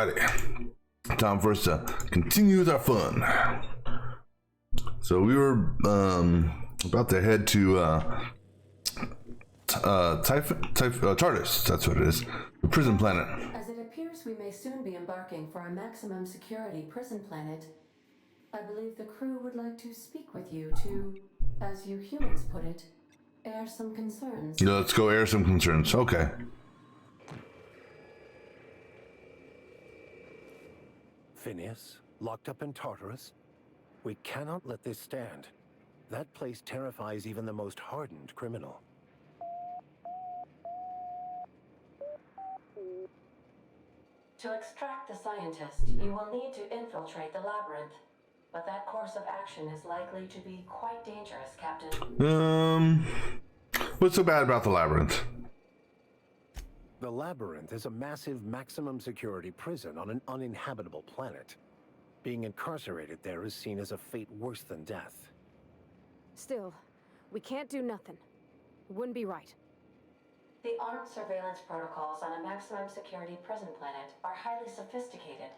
Alrighty, time for us to continue with our fun. So we were about to head to Tardis. That's what it is, the prison planet. As it appears we may soon be embarking for a maximum security prison planet, I believe the crew would like to speak with you to, as you humans put it, air some concerns. Yeah, let's go air some concerns. Okay. Phineas, locked up in Tartarus? We cannot let this stand. That place terrifies even the most hardened criminal. To extract the scientist, you will need to infiltrate the labyrinth. But that course of action is likely to be quite dangerous, Captain. What's so bad about the labyrinth? The labyrinth is a massive maximum security prison on an uninhabitable planet. Being incarcerated there is seen as a fate worse than death. Still, we can't do nothing. It wouldn't be right. The armed surveillance protocols on a maximum security prison planet are highly sophisticated.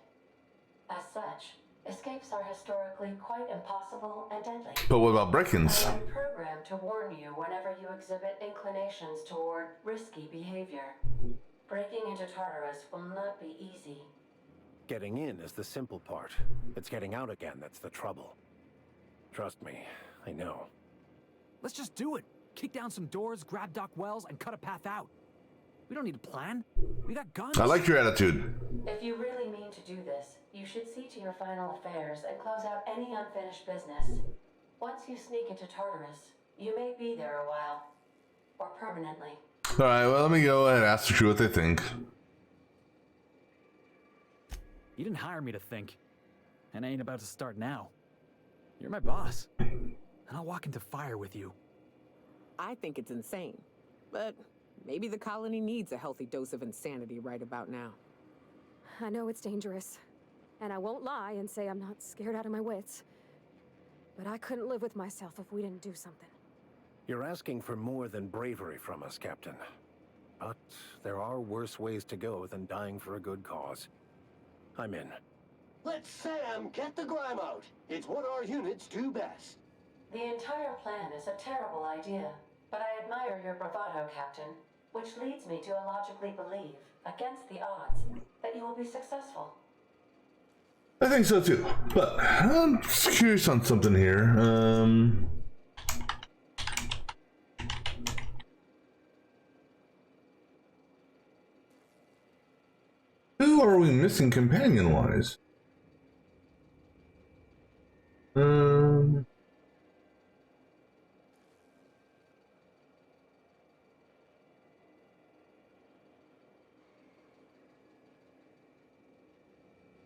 As such, escapes are historically quite impossible and deadly. But what about break-ins? I am programmed to warn you whenever you exhibit inclinations toward risky behavior. Breaking into Tartarus will not be easy. Getting in is the simple part. It's getting out again that's the trouble. Trust me, I know. Let's just do it. Kick down some doors, grab Doc Wells, and cut a path out. We don't need a plan. We got guns. I like your attitude. If you really mean to do this, you should see to your final affairs and close out any unfinished business. Once you sneak into Tartarus, you may be there a while. Or permanently. Alright, well, let me go ahead and ask the crew what they think. You didn't hire me to think. And I ain't about to start now. You're my boss. And I'll walk into fire with you. I think it's insane. But maybe the colony needs a healthy dose of insanity right about now. I know it's dangerous. And I won't lie and say I'm not scared out of my wits. But I couldn't live with myself if we didn't do something. You're asking for more than bravery from us, Captain. But there are worse ways to go than dying for a good cause. I'm in. Let Sam get the grime out. It's what our units do best. The entire plan is a terrible idea, but I admire your bravado, Captain, which leads me to illogically believe, against the odds, that you will be successful. I think so too. But I'm just curious on something here. Who are we missing companion-wise?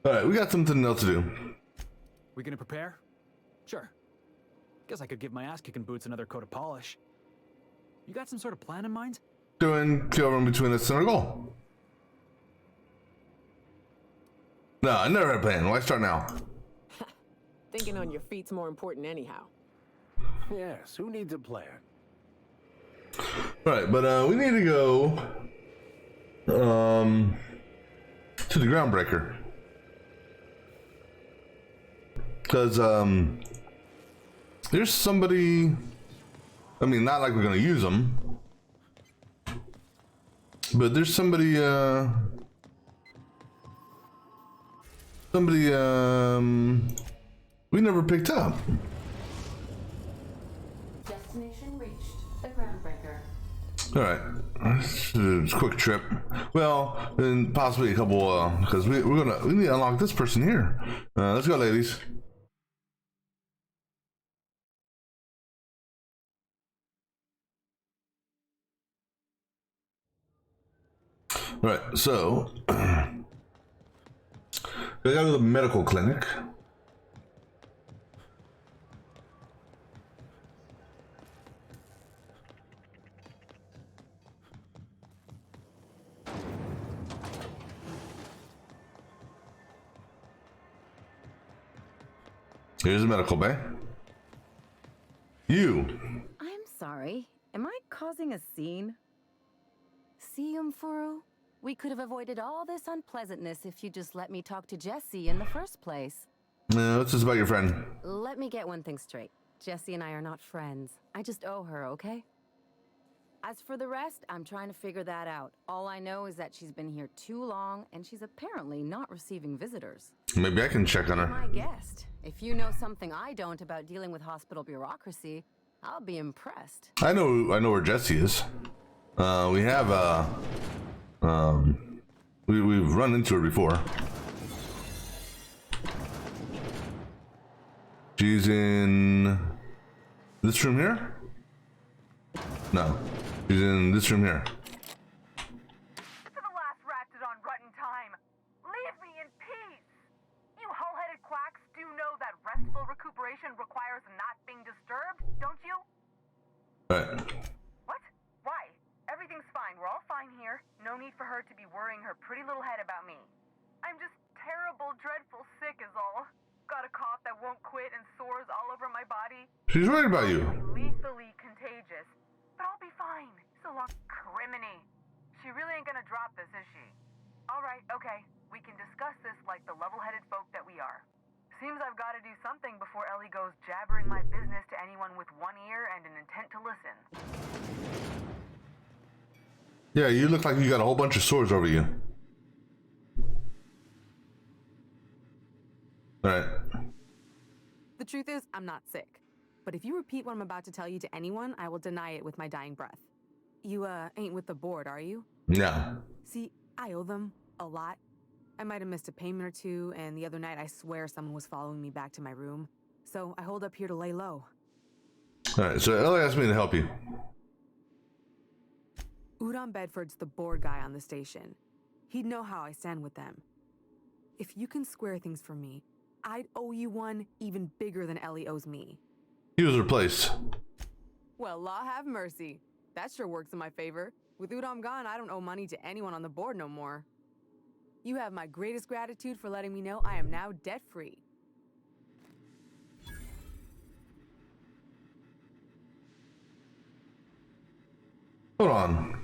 Alright, we got something else to do. We gonna prepare? Sure. Guess I could give my ass-kicking boots another coat of polish. You got some sort of plan in mind? Doing in between us and our goal. No, I never had a plan. Why start now? Thinking on your feet's more important anyhow. Yes, who needs a plan? Alright, but we need to go to the Groundbreaker. Because there's somebody, I mean, not like we're gonna use them, but there's somebody we never picked up. Destination reached, the Groundbreaker. Alright, it's a quick trip. Well, and possibly a couple, because we need to unlock this person here. Let's go, ladies. Right, so I gotta go to the medical clinic. Here's the medical bay. You. I'm sorry. Am I causing a scene? See, Furu? We could have avoided all this unpleasantness if you just let me talk to Jesse in the first place. What's this about your friend? Let me get one thing straight. Jesse and I are not friends. I just owe her, okay? As for the rest, I'm trying to figure that out. All I know is that she's been here too long, and she's apparently not receiving visitors. Maybe I can check on her. My guest. If you know something I don't about dealing with hospital bureaucracy, I'll be impressed. I know where Jesse is. We have we've run into her before. She's in this room here? No. She's in this room here. To the last ratted on rotten time. Leave me in peace. You hull-headed quacks do know that restful recuperation requires not being disturbed, don't you? Right. What? Why? Everything's fine. We're all fine here. No need for her to be worrying her pretty little head about me. I'm just terrible, dreadful sick is all. Got a cough that won't quit and sores all over my body. She's worried about you. Lethally contagious. But I'll be fine. So long, criminy. She really ain't gonna drop this, is she? Alright, okay. We can discuss this like the level-headed folk that we are. Seems I've got to do something before Ellie goes jabbering my business to anyone with one ear and an intent to listen. Yeah, you look like you got a whole bunch of sores over you. Alright. The truth is, I'm not sick. But if you repeat what I'm about to tell you to anyone, I will deny it with my dying breath. You, ain't with the board, are you? Yeah. See, I owe them a lot. I might have missed a payment or two, and the other night I swear someone was following me back to my room. So I hold up here to lay low. Alright, so Ellie asked me to help you. Udon Bedford's the board guy on the station. He'd know how I stand with them. If you can square things for me, I'd owe you one even bigger than Ellie owes me. He was replaced. Well, law have mercy. That sure works in my favor. With Udon gone, I don't owe money to anyone on the board no more. You have my greatest gratitude for letting me know I am now debt-free. Hold on.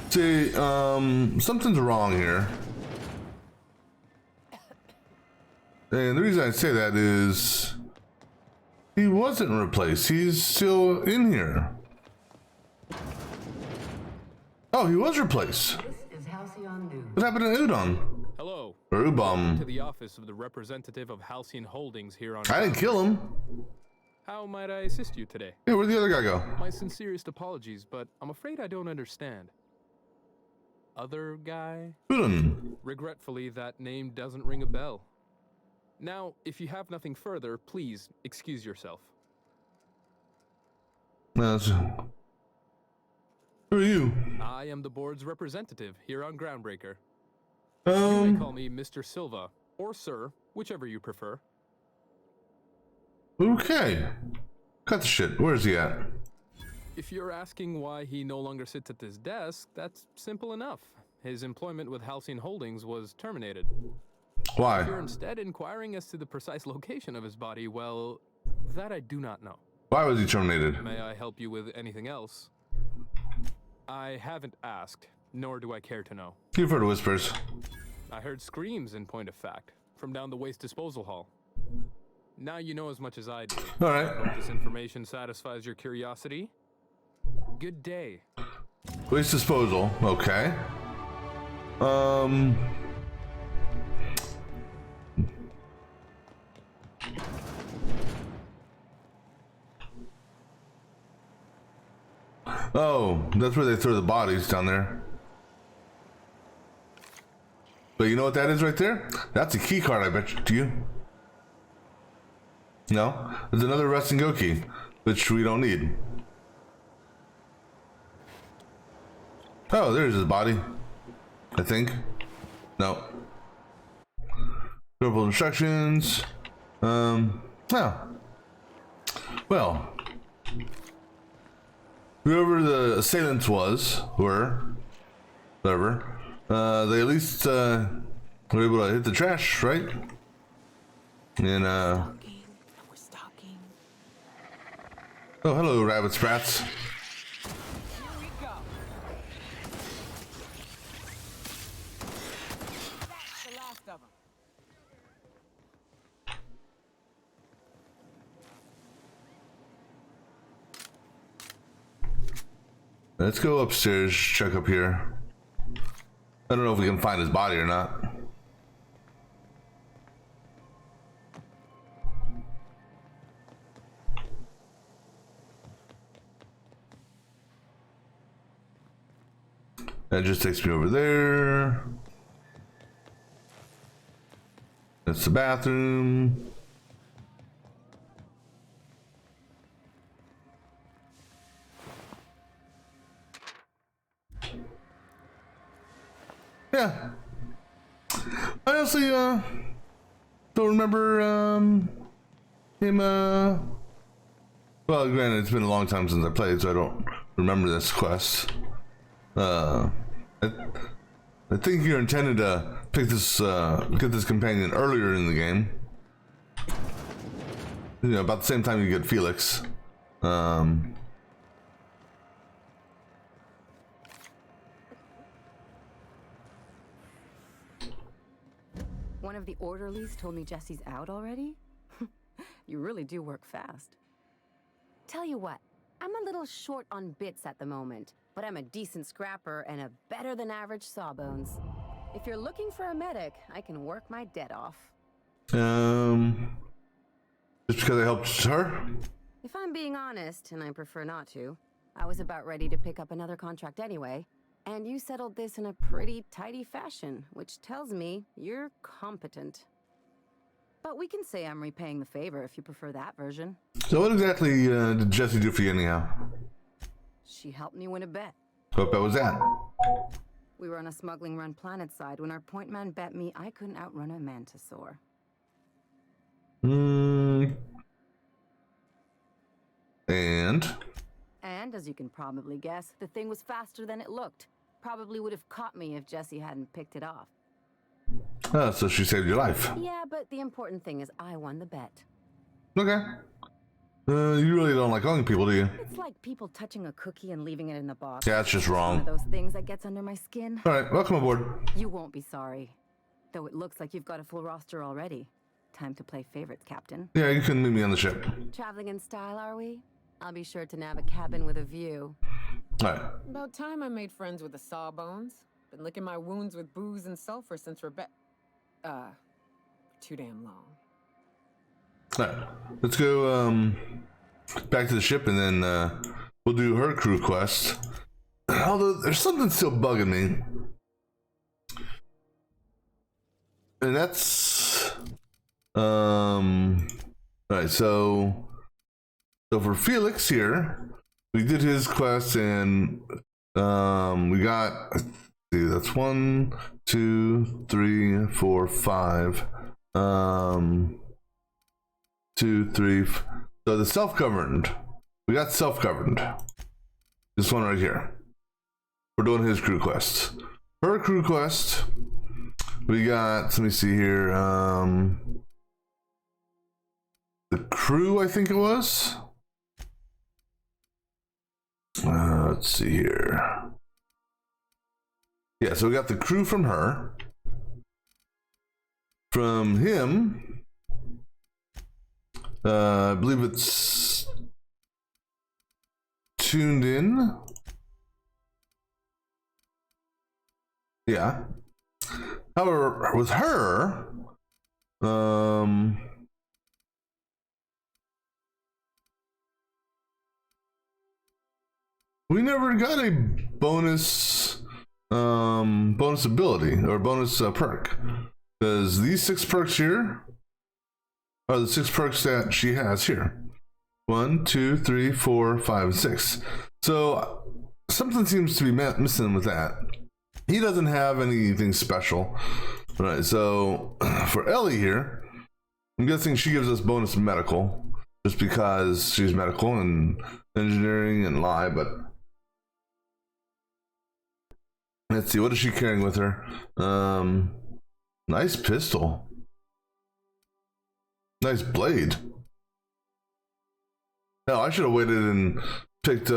See, something's wrong here. And the reason I say that is he wasn't replaced. He's still in here. Oh, he was replaced. This is Halcyon News. What happened to Udon? Hello. Or Ubom? To the office of the representative of Halcyon Holdings here on. I didn't kill him. How might I assist you today? Yeah, where'd the other guy go? My sincerest apologies, but I'm afraid I don't understand. Other guy? Udon. Regretfully, that name doesn't ring a bell. Now, if you have nothing further, please excuse yourself. Who are you? I am the board's representative here on Groundbreaker. You may call me Mr. Silva, or Sir, whichever you prefer. Okay. Cut the shit. Where's he at? If you're asking why he no longer sits at this desk, that's simple enough. His employment with Halcyon Holdings was terminated. Why? If you're instead inquiring as to the precise location of his body, well, that I do not know. Why was he terminated? May I help you with anything else? I haven't asked, nor do I care to know. You've heard whispers. I heard screams, in point of fact, from down the waste disposal hall. Now you know as much as I do. All right. Hope this information satisfies your curiosity. Good day. Waste disposal. Okay. Oh, that's where they throw the bodies down there. But you know what that is right there? That's a key card, I bet you. Do you? No? There's another Rest and Go key, which we don't need. Oh, there's his body. I think. No. Verbal instructions. Yeah. Well. Whoever the assailants were, whatever, they at least were able to hit the trash, right? And Oh, hello, rabbit sprats. Here we go. That's the last of them. Let's go upstairs, check up here. I don't know if we can find his body or not. That just takes me over there. That's the bathroom. Yeah. I honestly don't remember him well, granted it's been a long time since I played, so I don't remember this quest. I think you're intended to pick this get this companion earlier in the game. You know, about the same time you get Felix. One of the orderlies told me Jesse's out already? You really do work fast. Tell you what, I'm a little short on bits at the moment, but I'm a decent scrapper and a better than average sawbones. If you're looking for a medic, I can work my debt off. Just because I helped her? If I'm being honest, and I prefer not to, I was about ready to pick up another contract anyway. And you settled this in a pretty tidy fashion, which tells me you're competent. But we can say I'm repaying the favor if you prefer that version. So what exactly did Jesse do for you anyhow? She helped me win a bet. What bet was that? We were on a smuggling run planet side when our point man bet me I couldn't outrun a mantisaur. And as you can probably guess, the thing was faster than it looked. Probably would have caught me if Jesse hadn't picked it off. Oh, so she saved your life. Yeah, but the important thing is I won the bet. Okay. You really don't like owning people, do you? It's like people touching a cookie and leaving it in the box. Yeah, that's just wrong. One of those things that gets under my skin. All right, welcome aboard. You won't be sorry. Though it looks like you've got a full roster already. Time to play favorites, Captain. Yeah, you can meet me on the ship. Traveling in style, are we? I'll be sure to nab a cabin with a view. All right. About time I made friends with the Sawbones. Been licking my wounds with booze and sulfur since too damn long. All right. Let's go back to the ship and then we'll do her crew quest. Although there's something still bugging me. And that's all right, so for Felix here, we did his quest and we got, let's see, that's 1, 2, 3, 4, 5. 2, 3. So the self-governed. We got self-governed. This one right here. We're doing his crew quest. Her crew quest. We got, let me see here. The crew, I think it was. Let's see here. Yeah, so we got the crew from her. From him, I believe it's tuned in. Yeah. However, with her, we never got a bonus ability or bonus perk, because these 6 perks here are the 6 perks that she has here. 1, 2, 3, 4, 5, and 6. So something seems to be missing with that. He doesn't have anything special. All right, so for Ellie here, I'm guessing she gives us bonus medical just because she's medical and engineering and lie, but let's see, what is she carrying with her? Nice pistol. Nice blade. Hell, I should have waited and picked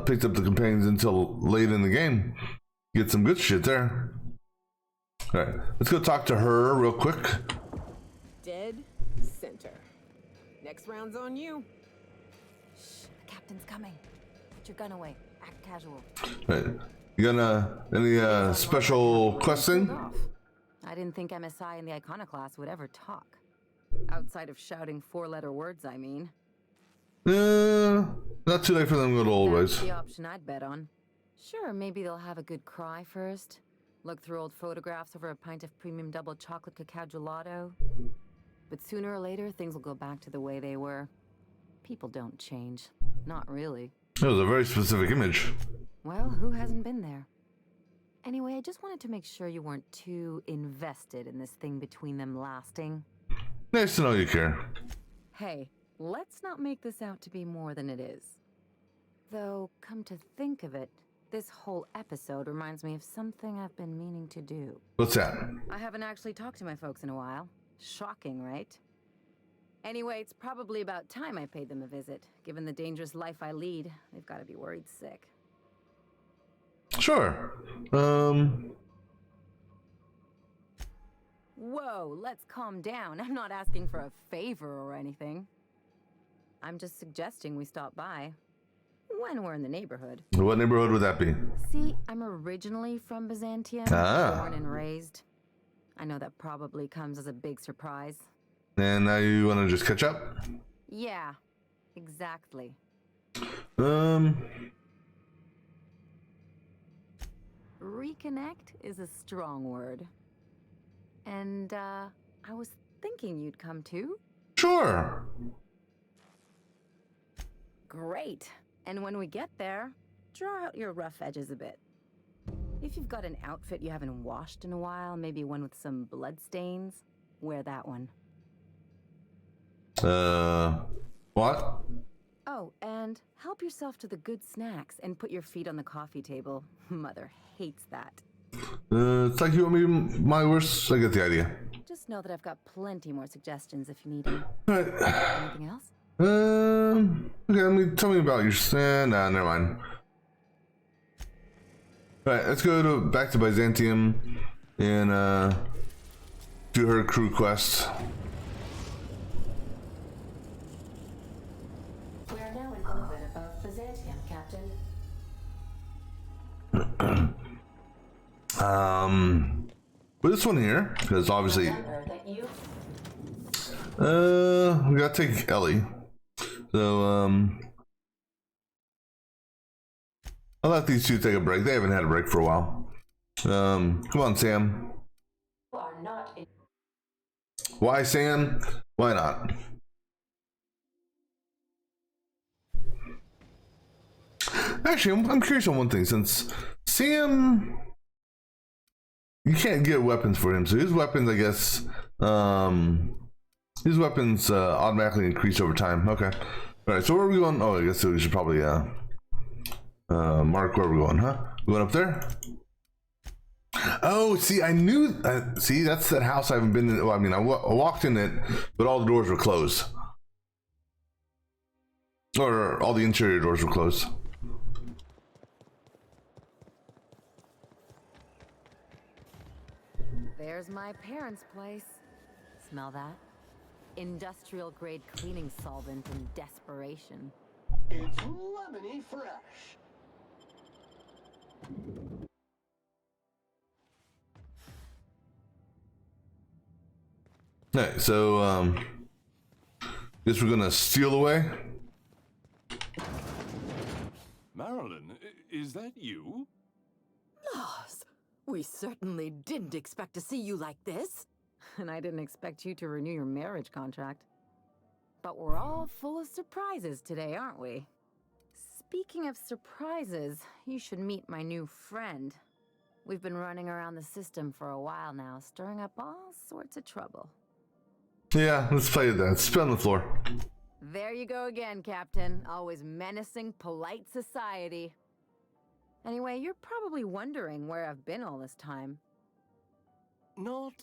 picked up the companions until late in the game. Get some good shit there. All right, let's go talk to her real quick. Dead center. Next round's on you. Shh, the captain's coming. Put your gun away. Act casual. All right, you gonna any special questing? I didn't think MSI and the Iconoclast would ever talk. Outside of shouting four-letter words, I mean. Not too late for them to go to old ways. That's the option I'd bet on. Sure, maybe they'll have a good cry first. Look through old photographs over a pint of premium double chocolate cacao gelato. But sooner or later, things will go back to the way they were. People don't change. Not really. It was a very specific image. Well, who hasn't been there? Anyway, I just wanted to make sure you weren't too invested in this thing between them lasting. Nice to know you care. Hey, let's not make this out to be more than it is. Though, come to think of it, this whole episode reminds me of something I've been meaning to do. What's that? I haven't actually talked to my folks in a while. Shocking, right? Anyway, it's probably about time I paid them a visit. Given the dangerous life I lead, they've got to be worried sick. Sure. Whoa, let's calm down. I'm not asking for a favor or anything. I'm just suggesting we stop by. When we're in the neighborhood. What neighborhood would that be? See, I'm originally from Byzantium. Ah. Born and raised. I know that probably comes as a big surprise. And now you want to just catch up? Yeah, exactly. Reconnect is a strong word. And, I was thinking you'd come too. Sure. Great. And when we get there, draw out your rough edges a bit. If you've got an outfit you haven't washed in a while, maybe one with some blood stains, wear that one. What? Oh, and help yourself to the good snacks and put your feet on the coffee table. Mother hates that. It's like you want me my worst. I get the idea. Just know that I've got plenty more suggestions if you need them. Alright. Anything else? Okay, tell me about your. Nah, never mind. Alright, let's go back to Byzantium and do her crew quest. We are now in orbit above Byzantium, Captain. With this one here, because obviously, Remember that you we gotta take Ellie. So, I'll let these two take a break. They haven't had a break for a while. Come on, Sam. are not in. Why, Sam? Why not? Actually, I'm curious on one thing. Since Sam, you can't get weapons for him, so his weapons, I guess, his weapons automatically increase over time. Okay. All right. So where are we going? Oh, I guess we should probably mark where we're going, huh? We going up there? Oh, see, I knew. See, that's that house I haven't been in. Well, I mean, I walked in it, but all the doors were closed, or all the interior doors were closed. There's my parents' place. Smell that? Industrial grade cleaning solvent in desperation. It's lemony fresh. Alright, so guess we're gonna steal away. Marilyn, is that you? Lars, we certainly didn't expect to see you like this. And I didn't expect you to renew your marriage contract. But we're all full of surprises today, aren't we? Speaking of surprises, you should meet my new friend. We've been running around the system for a while now, stirring up all sorts of trouble. Yeah, let's play that. Spit on the floor. There you go again, Captain. Always menacing polite society. Anyway, you're probably wondering where I've been all this time. Not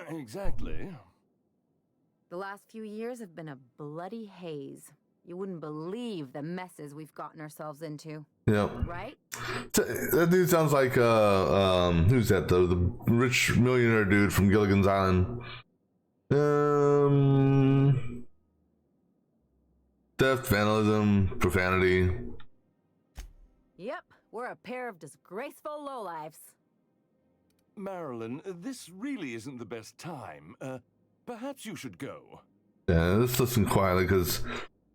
exactly. The last few years have been a bloody haze. You wouldn't believe the messes we've gotten ourselves into. Yep. Right? That dude sounds like who's that? The rich millionaire dude from Gilligan's Island. Theft, vandalism, profanity. Yep, we're a pair of disgraceful lowlifes. Marilyn, this really isn't the best time. Perhaps you should go. Yeah, let's listen quietly, because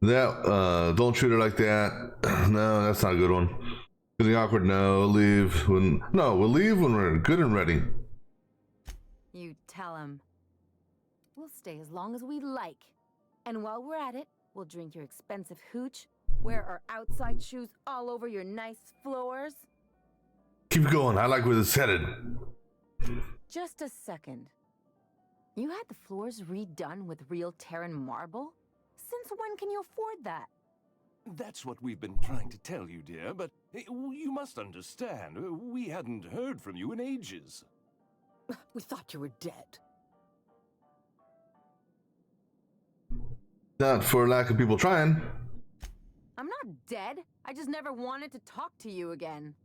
that, don't treat her like that. No, that's not a good one. Getting awkward, no. We'll leave when we're good and ready. You tell him. We'll stay as long as we like. And while we're at it, we'll drink your expensive hooch, wear our outside shoes all over your nice floors. Keep going. I like where this is headed. Just a second. You had the floors redone with real Terran marble? Since when can you afford that? That's what we've been trying to tell you, dear, but you must understand. We hadn't heard from you in ages. We thought you were dead. Not for lack of people trying. I'm not dead. I just never wanted to talk to you again.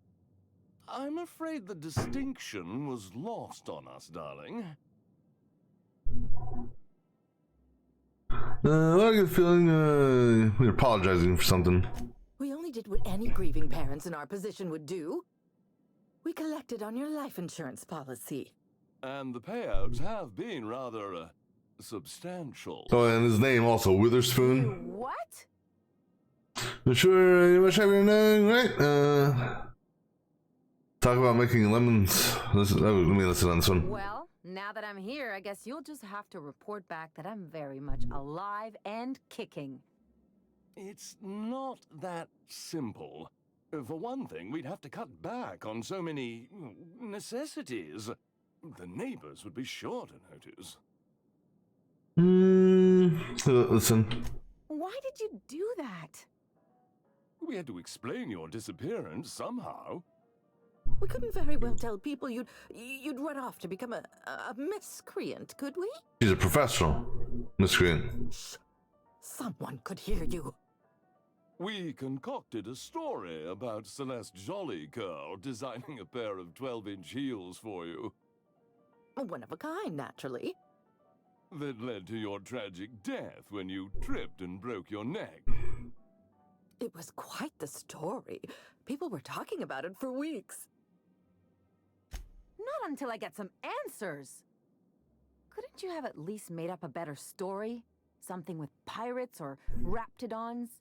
I'm afraid the distinction was lost on us, darling. I get a feeling we're apologizing for something. We only did what any grieving parents in our position would do. We collected on your life insurance policy. And the payouts have been rather substantial. Oh, and his name also, Witherspoon. What? Sure, you must have your name, right? Talk about making lemons. Let me listen on this one. Well, now that I'm here, I guess you'll just have to report back that I'm very much alive and kicking. It's not that simple. For one thing, we'd have to cut back on so many necessities. The neighbors would be sure to notice. Listen. Why did you do that? We had to explain your disappearance somehow. We couldn't very well tell people you'd run off to become a miscreant, could we? She's a professional miscreant. Shh. Someone could hear you. We concocted a story about Celeste Jollycurl designing a pair of 12-inch heels for you. One of a kind, naturally. That led to your tragic death when you tripped and broke your neck. It was quite the story. People were talking about it for weeks. Not until I get some answers. Couldn't you have at least made up a better story? Something with pirates or raptidons?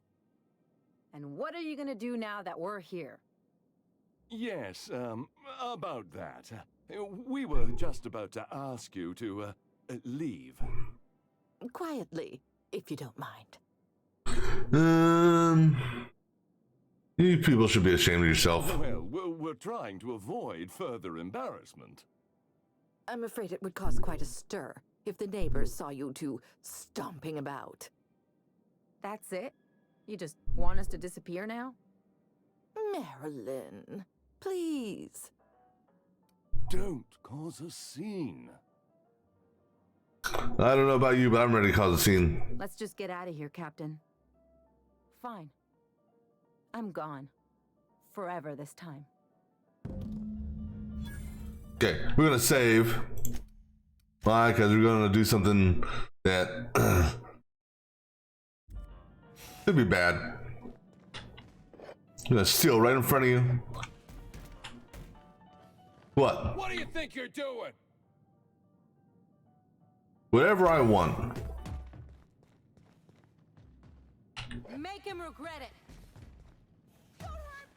And what are you gonna do now that we're here? Yes, about that. We were just about to ask you to, leave. Quietly, if you don't mind. You people should be ashamed of yourself. Well, we're trying to avoid further embarrassment. I'm afraid it would cause quite a stir if the neighbors saw you two stomping about. That's it? You just want us to disappear now? Marilyn, please. Don't cause a scene. I don't know about you, but I'm ready to cause a scene. Let's just get out of here, Captain. Fine. I'm gone. Forever this time. Okay, we're gonna save. Why? Because we're gonna do something that could be bad. I'm gonna steal right in front of you. What? What do you think you're doing? Whatever I want. Make him regret it. Don't hurt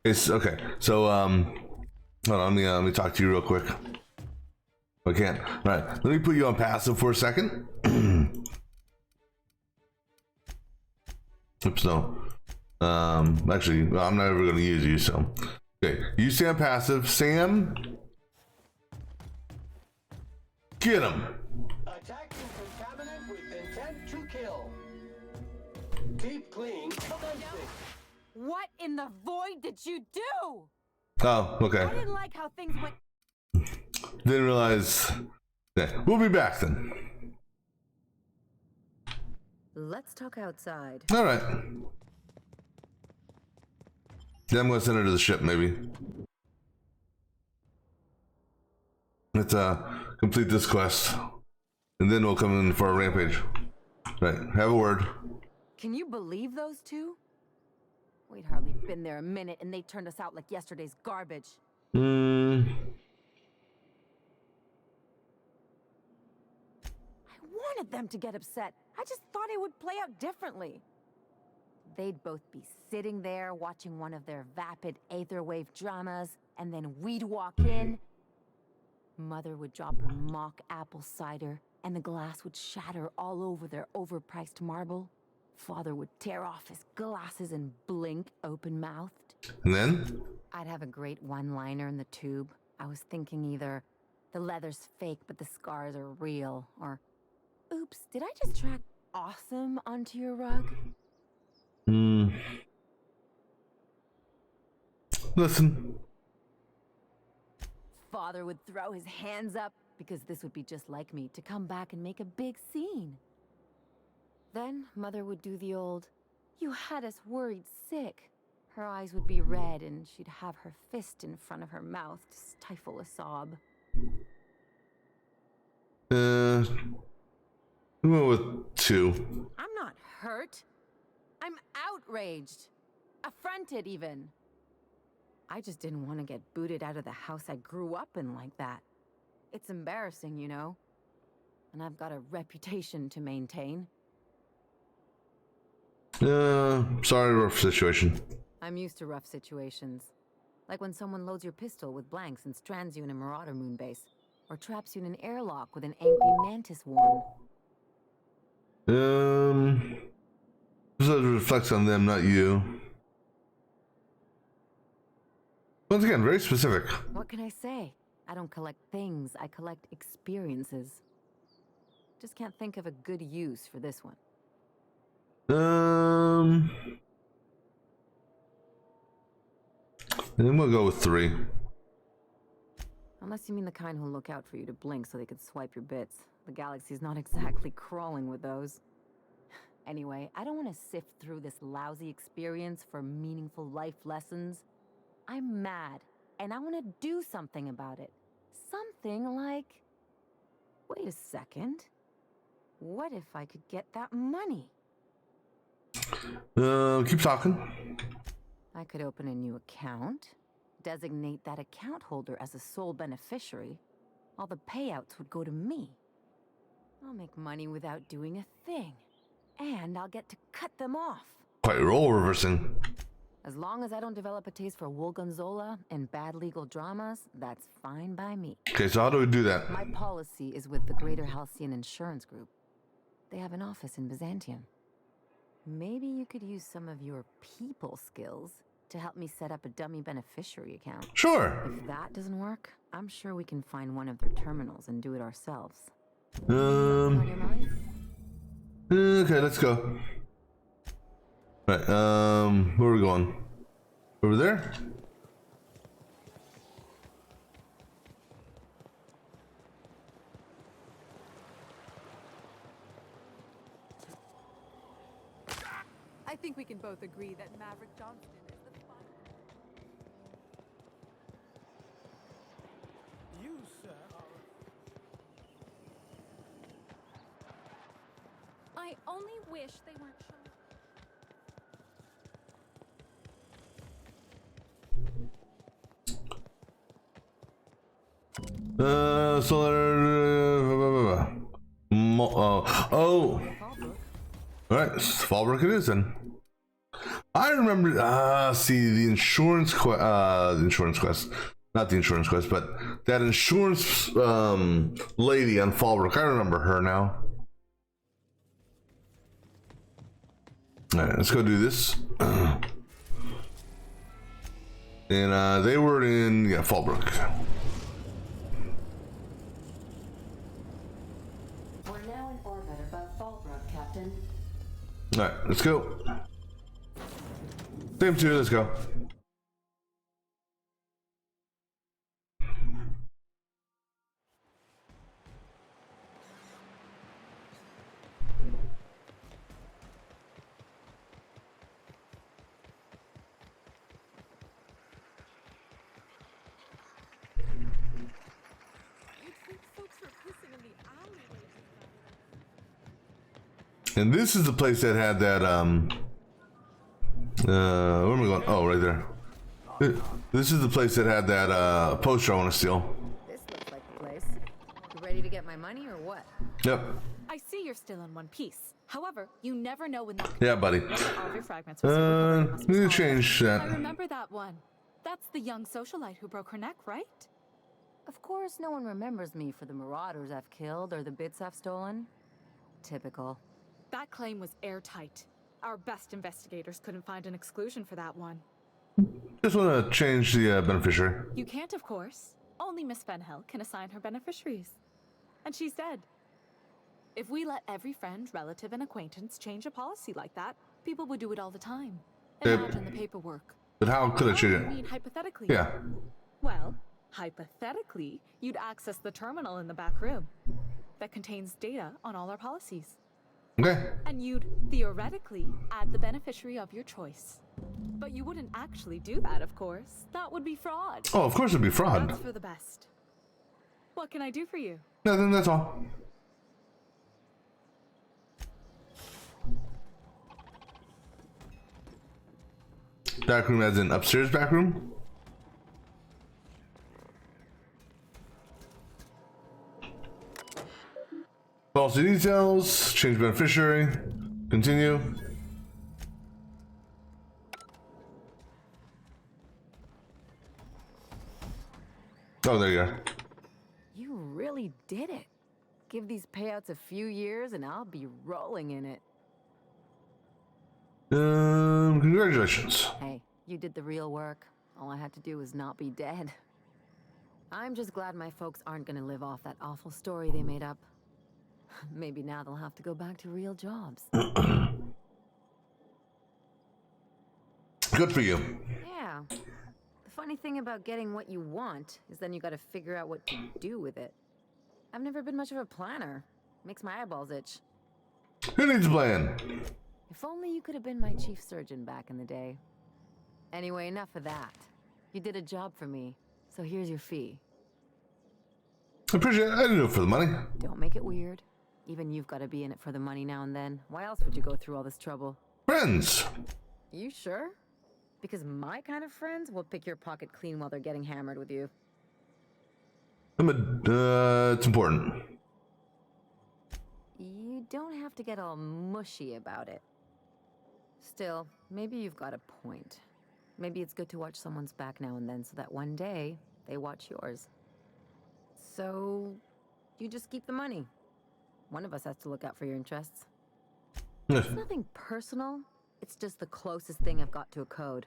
me. Okay, so hold on, let me talk to you real quick. I can't. All right, let me put you on passive for a second. Oops, no. Actually, I'm not ever going to use you, so. Okay, you stay on passive. Sam, get him. Attacking contaminant with intent to kill. Keep clean. Commencing. What in the void did you do? Oh, okay. I didn't like how things went. Didn't realize. Yeah, we'll be back then. Let's talk outside. All right. Yeah, I'm gonna send her to the ship, maybe. Let's complete this quest, and then we'll come in for a rampage. Right, have a word. Can you believe those two? We'd hardly been there a minute, and they turned us out like yesterday's garbage. I wanted them to get upset. I just thought it would play out differently. They'd both be sitting there watching one of their vapid aetherwave dramas, and then we'd walk in. Mother would drop her mock apple cider, and the glass would shatter all over their overpriced marble. Father would tear off his glasses and blink open-mouthed. And then? I'd have a great one-liner in the tube. I was thinking either, the leather's fake but the scars are real, or, oops, did I just track awesome onto your rug? Listen. Father would throw his hands up, because this would be just like me, to come back and make a big scene. Then Mother would do the old, "You had us worried sick." Her eyes would be red, and she'd have her fist in front of her mouth to stifle a sob. We went with 2. I'm not hurt. I'm outraged. Affronted, even. I just didn't want to get booted out of the house I grew up in like that. It's embarrassing, you know? And I've got a reputation to maintain. Sorry, rough situation. I'm used to rough situations. Like when someone loads your pistol with blanks and strands you in a Marauder moon base. Or traps you in an airlock with an angry mantis worm. This reflects on them, not you. Once again, very specific. What can I say? I don't collect things, I collect experiences. Just can't think of a good use for this one. Then we'll go with 3. Unless you mean the kind who'll look out for you to blink so they could swipe your bits. The galaxy's not exactly crawling with those. Anyway, I don't want to sift through this lousy experience for meaningful life lessons. I'm mad, and I want to do something about it. Something like... Wait a second. What if I could get that money? Keep talking. I could open a new account, designate that account holder as a sole beneficiary. All the payouts would go to me. I'll make money without doing a thing. And I'll get to cut them off. Quite role reversing. As long as I don't develop a taste for Wool Gonzola and bad legal dramas, that's fine by me. Okay, so how do we do that? My policy is with the Greater Halcyon Insurance Group. They have an office in Byzantium. Maybe you could use some of your people skills to help me set up a dummy beneficiary account. Sure. If that doesn't work, I'm sure we can find one of their terminals and do it ourselves. Okay, let's go. Right, where are we going? Over there? I think we can both agree that Maverick Johnston is the finest. You, sir, are... I only wish they weren't Alright, Fallbrook it is then. I remember, see, the insurance quest, not the insurance quest, but that insurance, lady on Fallbrook, I remember her now. Alright, let's go do this. And, they were in, yeah, Fallbrook. We're now in orbit above Fallbrook, Captain. Alright, let's go. Same 2, let's go. And this is the place that had that, where am I going? Oh, right there. This is the place that had that, poster I want to steal. This looks like the place. You ready to get my money or what? Yep. I see you're still in one piece. However, you never know when that Yeah, buddy. all of your fragments will Need to change that. I remember that one. That's the young socialite who broke her neck, right? Of course, no one remembers me for the marauders I've killed or the bits I've stolen. Typical. That claim was airtight. Our best investigators couldn't find an exclusion for that one. Just want to change the beneficiary. You can't, of course. Only Miss Fenhill can assign her beneficiaries. And she's dead. If we let every friend, relative, and acquaintance change a policy like that, people would do it all the time. Imagine the paperwork. But how could I change I it? mean, hypothetically. Yeah. Well, hypothetically, you'd access the terminal in the back room that contains data on all our policies. Okay. And you'd, theoretically, add the beneficiary of your choice. But you wouldn't actually do that, of course. That would be fraud. Oh, of course it'd be fraud. That's for the best. What can I do for you? Nothing, that's all. Back room as in upstairs back room? Policy details, change beneficiary, continue. Oh, there you go. You really did it. Give these payouts a few years and I'll be rolling in it. Congratulations. Hey, you did the real work. All I had to do was not be dead. I'm just glad my folks aren't gonna live off that awful story they made up. Maybe now they'll have to go back to real jobs. Good for you. Yeah. The funny thing about getting what you want is then you gotta figure out what to do with it. I've never been much of a planner. Makes my eyeballs itch. Who needs a plan? If only you could have been my chief surgeon back in the day. Anyway, enough of that. You did a job for me, so here's your fee. I appreciate it. I didn't do it for the money. Don't make it weird. Even you've got to be in it for the money now and then. Why else would you go through all this trouble? Friends. You sure? Because my kind of friends will pick your pocket clean while they're getting hammered with you. It's important. You don't have to get all mushy about it. Still, maybe you've got a point. Maybe it's good to watch someone's back now and then so that one day they watch yours. So, you just keep the money. One of us has to look out for your interests. It's nothing personal. It's just the closest thing I've got to a code.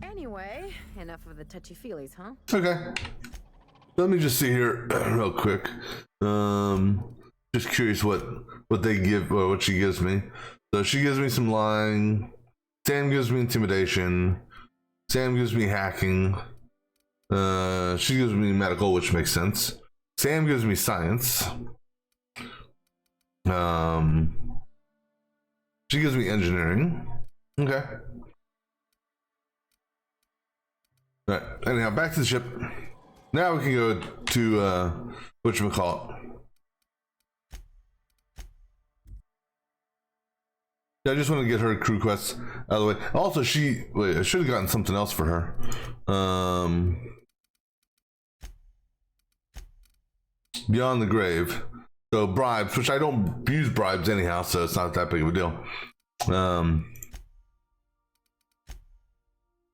Anyway, enough of the touchy-feelies, huh? Okay. Let me just see here real quick. Just curious what they give or what she gives me. So she gives me some lying. Sam gives me intimidation. Sam gives me hacking. She gives me medical, which makes sense. Sam gives me science. She gives me engineering. Okay. Alright, anyhow, back to the ship. Now we can go to, whatchamacallit. I just want to get her crew quests out of the way. Also, I should have gotten something else for her. Beyond the Grave. So bribes, which I don't use bribes anyhow, so it's not that big of a deal.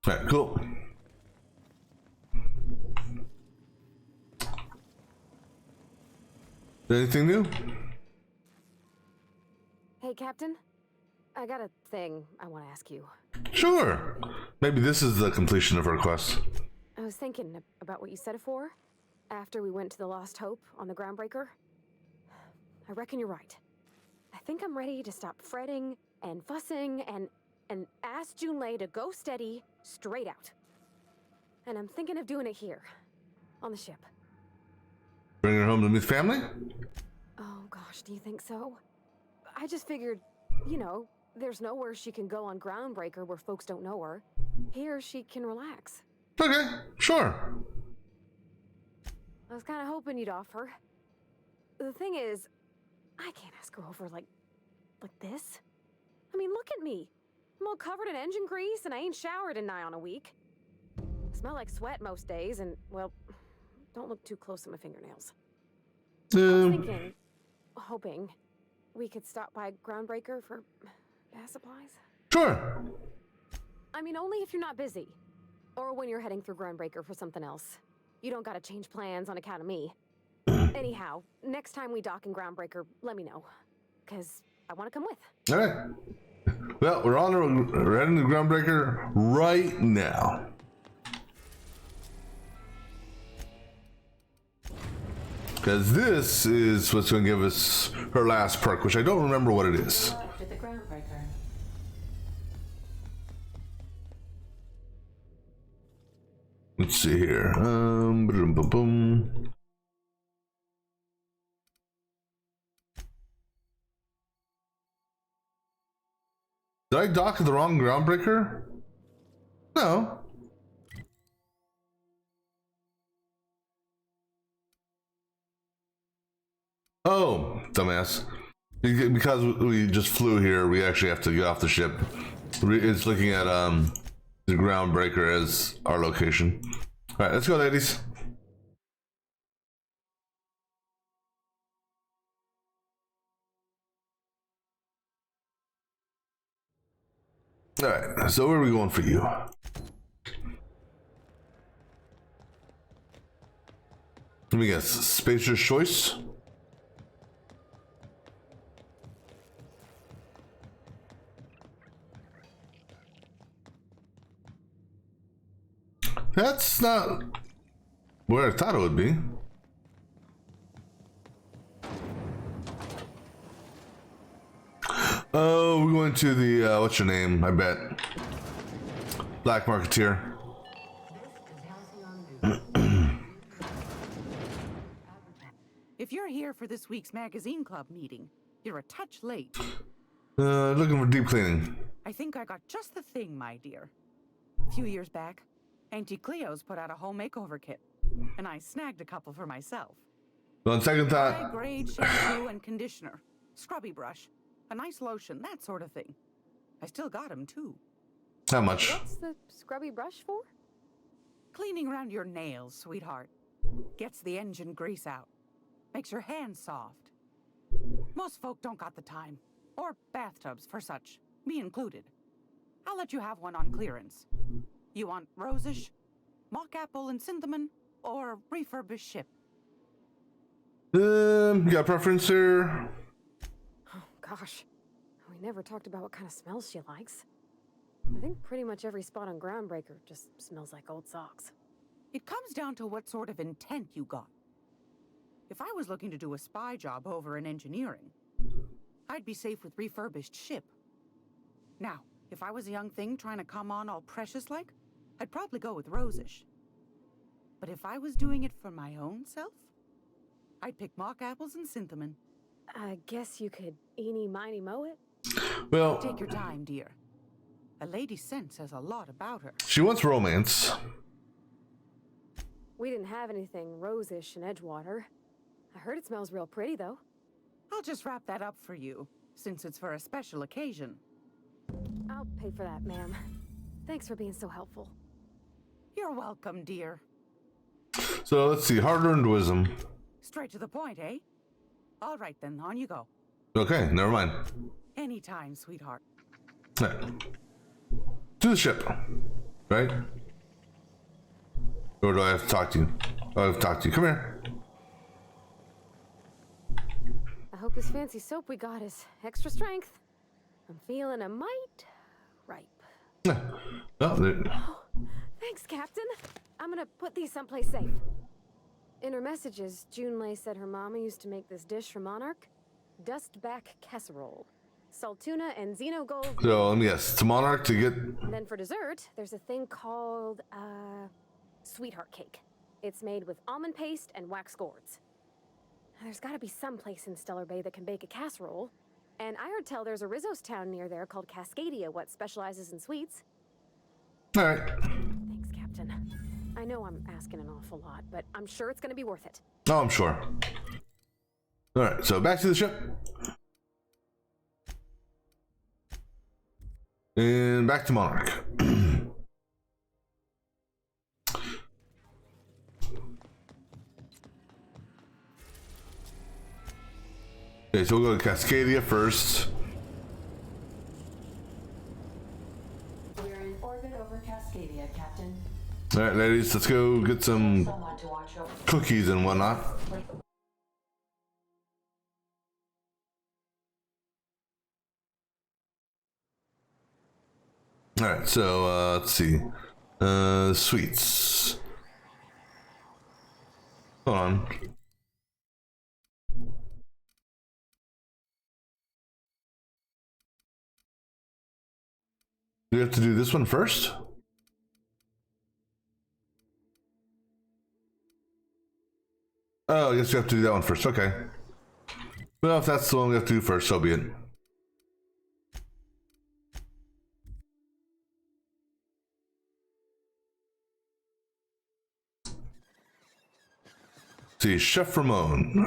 Alright, cool. Anything new? Hey, Captain. I got a thing I want to ask you. Sure. Maybe this is the completion of her quest. I was thinking about what you said before, after we went to the Lost Hope on the Groundbreaker. I reckon you're right. I think I'm ready to stop fretting and fussing and ask Junlei to go steady, straight out. And I'm thinking of doing it here, on the ship. Bring her home to meet family? Oh gosh, do you think so? I just figured, you know, there's nowhere she can go on Groundbreaker where folks don't know her. Here she can relax. Okay, sure. I was kind of hoping you'd offer. The thing is, I can't ask her over like like this? I mean, look at me. I'm all covered in engine grease and I ain't showered in nigh on a week. Smell like sweat most days and, well, don't look too close at my fingernails. I was thinking, hoping, we could stop by Groundbreaker for gas supplies. Sure. I mean, only if you're not busy. Or when you're heading through Groundbreaker for something else. You don't gotta change plans on account of me. Anyhow, next time we dock in Groundbreaker, let me know. Because I want to come with. All right. Well, we're heading to Groundbreaker right now. Because this is what's going to give us her last perk, which I don't remember what it is. Arrived at the Groundbreaker. Let's see here. Boom, boom, boom. Did I dock at the wrong Groundbreaker? No. Oh, dumbass. Because we just flew here, we actually have to get off the ship. It's looking at the Groundbreaker as our location. Alright, let's go, ladies. Alright, so where are we going for you? Let me guess, Spacer's Choice? That's not where I thought it would be. Oh, we're going to the, what's your name? I bet. Black Marketeer. If you're here for this week's magazine club meeting, you're a touch late. Looking for deep cleaning. I think I got just the thing, my dear. A few years back, Auntie Cleo's put out a home makeover kit, and I snagged a couple for myself. On second thought, High-grade shampoo and conditioner, scrubby brush, a nice lotion, that sort of thing. I still got them too. How much? What's the scrubby brush for? Cleaning around your nails, sweetheart. Gets the engine grease out. Makes your hands soft. Most folk don't got the time. Or bathtubs for such, me included. I'll let you have one on clearance. You want rosish, mock apple and cinnamon, or refurbished ship? You got a preference here? Oh, gosh. We never talked about what kind of smells she likes. I think pretty much every spot on Groundbreaker just smells like old socks. It comes down to what sort of intent you got. If I was looking to do a spy job over in engineering, I'd be safe with refurbished ship. Now, if I was a young thing trying to come on all precious-like, I'd probably go with rosish. But if I was doing it for my own self, I'd pick mock apples and cinnamon. I guess you could eeny, miny, moe it? Well, take your time, dear. A lady's scent says a lot about her. She wants romance. We didn't have anything rosish in Edgewater. I heard it smells real pretty, though. I'll just wrap that up for you, since it's for a special occasion. I'll pay for that, ma'am. Thanks for being so helpful. You're welcome, dear. So let's see, hard-earned wisdom. Straight to the point, eh? All right then, on you go. Okay, never mind. Anytime, sweetheart. Right. To the ship, right? Or do I have to talk to you? I have to talk to you. Come here. I hope this fancy soap we got is extra strength. I'm feeling a mite ripe. Oh, Thanks, Captain. I'm gonna put these someplace safe. In her messages, Junlei said her mama used to make this dish for Monarch. Dustback casserole. Salt tuna and xenogold. so let me guess. To Monarch to get. And then for dessert, there's a thing called, sweetheart cake. It's made with almond paste and wax gourds. There's gotta be some place in Stellar Bay that can bake a casserole. And I heard tell there's a Rizzo's town near there called Cascadia, what specializes in sweets. All right. Thanks, Captain. I know I'm asking an awful lot, but I'm sure it's gonna be worth it. Oh, I'm sure. All right, so back to the ship. And back to Monarch. Okay, so we'll go to Cascadia first. We're in orbit over Cascadia, Captain. Alright, ladies, let's go get some Someone to watch over. cookies and whatnot. Alright, so let's see. Sweets. Hold on. Do we have to do this one first? Oh, I guess you have to do that one first. Okay. Well, if that's the one we have to do first, so be it. See, Chef Ramon.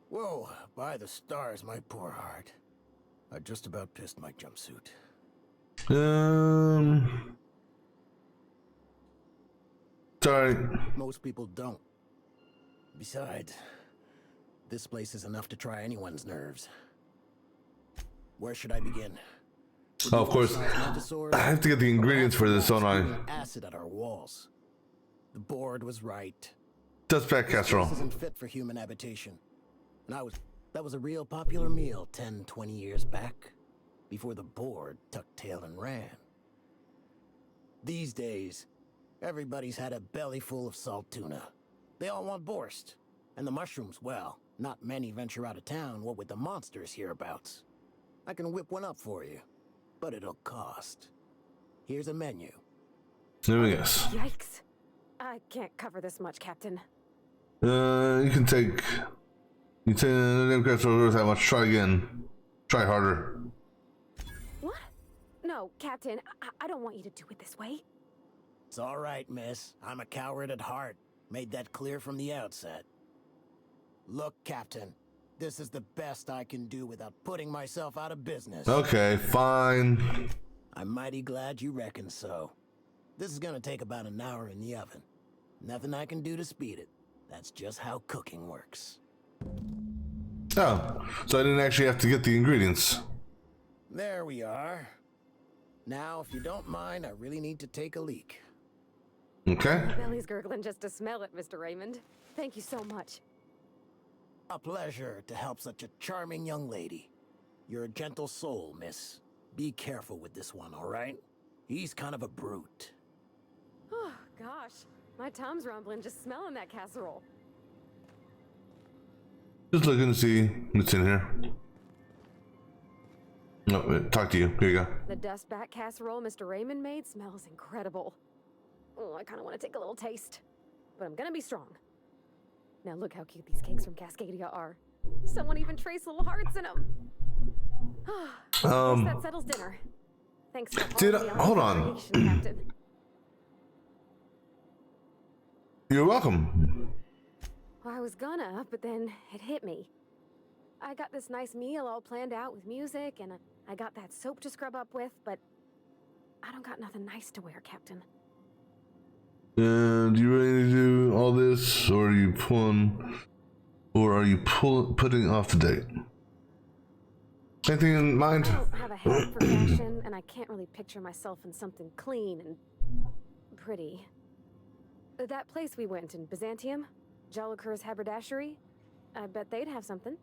Whoa, by the stars, my poor heart. I just about pissed my jumpsuit. Sorry. Most people don't. Besides, this place is enough to try anyone's nerves. Where should I begin? Oh, of course. I have to get the ingredients for this, don't I? Acid at our walls. The board was right. Dust back casserole. This isn't fit for human habitation. And that was a real popular meal 10, 20 years back, before the board tucked tail and ran. These days, everybody's had a belly full of salt tuna. They all want borscht. And the mushrooms, well, not many venture out of town, what with the monsters hereabouts. I can whip one up for you, but it'll cost. Here's a menu. There we go. Yes. Yikes. I can't cover this much, Captain. You can take... You take that much. Try again. Try harder. What? No, Captain, I don't want you to do it this way. It's all right, miss. I'm a coward at heart. Made that clear from the outset. Look, Captain, this is the best I can do without putting myself out of business. Okay, fine. I'm mighty glad you reckon so. This is gonna take about an hour in the oven. Nothing I can do to speed it. That's just how cooking works. Oh, so I didn't actually have to get the ingredients. There we are. Now, if you don't mind, I really need to take a leak. Okay. My belly's gurgling just to smell it, Mr. Raymond. Thank you so much. A pleasure to help such a charming young lady. You're a gentle soul, miss. Be careful with this one, all right? He's kind of a brute. Oh, gosh. My tum's rumbling just smelling that casserole. Just looking to see what's in here. No, talk to you. Here you go. The dust back casserole Mr. Raymond made smells incredible. Oh, I kind of want to take a little taste. But I'm gonna be strong. Now look how cute these cakes from Cascadia are. Someone even traced little hearts in them. That settles dinner. Thanks for hold on. Captain. You're welcome. Well, I was gonna, but then it hit me. I got this nice meal all planned out with music, and I got that soap to scrub up with, but I don't got nothing nice to wear, Captain. And you ready to do all this, or are you putting off the date? Anything in mind? I don't have a head for fashion, and I can't really picture myself in something clean and pretty. That place we went in Byzantium, Jolicoeur's haberdashery, I bet they'd have something.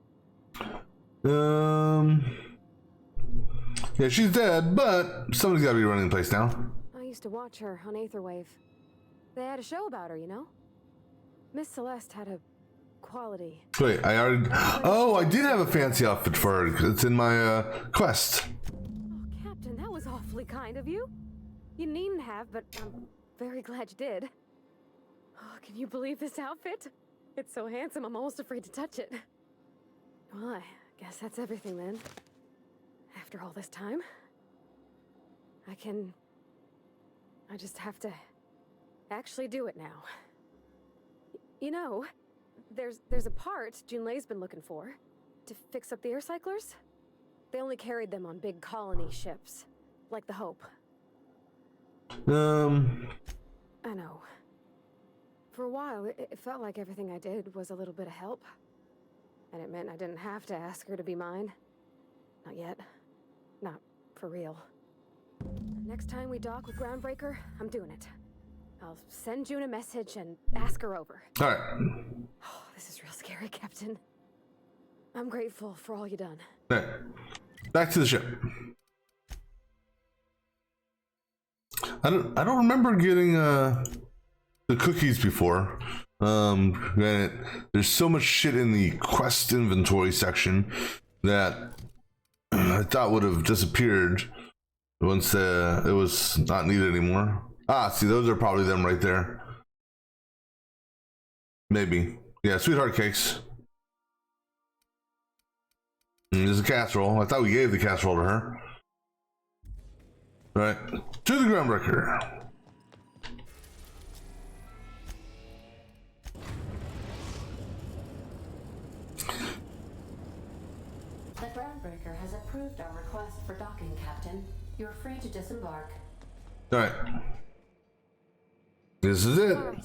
Yeah, she's dead, but somebody's gotta be running the place now. I used to watch her on Aetherwave. They had a show about her, you know? Miss Celeste had a quality. Wait, I already... Oh, I did have a fancy outfit for her, 'cause it's in my, quest. Oh, Captain, that was awfully kind of you. You needn't have, but I'm very glad you did. Oh, can you believe this outfit? It's so handsome, I'm almost afraid to touch it. Well, I guess that's everything then. After all this time, I just have to actually do it now. You know, there's a part Junlei's been looking for to fix up the air cyclers. They only carried them on big colony ships, like the Hope. I know. For a while, it felt like everything I did was a little bit of help. And it meant I didn't have to ask her to be mine. Not yet. Not for real. Next time we dock with Groundbreaker, I'm doing it. I'll send June a message and ask her over. All right. Oh, this is real scary, Captain. I'm grateful for all you done. All right. Back to the ship. I don't remember getting the cookies before. Granted, there's so much shit in the quest inventory section that I thought would have disappeared once it was not needed anymore. Ah, see, those are probably them right there. Maybe. Yeah, sweetheart cakes. There's a casserole. I thought we gave the casserole to her. All right, to the Groundbreaker. The Groundbreaker has approved our request for docking, Captain. You're free to disembark. All right. This is it. All right.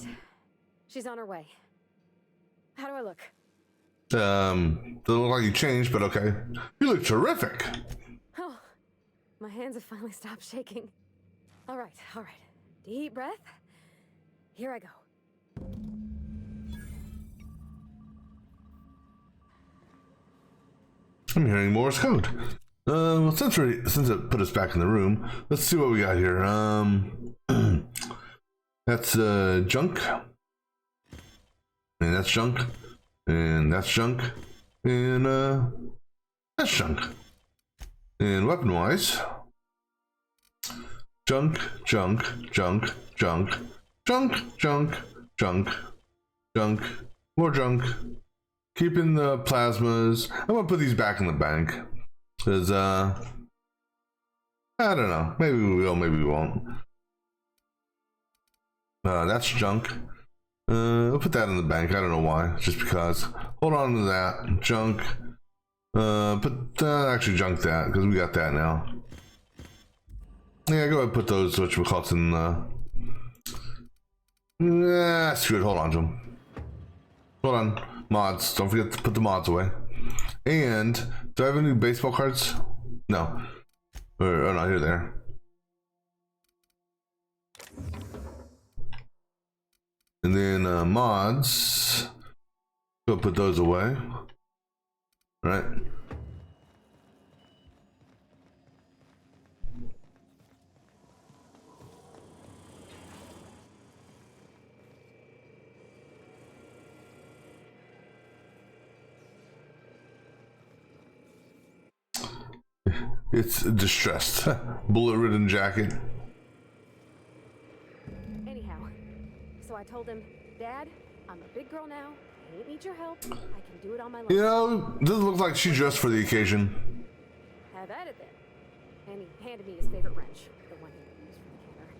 She's on her way. How do I look? Doesn't look like you changed, but okay. You look terrific. Oh, my hands have finally stopped shaking. All right. Deep breath. Here I go. I'm hearing Morse code. Well, since it put us back in the room, let's see what we got here. That's junk, and that's junk, and that's junk, and that's junk. And weapon-wise, junk, junk, junk, junk, junk, junk, junk, junk, more junk. Keeping the plasmas. I'm gonna put these back in the bank. Because, I don't know. Maybe we will, maybe we won't. That's junk. I'll put that in the bank. I don't know why. Just because. Hold on to that. Junk. Actually junk that, because we got that now. Yeah, go ahead and put those whatchamacallits in screw it. Hold on to them. Hold on. Mods. Don't forget to put the mods away. And do I have any baseball cards? No. Oh no, here they are. And then mods. Go put those away. All right. It's distressed. Bullet-ridden jacket. Anyhow, so I told him, Dad, I'm a big girl now. I don't need your help. I can do it on my own. You know, doesn't look like she dressed for the occasion. Have at it then. And he handed me his favorite wrench, the one he used for the camera.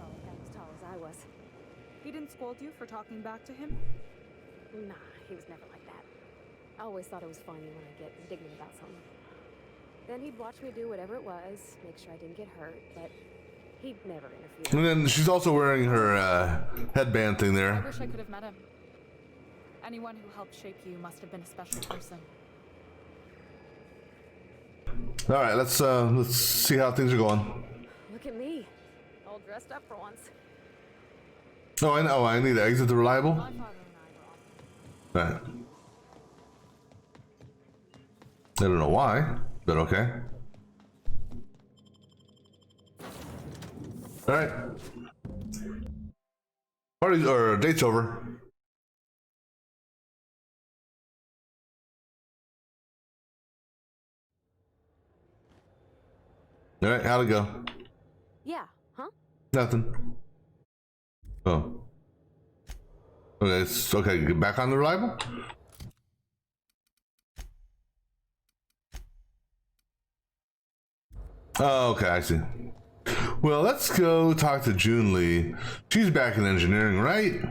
Oh, that was tall as I was. He didn't scold you for talking back to him? Nah, he was never like that. I always thought it was funny when I get indignant about something. Then he'd watch me do whatever it was, make sure I didn't get hurt, but he'd never interfere. And then she's also wearing her headband thing I there. wish I could have met him. Anyone who helped shape you must have been a special person. All right, let's see how things are going. Look at me, all dressed up for once. Oh, I know. I need to exit the reliable. All right. I don't know why, but okay. All right. Party or date's over. All right, how'd it go? Yeah, huh? Nothing. Oh. Okay, okay, get back on the arrival. Oh, okay, I see. Well, let's go talk to June Lee. She's back in engineering, right?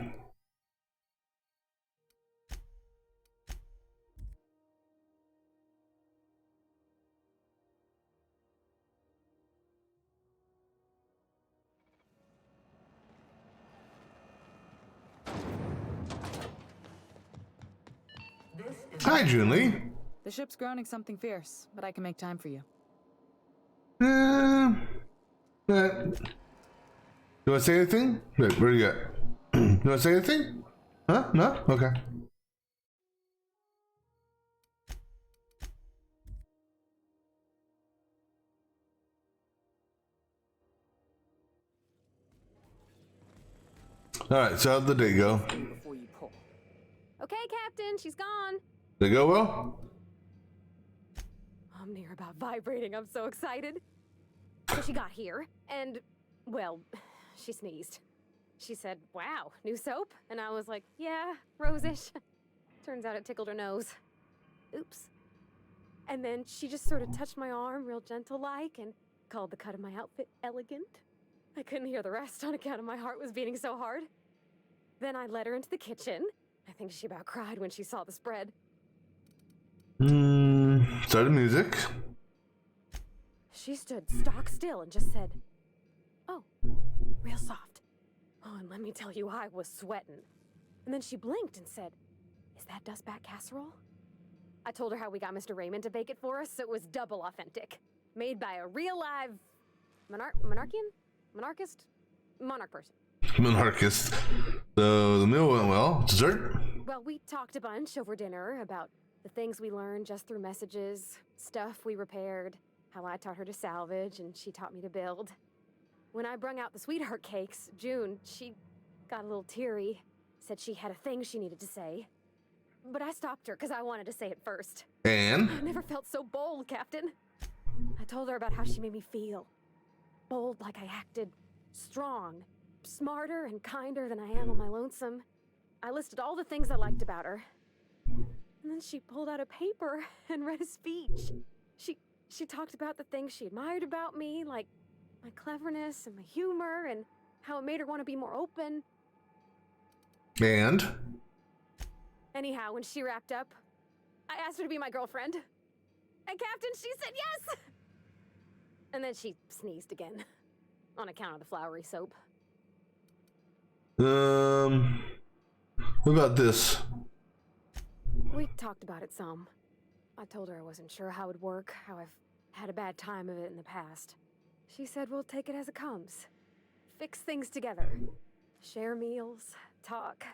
Hi, June Lee. The ship's groaning something fierce, but I can make time for you. You want to say anything? Wait, where you at? You want to say anything? Huh? No? Okay. Alright, so how'd the day go? Okay, Captain, she's gone. Did it go well? I'm near about vibrating. I'm so excited. So she got here, and, well, she sneezed. She said, "Wow, new soap?" And I was like, "Yeah, rosish." Turns out it tickled her nose. Oops. And then she just sort of touched my arm real gentle-like and called the cut of my outfit elegant. I couldn't hear the rest on account of my heart was beating so hard. Then I led her into the kitchen. I think she about cried when she saw the spread. Started music. She stood stock still and just said, "Oh, real soft." Oh, and let me tell you, I was sweating. And then she blinked and said, "Is that dustback casserole?" I told her how we got Mr. Raymond to bake it for us, so it was double authentic. Made by a real live monarch person. Monarchist. So the meal went well. Dessert? Well, we talked a bunch over dinner about the things we learned just through messages, stuff we repaired, how I taught her to salvage and she taught me to build. When I brung out the sweetheart cakes, June, she got a little teary, said she had a thing she needed to say. But I stopped her because I wanted to say it first. And? I never felt so bold, Captain. I told her about how she made me feel. Bold like I acted, strong, smarter and kinder than I am on my lonesome. I listed all the things I liked about her. And then she pulled out a paper and read a speech. She talked about the things she admired about me, like my cleverness and my humor, and how it made her want to be more open. And? Anyhow, when she wrapped up, I asked her to be my girlfriend. And Captain, she said yes! And then she sneezed again, on account of the flowery soap. What about this? We talked about it some. I told her I wasn't sure how it'd work, how I've had a bad time of it in the past. She said we'll take it as it comes. Fix things together. Share meals, talk.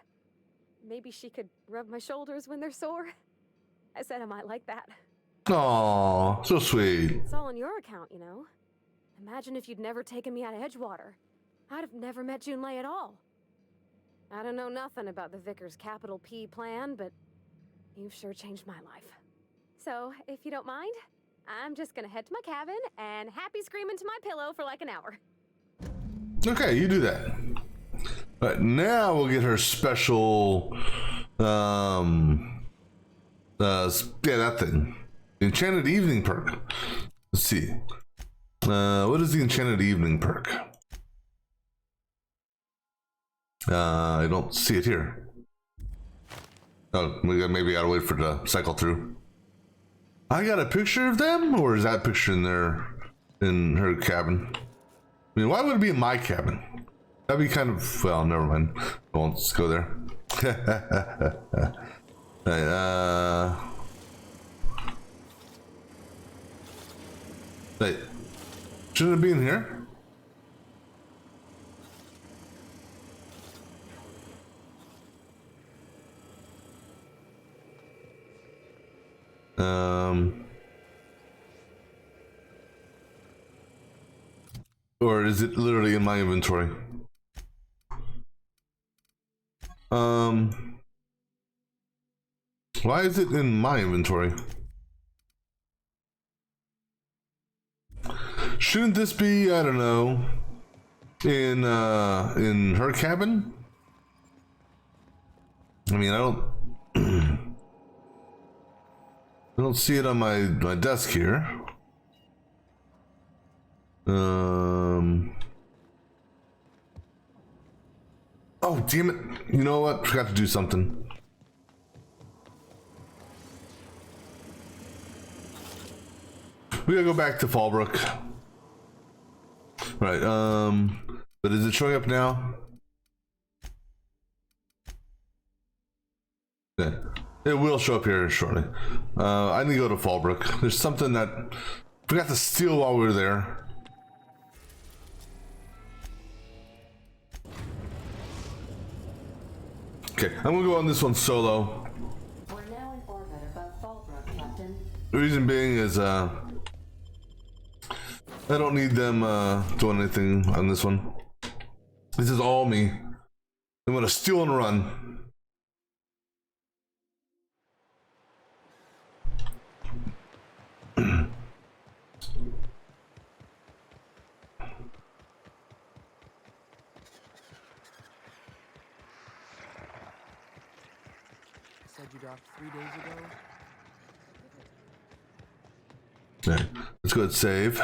Maybe she could rub my shoulders when they're sore. I said I might like that. Aw, so sweet. It's all on your account, you know. Imagine if you'd never taken me out of Edgewater. I'd have never met June Lei at all. I don't know nothing about the Vickers capital P plan, but you've sure changed my life. So, if you don't mind, I'm just gonna head to my cabin and happy scream into my pillow for like an hour. Okay, you do that. But now we'll get her special, yeah, that thing. Enchanted Evening perk. Let's see. What is the Enchanted Evening perk? I don't see it here. Oh, maybe I gotta wait for it to cycle through. I got a picture of them, or is that picture in there, in her cabin? I mean, why would it be in my cabin? That'd be kind of, well, never mind. I won't go there. Right, wait. Shouldn't it be in here? Or is it literally in my inventory? Why is it in my inventory? Shouldn't this be, I don't know, in her cabin? I mean, I don't see it on my desk here. Oh, damn it. You know what? Forgot to do something. We gotta go back to Fallbrook. Right, but is it showing up now? Yeah. It will show up here shortly. I need to go to Fallbrook. There's something that forgot to steal while we were there. Okay, I'm gonna go on this one solo. We're now in orbit above Fallbrook, Captain. The reason being is I don't need them doing anything on this one. This is all me. I'm gonna steal and run. Said you docked 3 days ago. Okay, let's go ahead and save.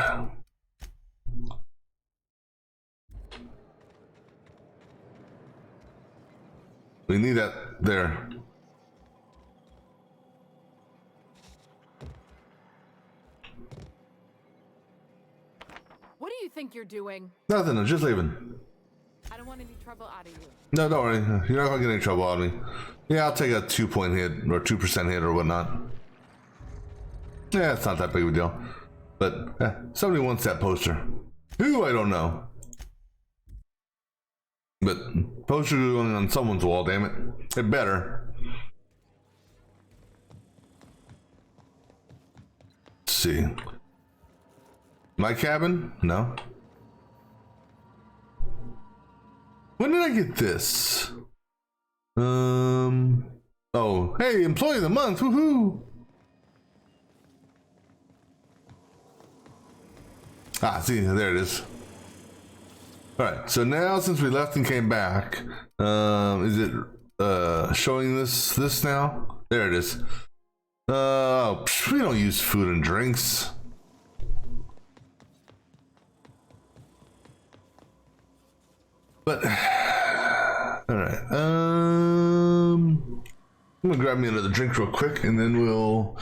We need that there. What do you think you're doing? Nothing, I'm just leaving. I don't want any trouble out of you. No, don't worry. You're not gonna get any trouble out of me. Yeah, I'll take a 2-point hit or 2% hit or whatnot. Yeah, it's not that big of a deal. But somebody wants that poster. Who? I don't know. But poster going on someone's wall, damn it. It better. Let's see. My cabin? No. When did I get this? Oh, hey, employee of the month, woohoo! Ah, see, there it is. Alright, so now since we left and came back, is it showing this now? There it is. We don't use food and drinks. But alright, I'm gonna grab me another drink real quick and then we'll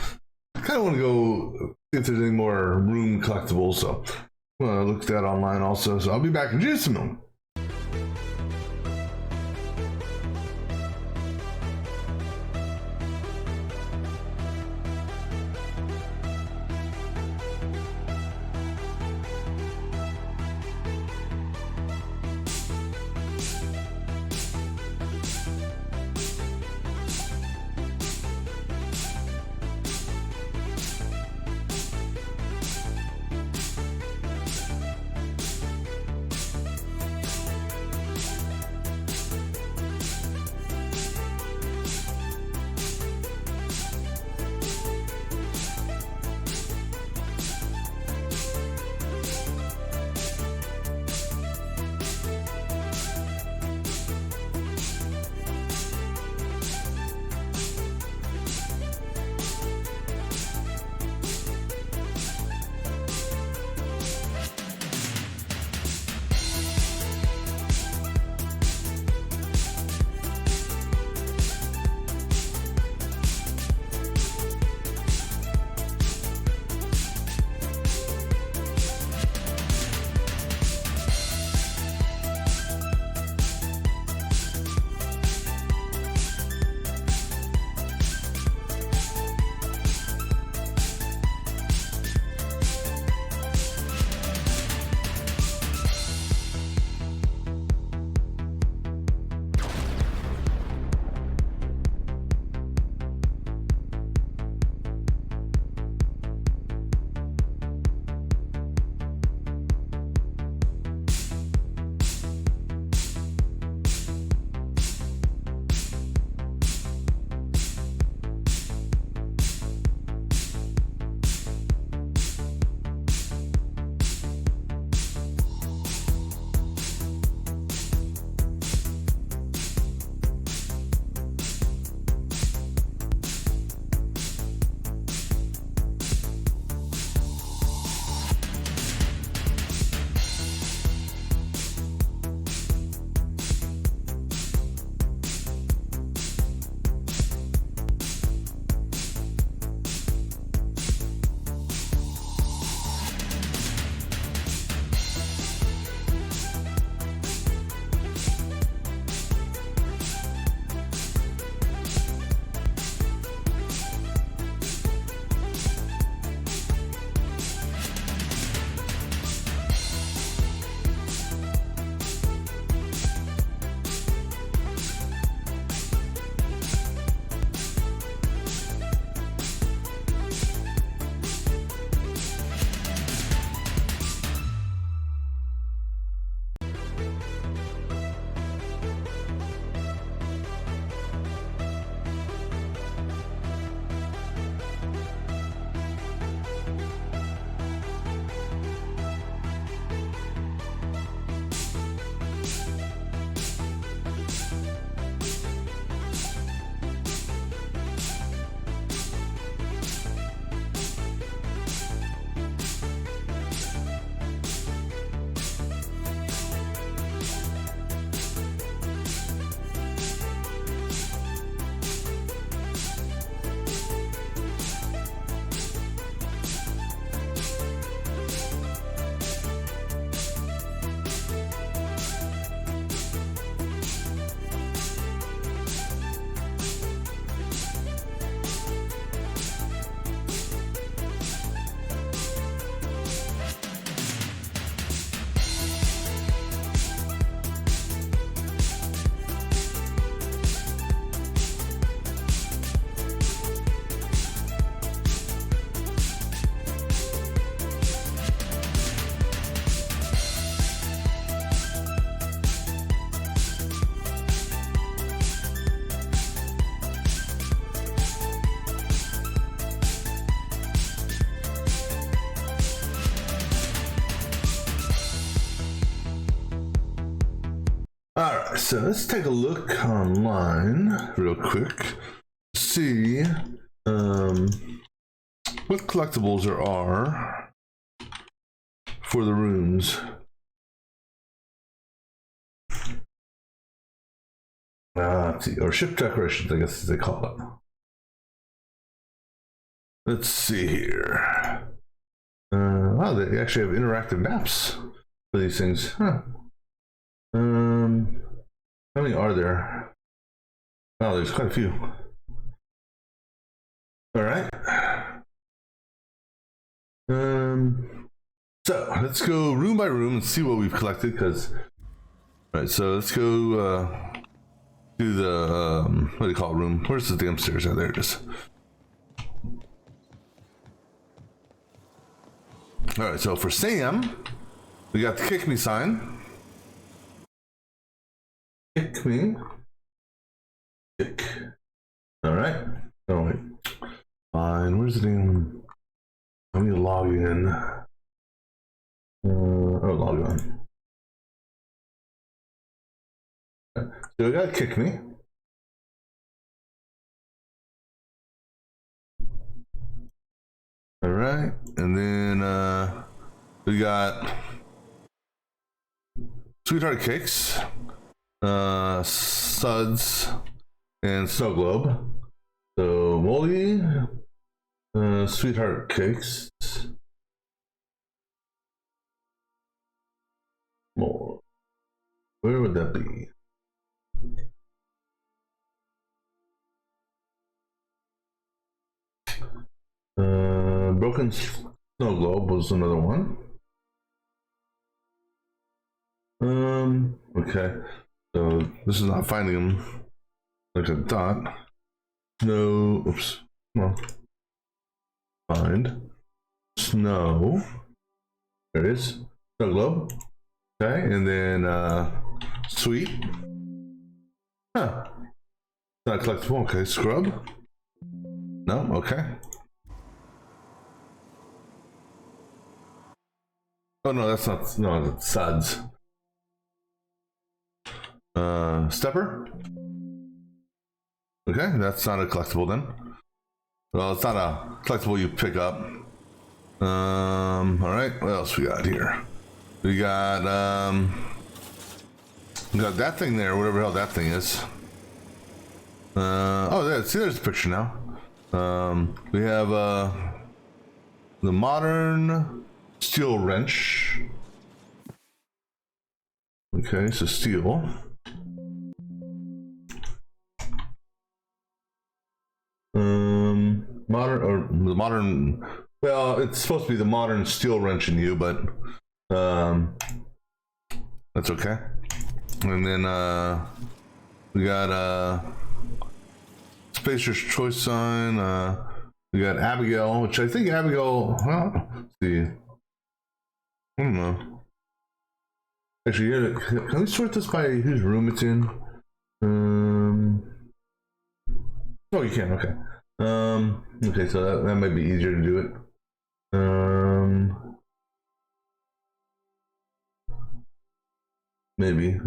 kind of want to go see if there's any more room collectibles, so I'm gonna look at that online also, so I'll be back in just a moment. so let's take a look online real quick. See what collectibles there are for the rooms. Let's see, or ship decorations, I guess as they call it. Let's see here. Wow, they actually have interactive maps for these things. Huh. How many are there? Oh, there's quite a few. All right. So let's go room by room and see what we've collected. All right, so let's go to the what do you call it, room? Where's the damn stairs? Oh, there it is. All right, so for Sam, we got the kick me sign. Kick me. Kick. All right. Oh wait. Fine. Where's the damn? I need to log in. Log on. Okay. So we got kick me. All right, and then we got Sweetheart Cakes, Suds, and Snow Globe. So Moldy, Sweetheart Cakes, more. Where would that be? Broken Snow Globe was another one. Okay, so this is not finding them like a dot. No, oops, no. Find snow. There it is. Snow Globe. Okay, and then sweet. Huh. Not collectible. Okay, scrub. No. Okay. Oh no, that's not. No, that's Suds. Stepper. Okay, that's not a collectible then. Well, it's not a collectible you pick up. All right, what else we got here? We got that thing there, whatever the hell that thing is. Oh, there. See, there's a picture now. We have the modern steel wrench. Okay, so steel. Modern, or the modern, well, it's supposed to be the modern steel wrench in you, but that's okay. And then we got Spacer's Choice sign. We got Abigail, which I think Abigail, well, let's see. I don't know. Actually, here, can we sort this by whose room it's in? Oh, you can, okay. Okay, so that might be easier to do it. Maybe.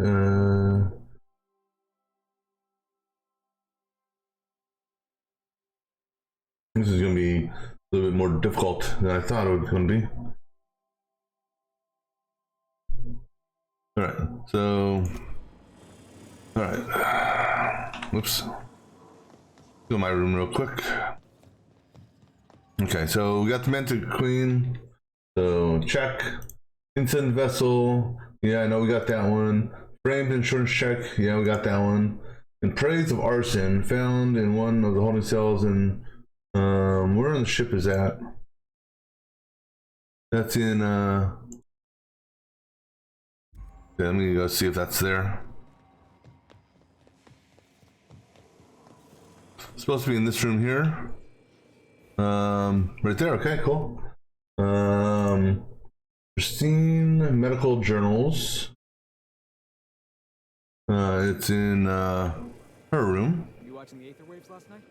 This is going to be a little bit more difficult than I thought it was going to be. All right, so, all right. Whoops. Go to my room real quick. Okay, so we got the Mented Queen. So check. Incense Vessel. Yeah, I know we got that one. Framed Insurance Check. Yeah, we got that one. And Praise of Arson. Found in one of the holding cells. And where on the ship is that? That's in yeah, let me go see if that's there. It's supposed to be in this room here. Right there. Okay, cool. Pristine Medical Journals. It's in her room. You watching the Aether Waves last night?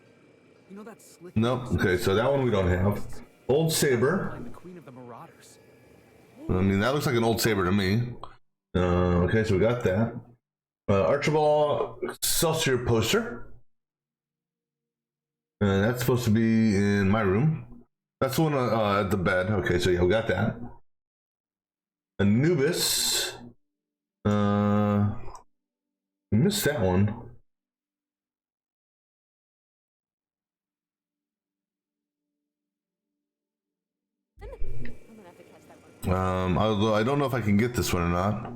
You know that slick. Nope. Okay, so that one we don't have. Old Saber. The Queen of the Marauders. I mean, that looks like an old saber to me. Okay, so we got that. Archibald Excelsior poster. And that's supposed to be in my room. That's the one at the bed. Okay, so yeah, we got that. Anubis. Missed that one. Although I don't know if I can get this one or not.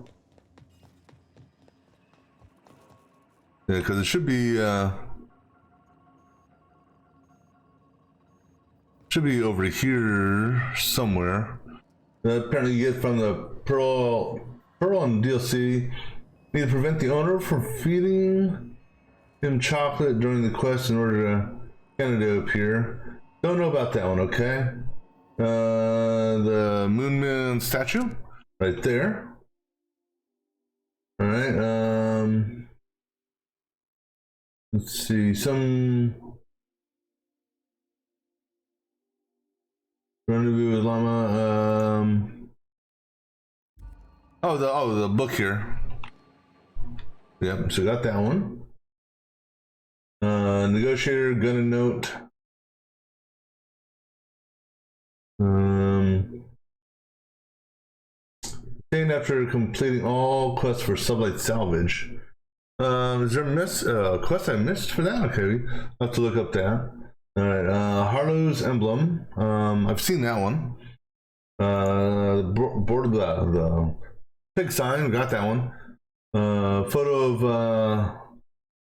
Yeah, because it should be over here somewhere. Apparently you get from the Pearl on DLC. Need to prevent the owner from feeding him chocolate during the quest in order to candidate appear. Don't know about that one, okay? The Moonman statue right there. All right. Let's see. Some rendezvous with Llama. Oh, the book here. Yep. So got that one. Negotiator, gun and note. Obtained after completing all quests for Sublight Salvage. Is there a quest I missed for that? Okay, I'll have to look up that. Alright, Harlow's Emblem. I've seen that one. Board of the pig sign, we got that one. Photo of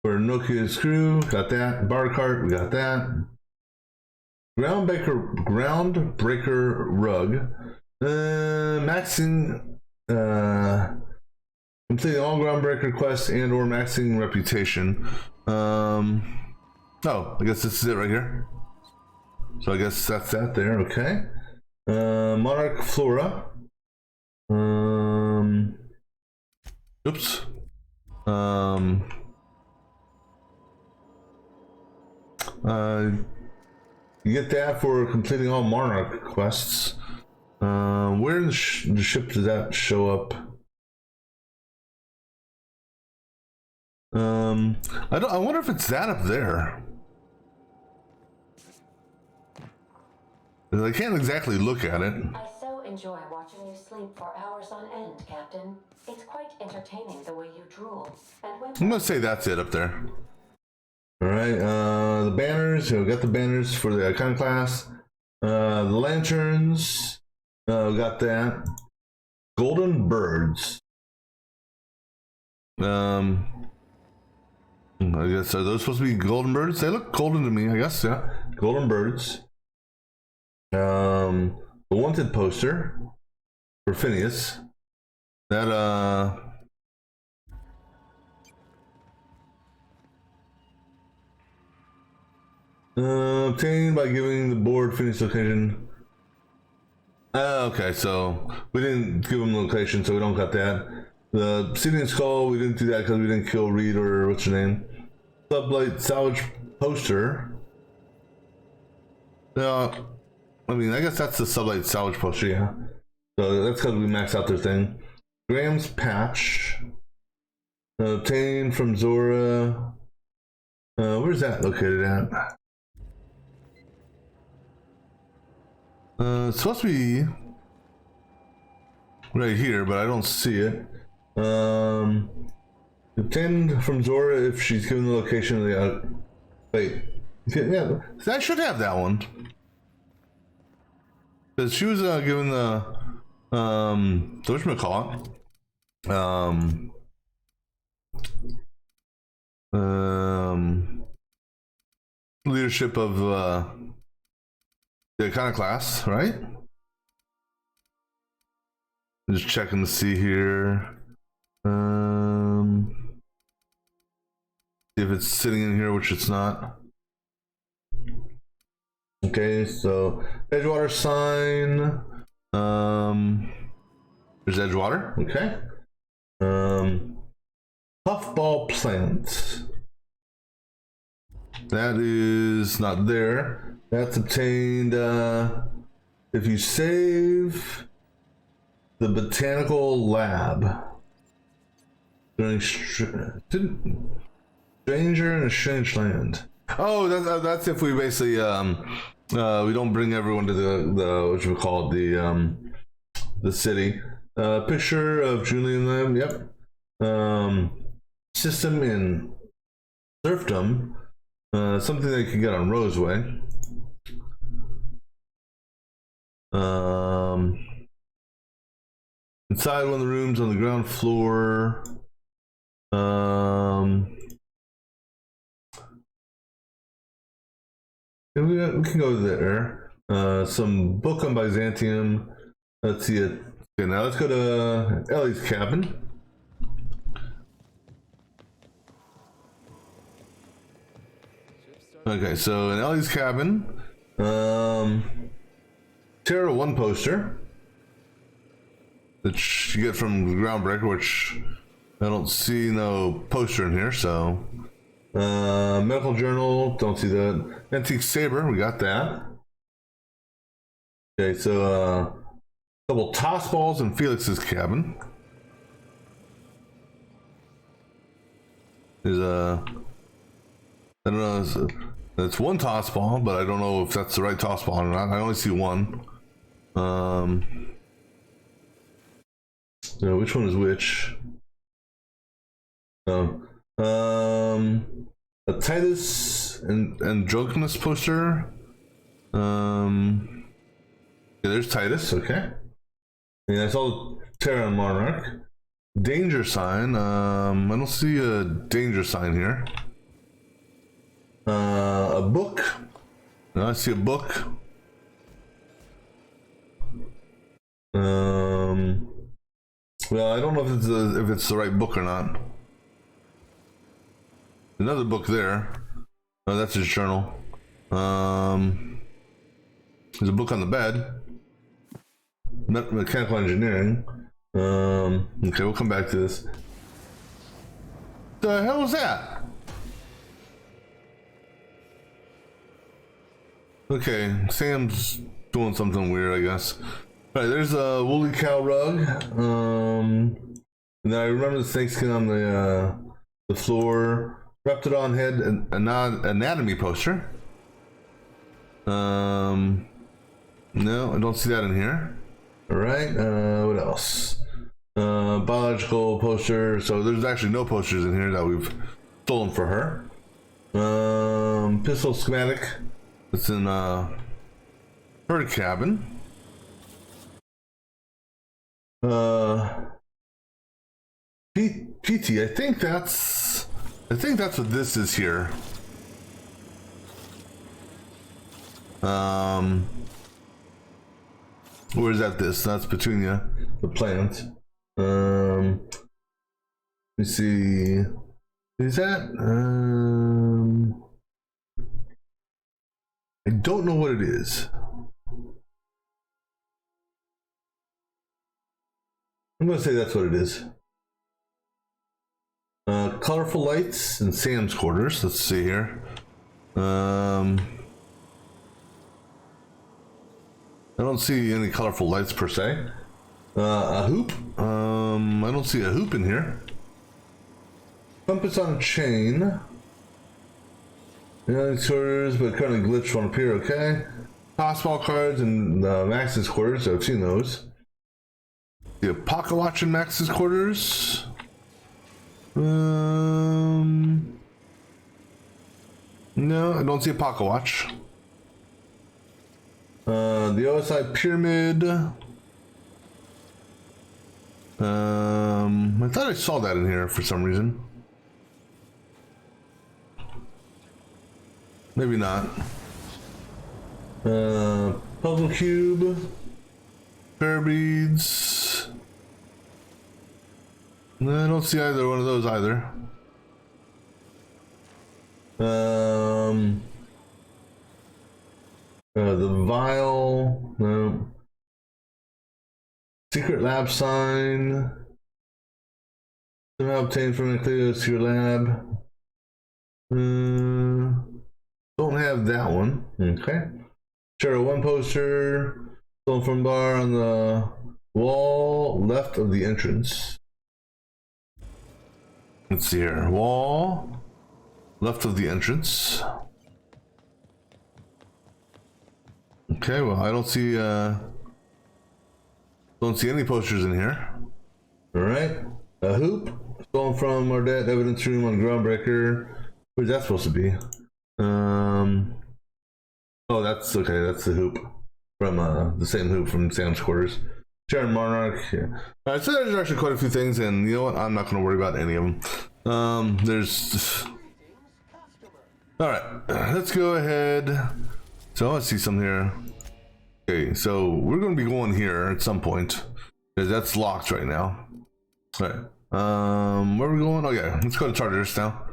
for Nokia's crew, got that. Bar cart, we got that. Groundbreaker rug. Maxing completing all Groundbreaker quests and or maxing reputation. Oh, I guess this is it right here. So I guess that's that there, okay. Monarch Flora. Oops. You get that for completing all Monarch quests. Where in the ship does that show up? I wonder if it's that up there. I can't exactly look at it. I so enjoy watching you sleep for hours on end, Captain. It's quite entertaining the way you drool. And when I'm gonna say that's it up there. All right, the banners. We got the banners for the Iconoclast. The lanterns. We got that. Golden birds. I guess, are those supposed to be golden birds? They look golden to me, I guess, yeah. Golden birds. The wanted poster for Phineas. That, obtained by giving the board Phineas location. Okay, so we didn't give him the location, so we don't got that. The Obsidian Skull, we didn't do that because we didn't kill Reed or what's her name. Sublight Salvage poster. I mean, I guess that's the Sublight Salvage poster, yeah. So that's because we maxed out their thing. Graham's patch. Obtained from Zora. Where's that located at? It's supposed to be right here, but I don't see it. Obtained from Zora if she's given the location of the wait. Yeah, I should have that one. Because she was given the whatchamacallit? Leadership of the Iconoclast, right? Just checking to see here. See if it's sitting in here, which it's not. Okay, so Edgewater sign. There's Edgewater. Okay. Puffball plant. That is not there. That's obtained if you save the botanical lab. Stranger in a strange land. Oh, that's if we basically we don't bring everyone to the what you would call it, the city. Picture of Julian Lamb. Yep. System in serfdom. Something that you can get on Roseway. Inside one of the rooms on the ground floor. We can go there. Some book on Byzantium. Let's see it. Okay, now let's go to Ellie's cabin. Okay, so in Ellie's cabin, Terra 1 poster that you get from the Groundbreaker, which I don't see no poster in here, so medical journal, don't see that. Antique saber, we got that. Okay, so a couple toss balls in Felix's cabin. There's I don't know, it's one toss ball, but I don't know if that's the right toss ball or not. I only see one. So which one is which? A Titus and drunkenness poster. Yeah, there's Titus. Okay. Yeah, I saw Terra and Monarch. Danger sign. I don't see a danger sign here. A book. No, I see a book. Well, I don't know if it's the right book or not. Another book there. Oh, that's his journal. There's a book on the bed. Mechanical engineering. Okay, we'll come back to this. The hell is that? Okay, Sam's doing something weird, I guess. All right, there's a woolly cow rug. And then I remember the snakeskin on the floor. Reptidon head and anatomy poster. No, I don't see that in here. All right, what else? Biological poster. So there's actually no posters in here that we've stolen for her. Pistol schematic. It's in her cabin. PT, I think that's what this is here. Where is that? That's Petunia, the plant. Let me see. Is that? I don't know what it is. I'm gonna say that's what it is. Colorful lights in Sam's quarters. Let's see here. I don't see any colorful lights per se. A hoop. I don't see a hoop in here. Compass on a chain. Ellie's quarters, but currently glitched won't appear. Okay. Tossball cards in Max's quarters. I've seen those. The Pocket Watch in Max's quarters. No, I don't see a pocket watch. The OSI pyramid. I thought I saw that in here for some reason. Maybe not. Puzzle cube. Prayer beads. No, I don't see either one of those either. The vial, no. Secret lab sign. Somehow obtained from Nucleus secret lab. Don't have that one. Okay. Terra 1 poster. Stolen from bar on the wall left of the entrance. Let's see here. Wall left of the entrance. Okay, well, I don't see any posters in here. All right, a hoop stolen from our evidence room on Groundbreaker. Where's that supposed to be? Oh, that's okay. That's the hoop from the same hoop from Sam's quarters. Sharon Monarch. Yeah. All right, so there's actually quite a few things, and you know what? I'm not going to worry about any of them. There's. All right, let's go ahead. So let's see something here. Okay, so we're going to be going here at some point because that's locked right now. All right. Where are we going? Oh yeah, let's go to Tartarus now.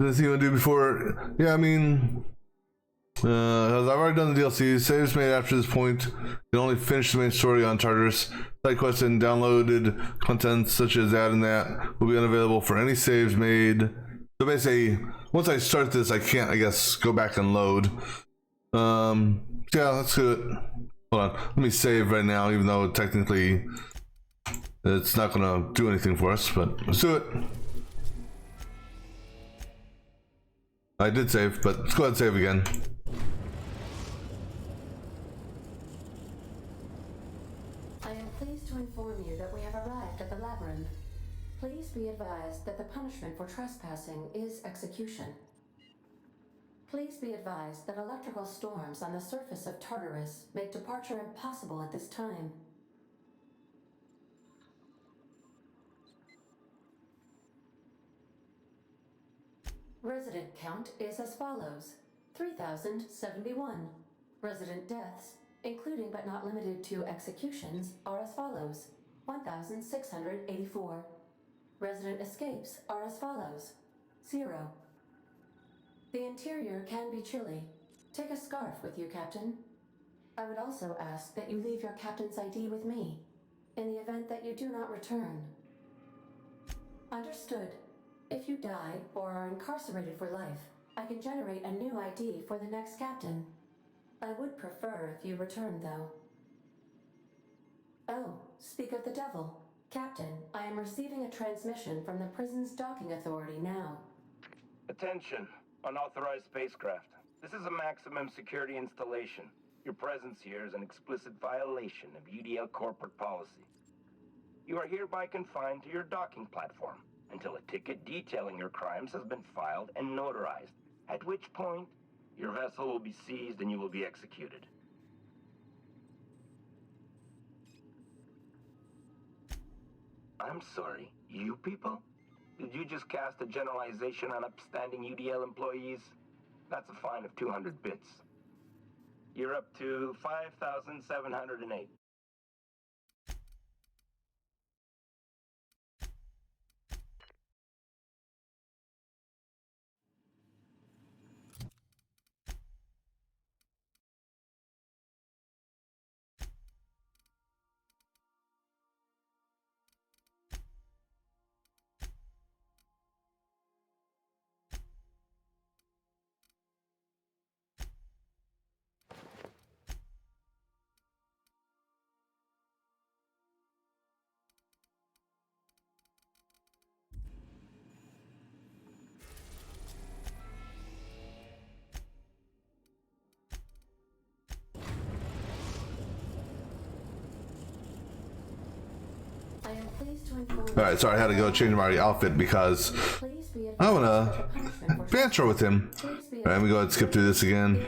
Anything you want to do before? Yeah, I mean, I've already done the DLC. Saves made after this point. You can only finish the main story on Tartarus. Side quests and downloaded content such as that and that will be unavailable for any saves made. So basically, once I start this, I can't, I guess, go back and load. Yeah, let's do it. Hold on, let me save right now, even though technically it's not gonna do anything for us, but let's do it. I did save, but let's go ahead and save again. I am pleased to inform you that we have arrived at the labyrinth. Please be advised that the punishment for trespassing is execution. Please be advised that electrical storms on the surface of Tartarus make departure impossible at this time. Resident count is as follows: 3,071. Resident deaths, including but not limited to executions, are as follows: 1,684. Resident escapes are as follows: 0. The interior can be chilly. Take a scarf with you, Captain. I would also ask that you leave your captain's ID with me, in the event that you do not return. Understood. If you die or are incarcerated for life, I can generate a new ID for the next captain. I would prefer if you return, though. Oh, speak of the devil. Captain, I am receiving a transmission from the prison's docking authority now. Attention, unauthorized spacecraft. This is a maximum security installation. Your presence here is an explicit violation of UDL corporate policy. You are hereby confined to your docking platform until a ticket detailing your crimes has been filed and notarized, at which point your vessel will be seized and you will be executed. I'm sorry, you people? Did you just cast a generalization on upstanding UDL employees? That's a fine of 200 bits. You're up to 5,708. Alright, sorry, I had to go change my outfit because I want to banter with him. Alright, let me go ahead and skip through this again.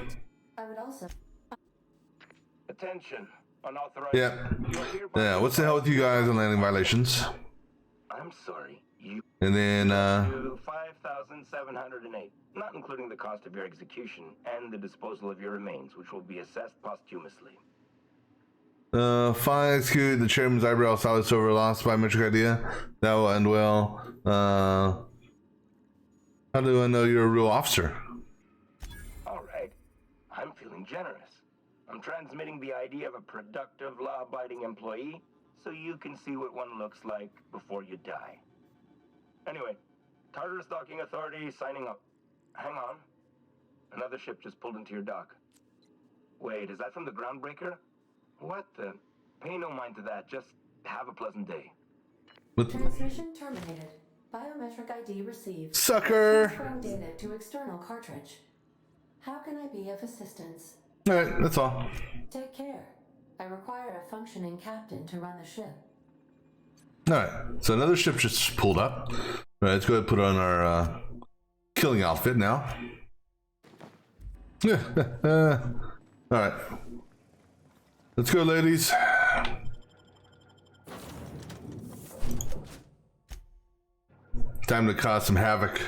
Attention, unauthorized. Yeah, what's the hell with you guys on landing violations? I'm sorry, you. And then, 5,708, not including the cost of your execution and the disposal of your remains, which will be assessed posthumously. Fine, execute the chairman's eyebrow solid silver lost biometric idea. That will end well. How do I know you're a real officer? Alright, I'm feeling generous. I'm transmitting the idea of a productive, law-abiding employee so you can see what one looks like before you die. Anyway, Tartarus Docking Authority signing up. Hang on. Another ship just pulled into your dock. Wait, is that from the Groundbreaker? What the? Pay no mind to that. Just have a pleasant day. Transmission terminated. Biometric ID received. Sucker! Transferring data to external cartridge. How can I be of assistance? Alright, that's all. Take care. I require a functioning captain to run the ship. Alright, so another ship just pulled up. Alright, let's go ahead and put on our killing outfit now. Alright. Let's go, ladies. Time to cause some havoc.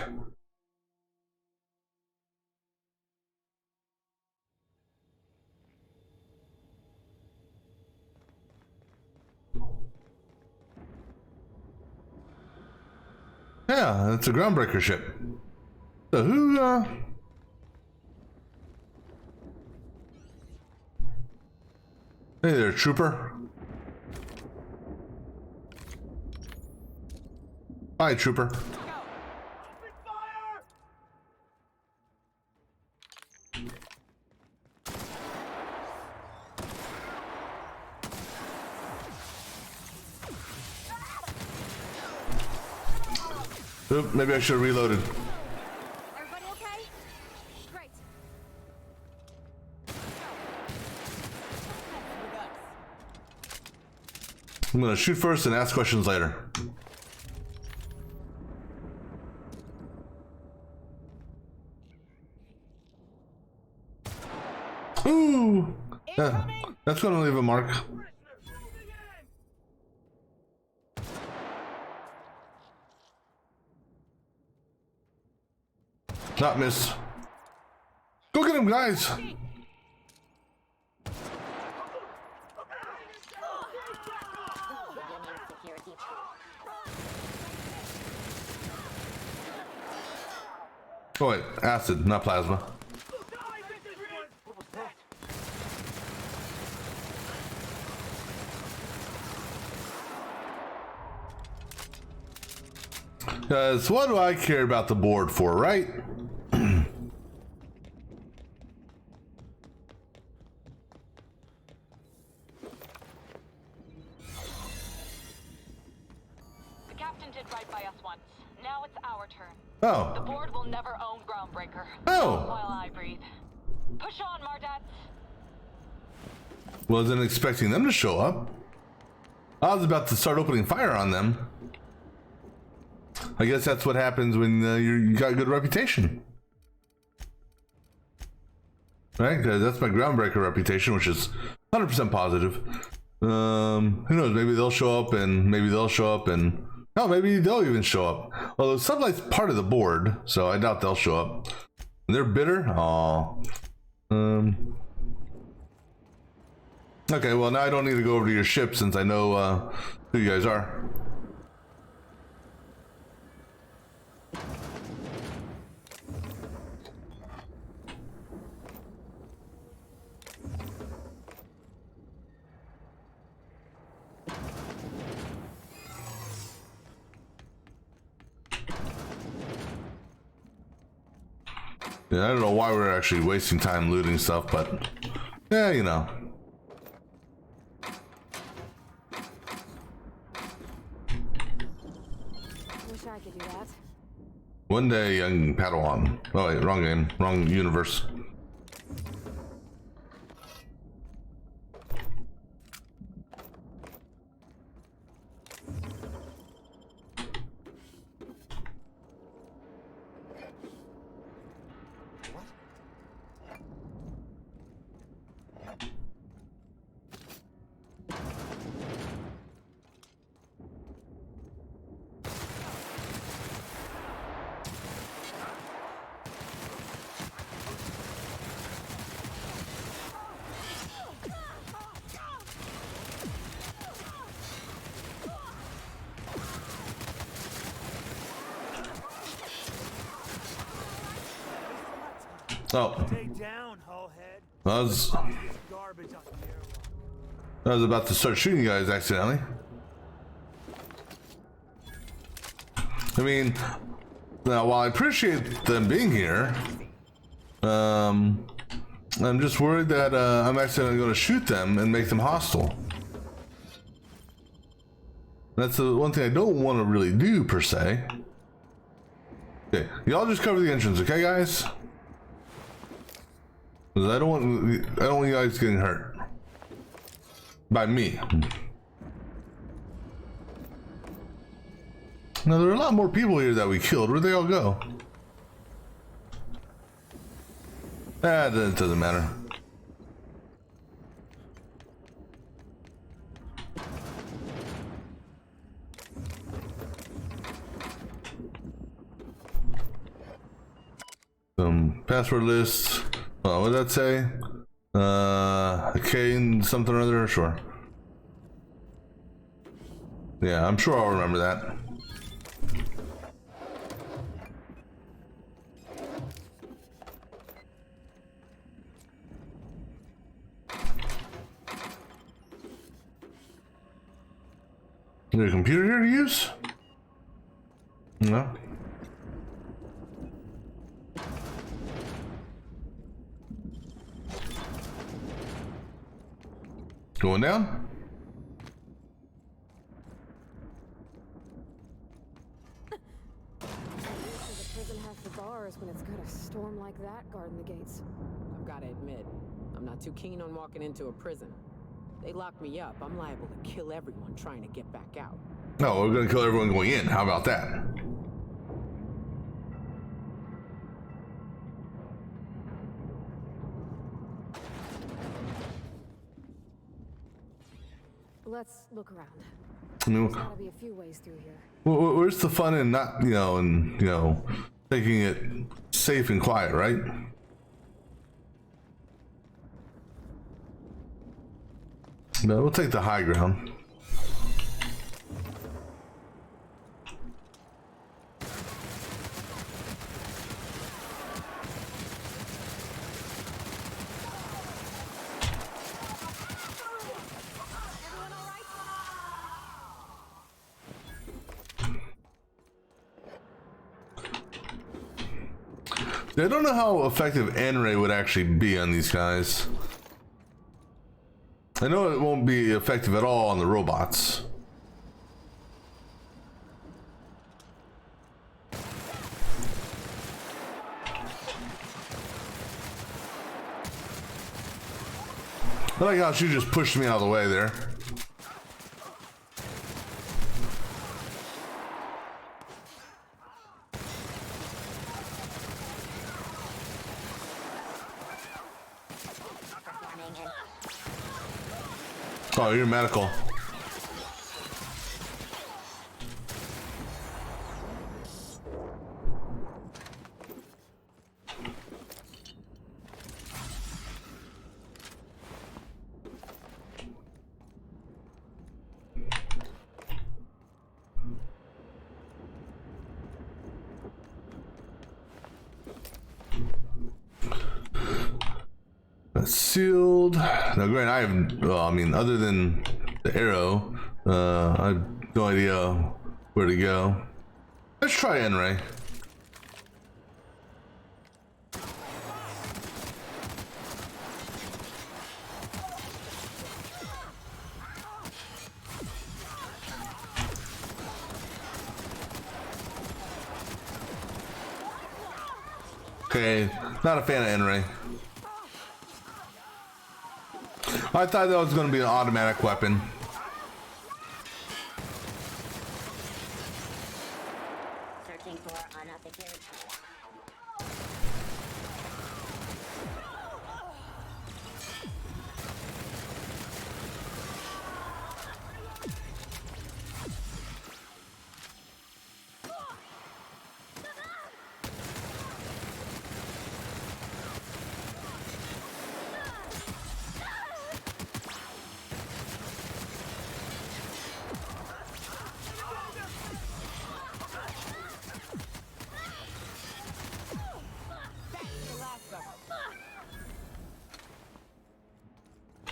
Yeah, it's a groundbreaker ship. So who, Hey there, trooper. Hi, trooper. Oop, maybe I should have reloaded. Everybody okay? Great. I'm gonna shoot first and ask questions later. Ooh! That's gonna leave a mark. Not miss. Go get him, guys! Oh wait, acid, not plasma. Guys, what do I care about the board for, right? The captain did right by us once. Now it's our turn. Oh. The board will never own Groundbreaker. Oh. While I breathe. Push on, Mardats. Wasn't expecting them to show up. I was about to start opening fire on them. I guess that's what happens when you got a good reputation. Right? 'Cause that's my Groundbreaker reputation, which is 100% positive. Who knows? Maybe they'll show up and maybe they'll show up and... Oh, maybe they'll even show up. Although Sunlight's part of the board, so I doubt they'll show up. They're bitter? Aw. Okay, well now I don't need to go over to your ship since I know who you guys are. Yeah, I don't know why we're actually wasting time looting stuff, but yeah, you know. Wish I could do that. One day, young Padawan. Oh wait, wrong game, wrong universe. Oh. I was about to start shooting you guys accidentally. I mean, now while I appreciate them being here, I'm just worried that I'm accidentally going to shoot them and make them hostile. That's the one thing I don't want to really do per se. Okay, y'all just cover the entrance, okay, guys? 'Cause I don't want you guys getting hurt by me. Now there are a lot more people here that we killed. Where'd they all go? Ah, it doesn't matter. Password list. Oh, what did that say? Kane something or other. Sure. Yeah, I'm sure I'll remember that. Is there a computer here to use? No. Going down? The prison has the bars when it's got a storm like that guarding the gates. I've got to admit, I'm not too keen on walking into a prison. They lock me up, I'm liable to kill everyone trying to get back out. No, we're gonna kill everyone going in. How about that? Let's look around. No. There's gotta be a few ways through here. Where's the fun in not, taking it safe and quiet, right? No, we'll take the high ground. I don't know how effective N-Ray would actually be on these guys. I know it won't be effective at all on the robots. I like how she just pushed me out of the way there. Oh, you're medical. That's sealed. Now, granted, I have, well, I mean, other than the arrow, I have no idea where to go. Let's try N-Ray. Okay, not a fan of N-Ray. I thought that was going to be an automatic weapon. Searching for unsecured.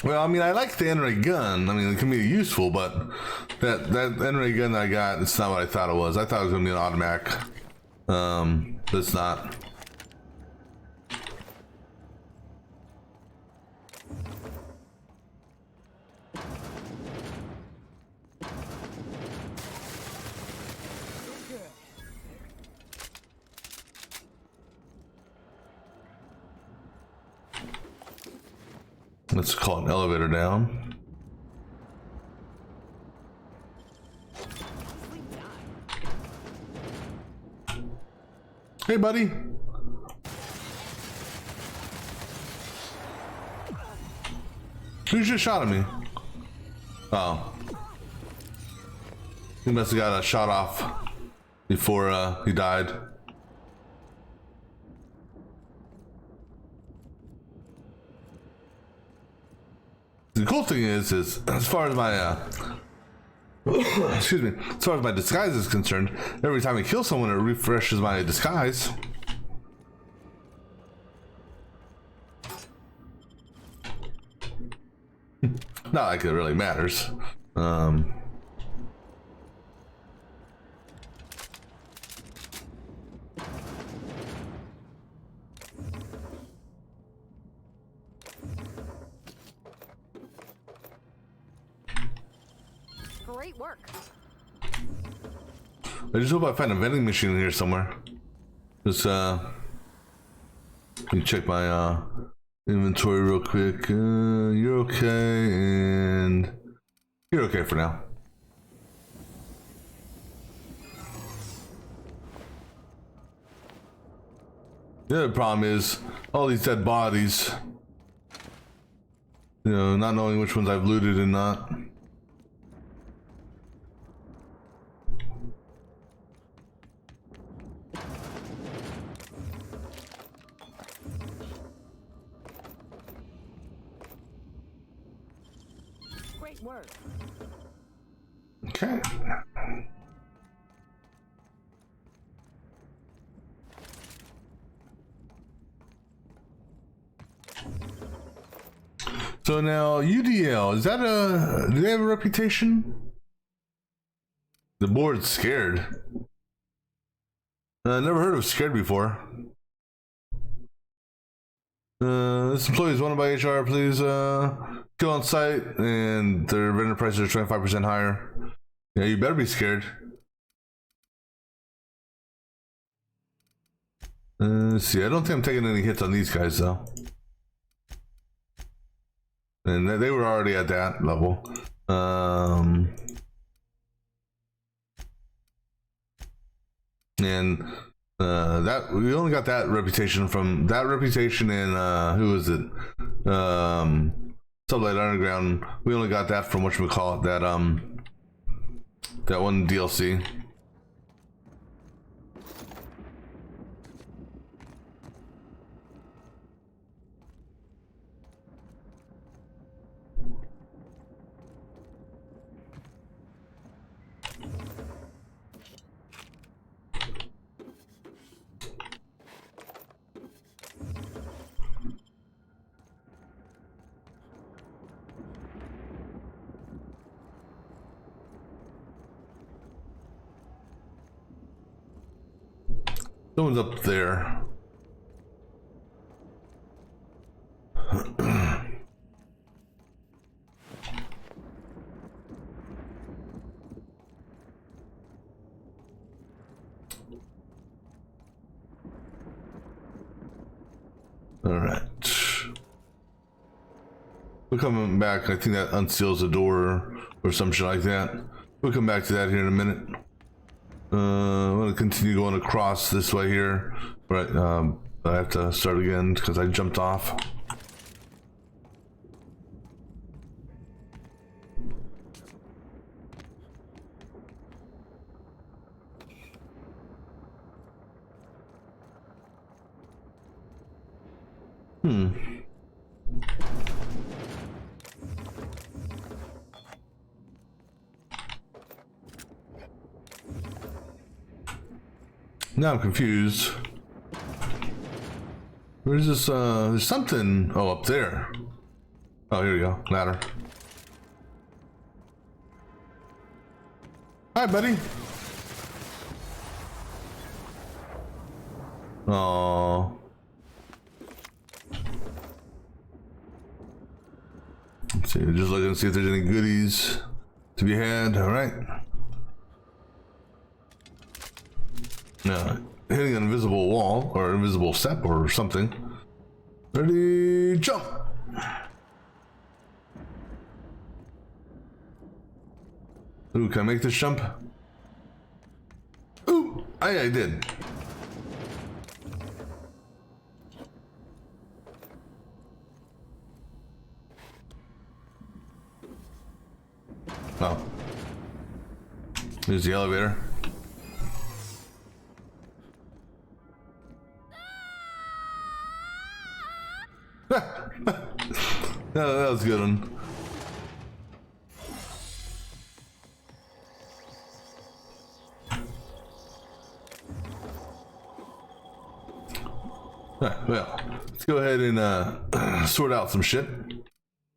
Well, I mean, I like the N-Ray gun. I mean, it can be useful, but that N-Ray gun that I got, it's not what I thought it was. I thought it was going to be an automatic. But it's not. Let's call an elevator down. Hey, buddy. Who just shot at me? Oh. He must have got a shot off before he died. The cool thing is as far as my excuse me, as far as my disguise is concerned, every time I kill someone, it refreshes my disguise. Not like it really matters. Great work. I just hope I find a vending machine in here somewhere. Just let me check my inventory real quick. You're okay, and you're okay for now. The other problem is all these dead bodies. You know, not knowing which ones I've looted and not. Great work. Okay. So now UDL, is that do they have a reputation? The board's scared. Never heard of scared before. This employee is wanted by HR. Please go on site, and their vendor prices are 25% higher. Yeah, you better be scared. Let's see. I don't think I'm taking any hits on these guys though. And they were already at that level. And that we only got that reputation from that reputation, and who was it? Sublight Underground. We only got that from whatchamacallit, that one DLC. Someone's up there. All right. We're coming back. I think that unseals the door or some shit like that. We'll come back to that here in a minute. I'm going to continue going across this way here. Right, I have to start again because I jumped off. Now I'm confused. Where's this, there's something, oh, up there. Oh, here we go, ladder. Hi, buddy. Oh. Let's see, just looking to see if there's any goodies to be had, all right. Hitting an invisible wall or invisible step or something. Ready, jump. Ooh, can I make this jump? Ooh, I did. Oh. There's the elevator. That was a good one. Alright, well, let's go ahead and sort out some shit.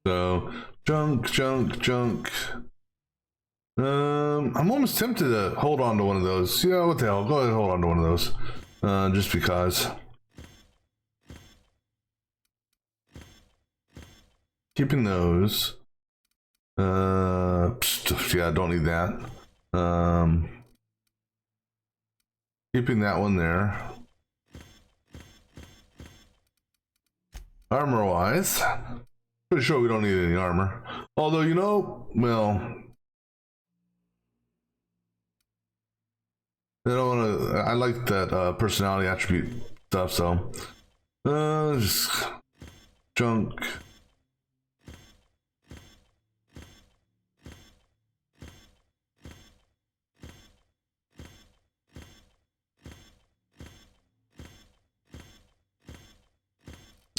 So, junk. I'm almost tempted to hold on to one of those. Yeah, what the hell? Go ahead and hold on to one of those. Just because. Keeping those. Yeah, I don't need that. Keeping that one there. Armor wise, pretty sure we don't need any armor. Although, you know, well, I don't want to. I like that personality attribute stuff. So, just junk.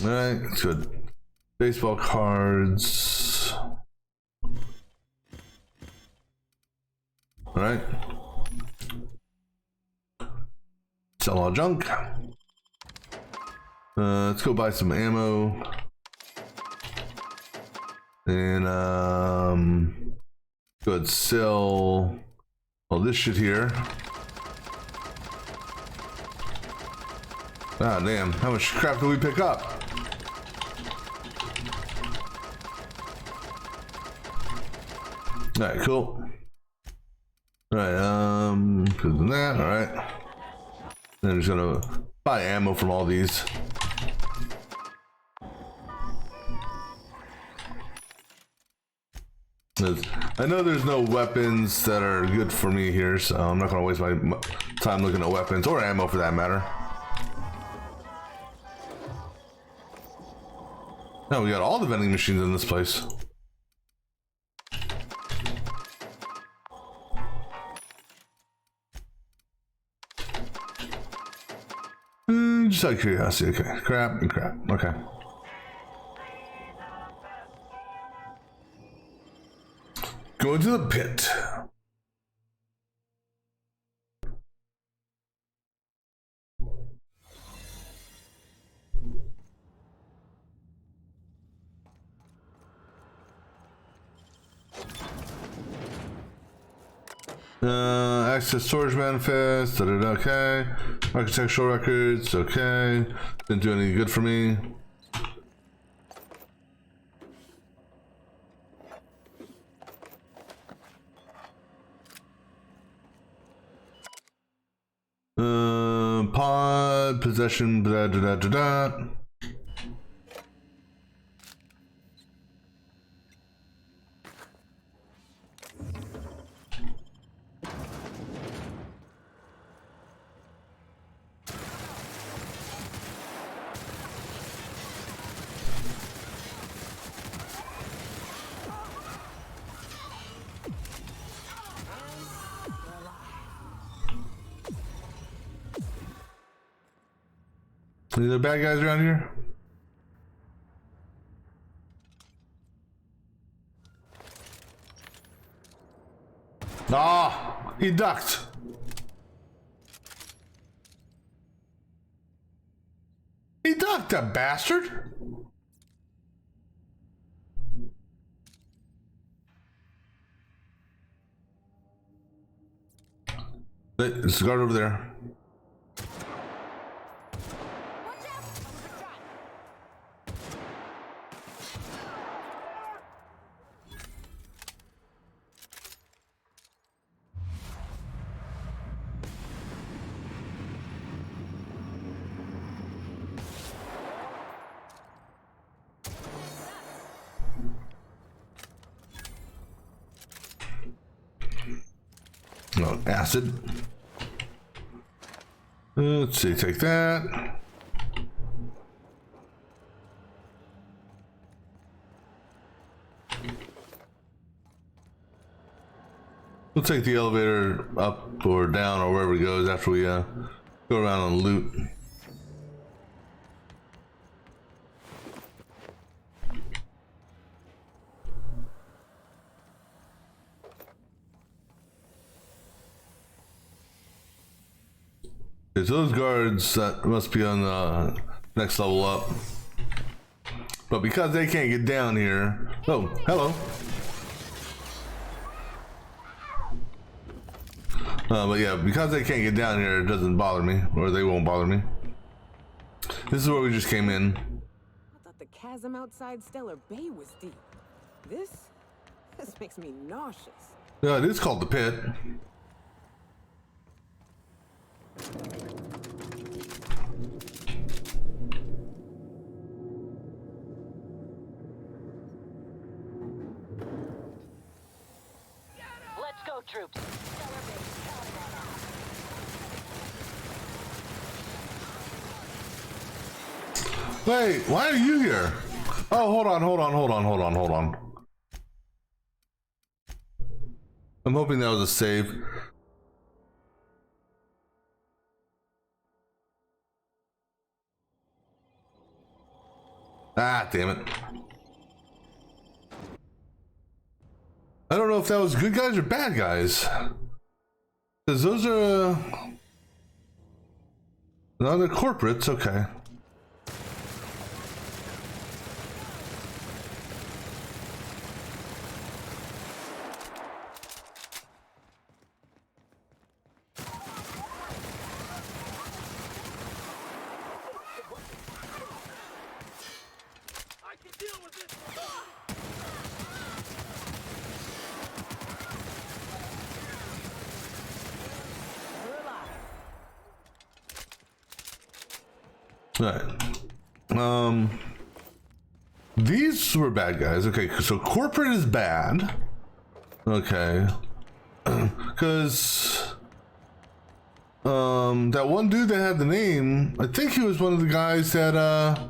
All right, that's good. Baseball cards. All right. Sell all junk. Let's go buy some ammo. And good, sell all this shit here. Ah, damn, how much crap do we pick up? Alright, cool. Alright, good than that, alright. Then I'm just gonna buy ammo from all these. I know there's no weapons that are good for me here, so I'm not gonna waste my time looking at weapons, or ammo for that matter. Now we got all the vending machines in this place. Just out of curiosity, okay. Crap and crap, okay. Going to the pit. Access storage manifest, okay. Architectural records, okay. Didn't do any good for me. Pod, possession, blah, blah, blah, blah. Any other bad guys around here? Ah, he ducked. He ducked, that bastard. There's a guard over there. No, acid. Let's see, take that. We'll take the elevator up or down or wherever it goes after we go around and loot. Okay, so those guards that must be on the next level up. But because they can't get down here. Oh, hello. But yeah, because they can't get down here, it doesn't bother me, or they won't bother me. This is where we just came in. I thought the chasm outside Stellar Bay was deep. This makes me nauseous. Yeah, it is called the pit. Let's go, troops. Wait, why are you here? Oh, hold on. I'm hoping that was a save. Ah, damn it. I don't know if that was good guys or bad guys. Because those are... no, they're corporates, okay. Alright. These were bad guys. Okay, so corporate is bad. Okay. Because that one dude that had the name, I think he was one of the guys that oh,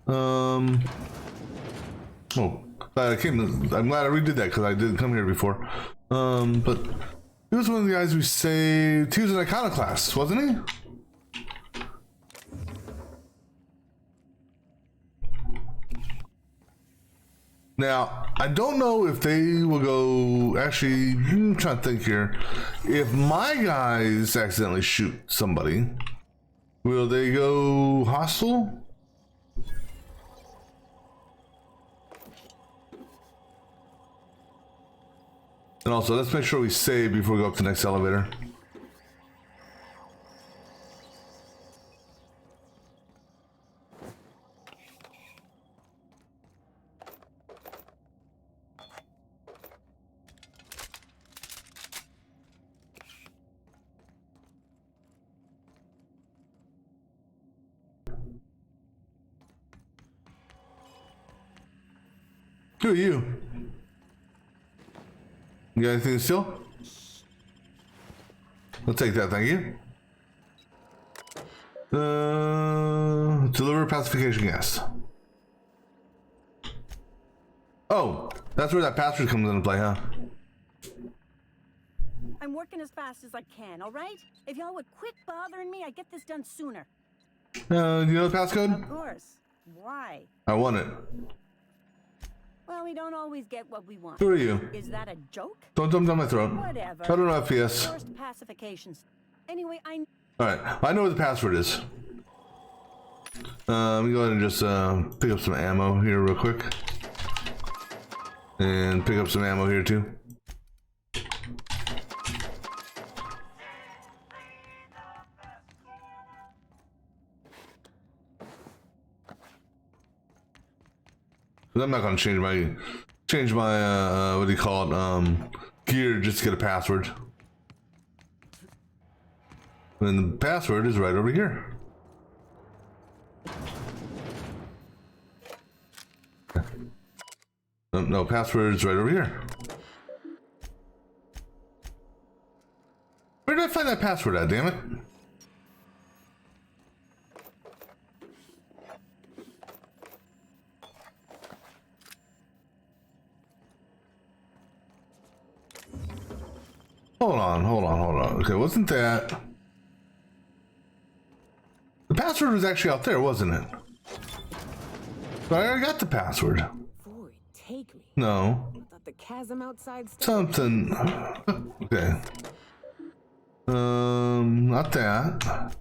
I'm glad I redid that because I didn't come here before. But he was one of the guys we saved. He was an iconoclast, wasn't he? Now, I don't know if they will go... Actually, I'm trying to think here. If my guys accidentally shoot somebody, will they go hostile? And also, let's make sure we save before we go up to the next elevator. Who are you? You got anything to steal? I'll take that, thank you. Deliver pacification gas. Oh, that's where that password comes into play, huh? I'm working as fast as I can, all right? If y'all would quit bothering me, I'd get this done sooner. Do you know the passcode? Of course. Why? I want it. Well, we don't always get what we want. Who are you? Is that a joke? Don't dump down my throat. Whatever. I don't know FPS. Forced pacifications. Anyway, Alright, I know where the password is. Let me go ahead and just pick up some ammo here real quick. And pick up some ammo here too. I'm not gonna change my what do you call it, gear just to get a password. And the password is right over here. No, password is right over here. that password at, damn it? Hold on. Okay, wasn't that... The password was actually out there, wasn't it? But I already got the password. Take me. No. I thought the chasm outside Something. Okay. Not that.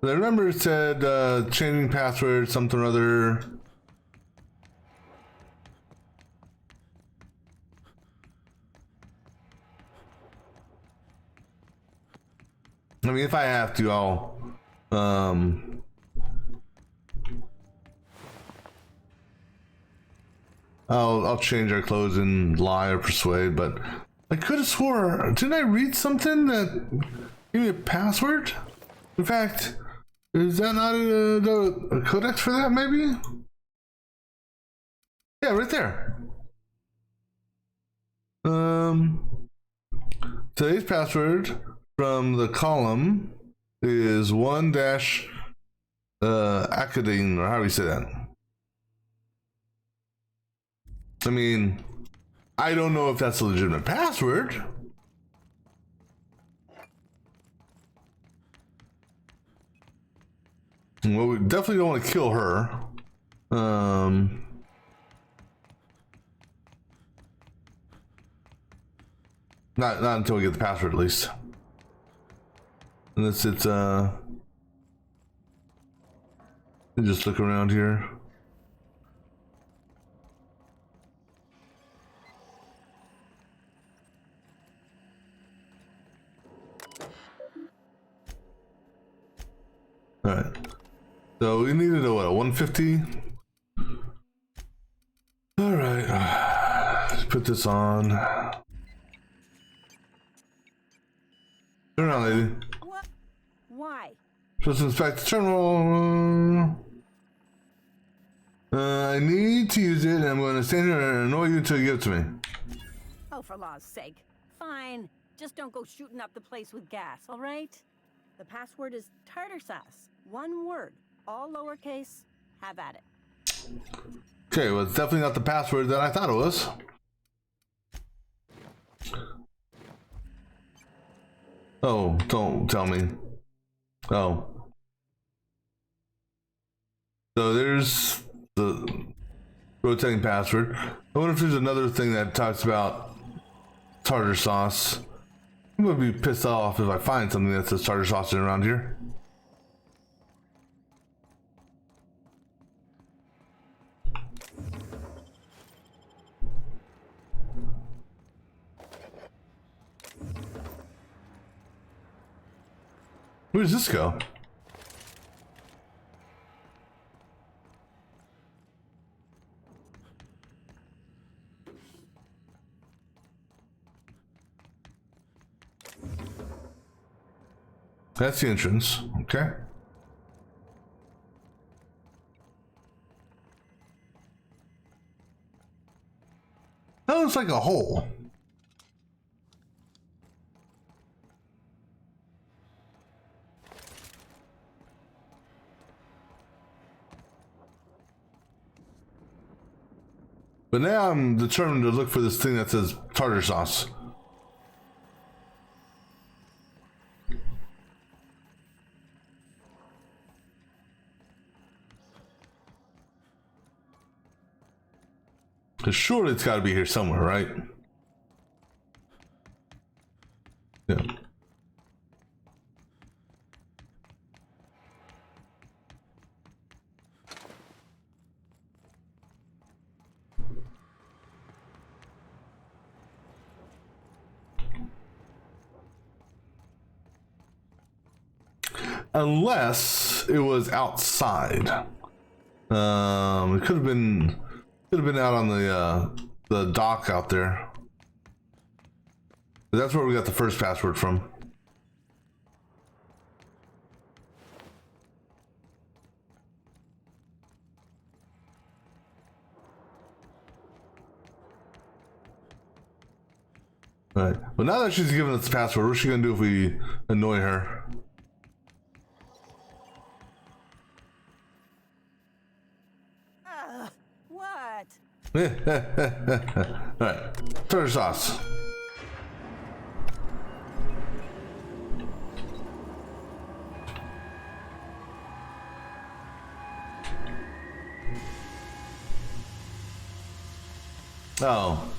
But I remember it said changing password, something or other. I mean, if I have to, I'll change our clothes and lie or persuade, but I could have swore, didn't I read something that gave me a password? In fact, is that not a codex for that, maybe? Yeah, right there. Today's password from the column is 1- Acadine, or how do you say that? I mean, I don't know if that's a legitimate password. Well, we definitely don't want to kill her. Not until we get the password, at least. Unless it's just look around here. All right. So we needed a what? A 150. All right. Let's put this on. Turn around, lady. What? Why? Just inspect the terminal. I need to use it, and I'm going to stand here and annoy you until you give it to me. Oh, for law's sake. Fine. Just don't go shooting up the place with gas, all right? The password is tartar sauce. One word. All lowercase. Have at it. Okay, well, it's definitely not the password that I thought it was. Oh, don't tell me. Oh. So there's the rotating password. I wonder if there's another thing that talks about tartar sauce. I'm gonna be pissed off if I find something that says tartar sauce around here. Where does this go? That's the entrance. Okay. That looks like a hole. But now I'm determined to look for this thing that says tartar sauce. Because surely it's got to be here somewhere, right? Yeah. Unless it was outside. It could have been out on the dock out there. But that's where we got the first password from. Alright. Well, now that she's given us the password, what's she gonna do if we annoy her? What? Alright. Tartar sauce. Oh.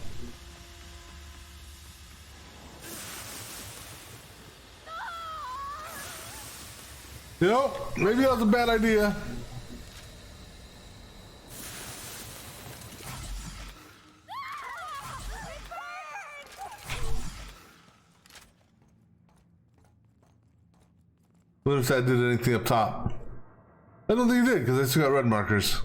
You know, maybe that was a bad idea. What if that did anything up top? I don't think it did, because I still got red markers.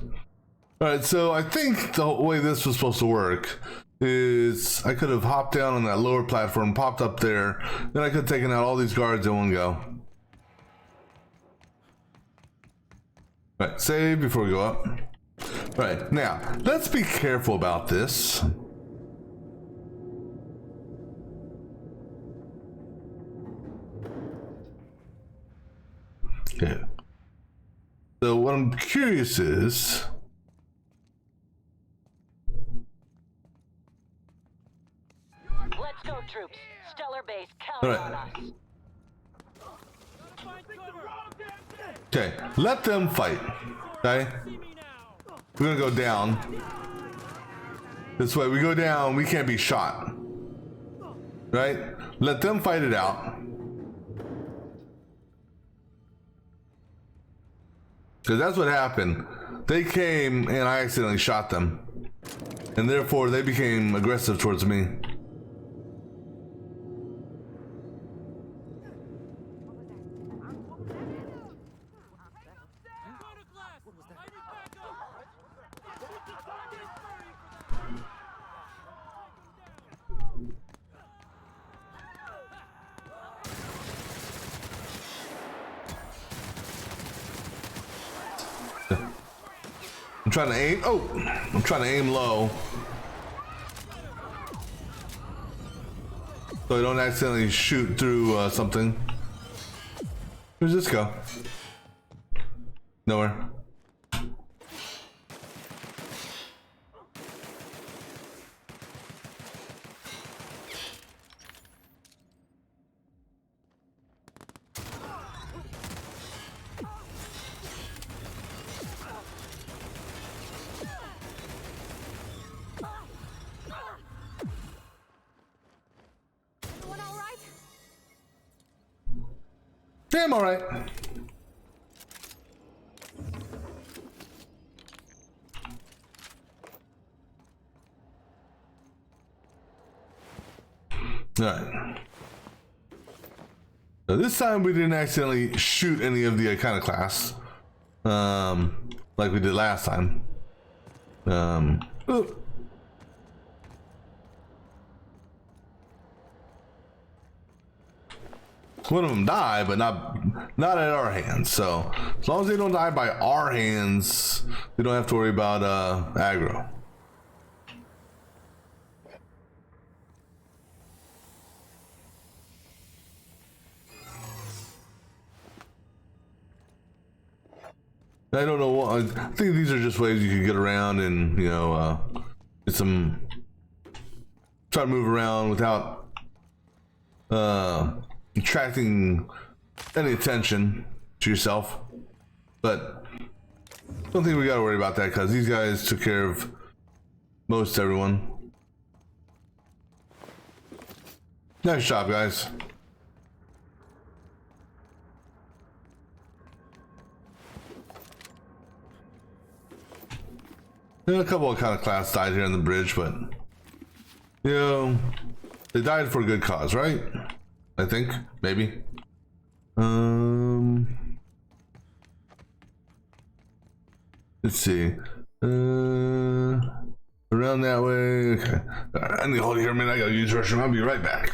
Alright, so I think the way this was supposed to work is I could have hopped down on that lower platform, popped up there, then I could have taken out all these guards in one go. Alright, save before we go up. Right, now, let's be careful about this. Okay. So what I'm curious is... Let's go, troops. Stellar base, count on us. Okay, let them fight. Okay? We're gonna go down. This way, we go down, we can't be shot. Right? Let them fight it out. Because that's what happened. They came and I accidentally shot them. And therefore, they became aggressive towards me. I'm trying to aim. Oh, I'm trying to aim low, so I don't accidentally shoot through something. Where's this go? Nowhere. Yeah, I'm all right. All right. So this time we didn't accidentally shoot any of the iconoclasts, like we did last time. Ooh. One of them died, but not at our hands. So as long as they don't die by our hands, we don't have to worry about aggro. I don't know what. I think these are just ways you can get around and, you know, get some. Try to move around without attracting any attention to yourself. But I don't think we gotta worry about that because these guys took care of most everyone. Nice job, guys. And a couple of iconoclasts died here on the bridge, but you know, they died for a good cause, right? I think, maybe. Let's see. Around that way. Okay. I need to hold here a minute. I gotta use the restroom. I'll be right back.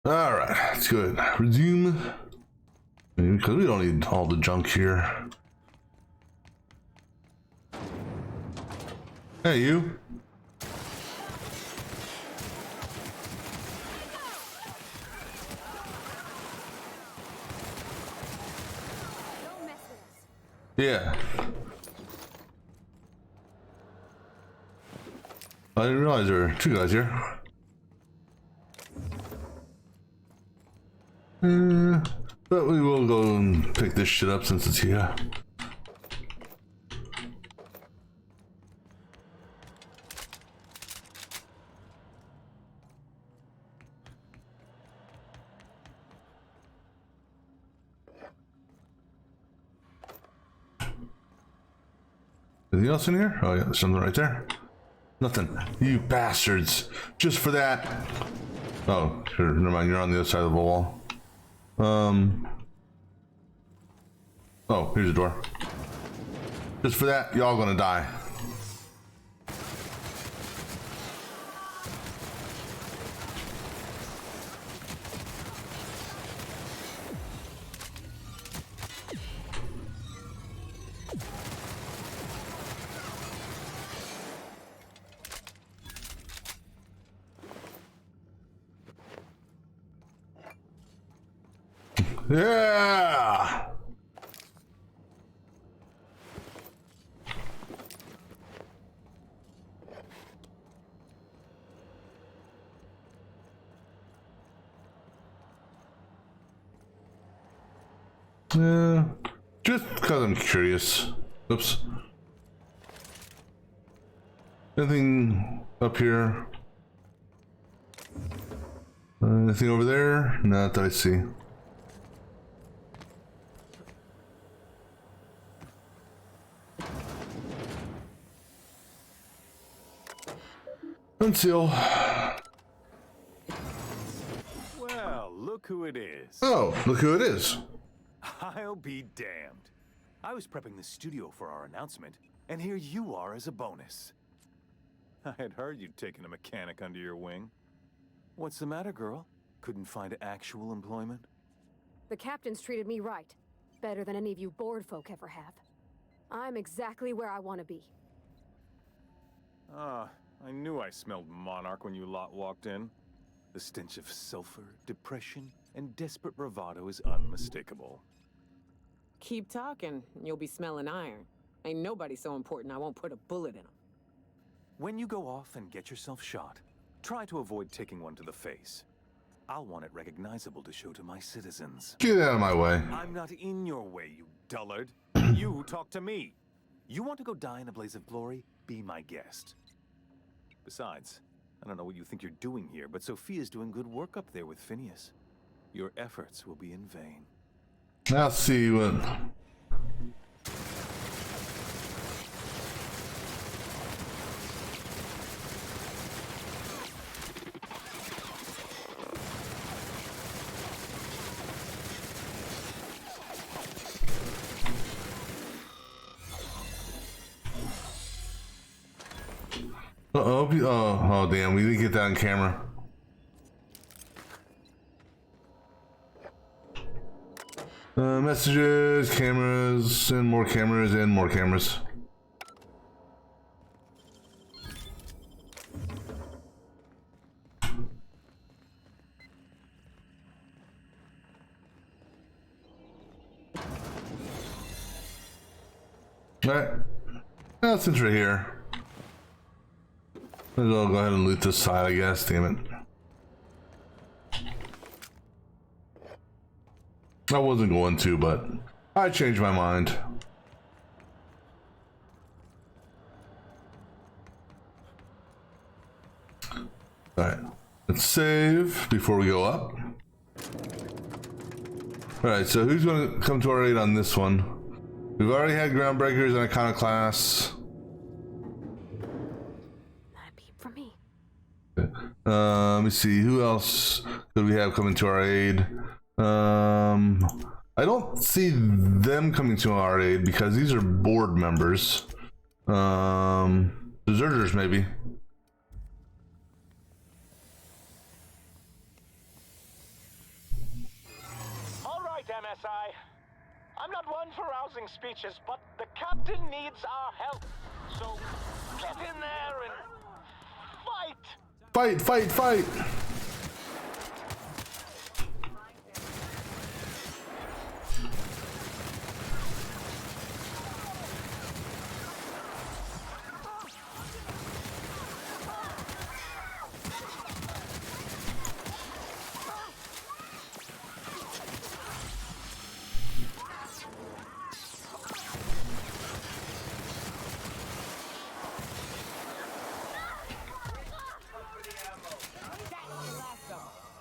All right, that's good. Resume. Because we don't need all the junk here. Hey, you. Yeah. I didn't realize there were two guys here. But we will go and pick this shit up since it's here. Anything else in here? Oh yeah, there's something right there. Nothing. You bastards. Just for that. Oh, sure. Never mind. You're on the other side of the wall. Oh, here's a door. Just for that, y'all gonna die. Yeah. Just because I'm curious. Oops. Anything up here? Anything over there? Not that I see. Unseal. Well, look who it is. Oh, look who it is. I'll be damned. I was prepping the studio for our announcement, and here you are as a bonus. I had heard you'd taken a mechanic under your wing. What's the matter, girl? Couldn't find actual employment? The captain's treated me right. Better than any of you bored folk ever have. I'm exactly where I want to be. Ah, I knew I smelled Monarch when you lot walked in. The stench of sulfur, depression, and desperate bravado is unmistakable. Keep talking, and you'll be smelling iron. Ain't nobody so important I won't put a bullet in him. When you go off and get yourself shot, try to avoid taking one to the face. I'll want it recognizable to show to my citizens. Get out of my way. I'm not in your way, you dullard. You talk to me. You want to go die in a blaze of glory? Be my guest. Besides, I don't know what you think you're doing here, but Sophia's doing good work up there with Phineas. Your efforts will be in vain. I'll see you in. Oh, damn, we didn't get that on camera. Messages, cameras, and more cameras, and more cameras. Alright. Well, since we're here, I'll go ahead and loot this side, I guess. Damn it. I wasn't going to, but I changed my mind. Alright. Let's save before we go up. Alright, so who's going to come to our aid on this one? We've already had Groundbreakers and Iconoclasts. Let me see, who else could we have coming to our aid? I don't see them coming to our aid because these are board members. Deserters maybe. I'm not one for rousing speeches, but the captain needs our help. So get in there and fight! Fight!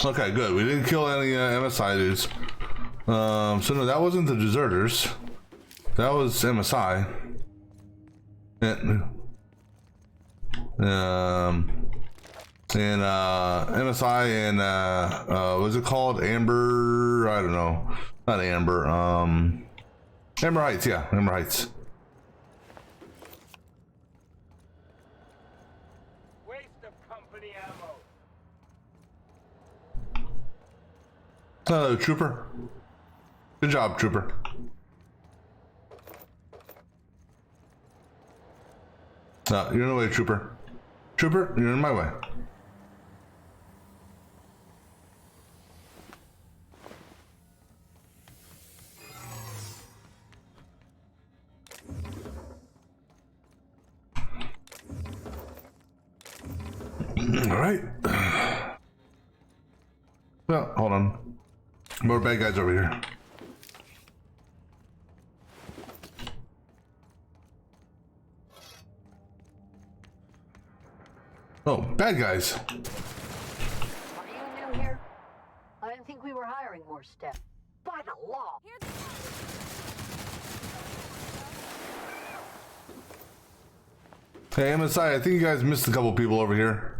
Okay, good. We didn't kill any MSI dudes. So no, that wasn't the deserters. That was MSI. And MSI and what's it called? Amber? I don't know. Not Amber. Amber Heights. Yeah, Amber Heights. Hello, Trooper. Good job, Trooper. No, you're in the way, Trooper. Trooper, you're in my way. All right. Well, hold on. More bad guys over here. Oh, bad guys. Are you new here? I didn't think we were hiring more staff. By the law. Hey, MSI, I think you guys missed a couple people over here.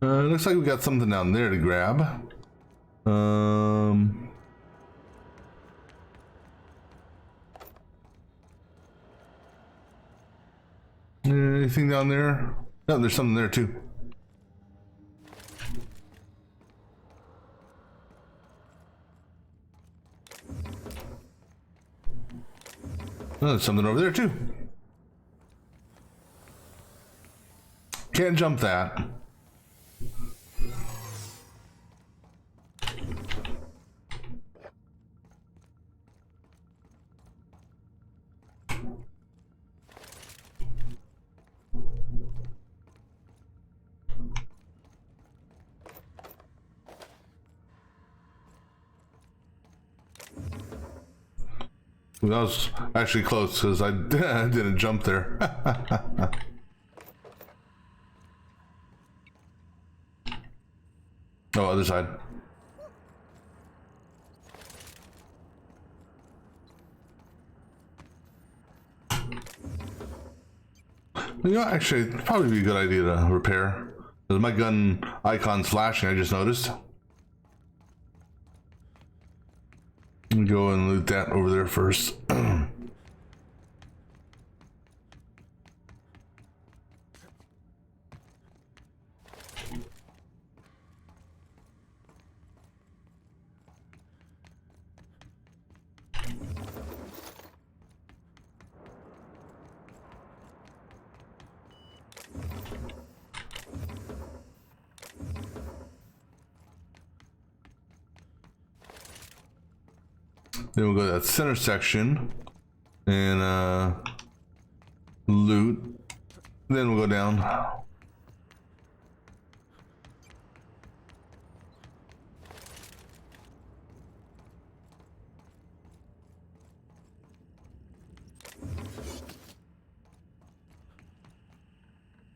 Looks like we got something down there to grab. Anything down there? No, there's something there too. Oh, there's something over there too. Can't jump that. That was actually close because I didn't jump there. Oh, other side. You know, actually, it'd probably be a good idea to repair. Because my gun icon's flashing, I just noticed. Let me go and loot that over there first. Then we'll go to that center section and loot. Then we'll go down.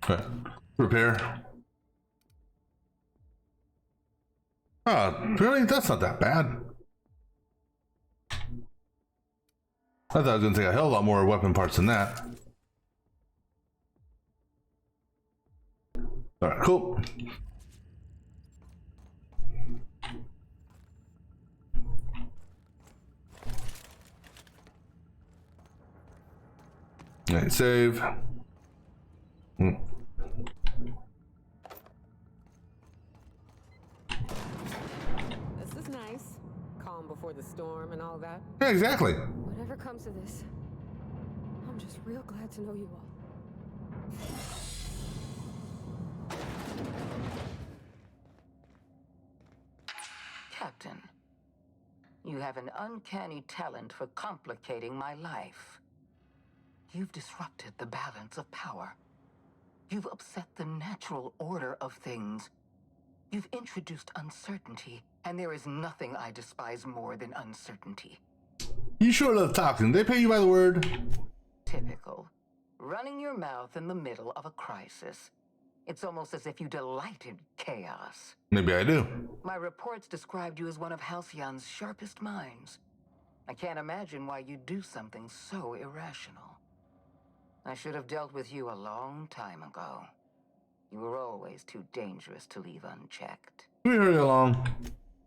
Okay. Repair. Oh, really? That's not that bad. I thought I was going to take a hell of a lot more weapon parts than that. Alright, cool. Alright, save. calm before the storm and all that. Yeah, exactly. Whatever comes of this, I'm just real glad to know you all. Captain, you have an uncanny talent for complicating my life. You've disrupted the balance of power. You've upset the natural order of things. You've introduced uncertainty, and there is nothing I despise more than uncertainty. You sure love talking. They pay you by the word. Typical. Running your mouth in the middle of a crisis. It's almost as if you delight in chaos. Maybe I do. My reports described you as one of Halcyon's sharpest minds. I can't imagine why you'd do something so irrational. I should have dealt with you a long time ago. You were always too dangerous to leave unchecked. We hurry along.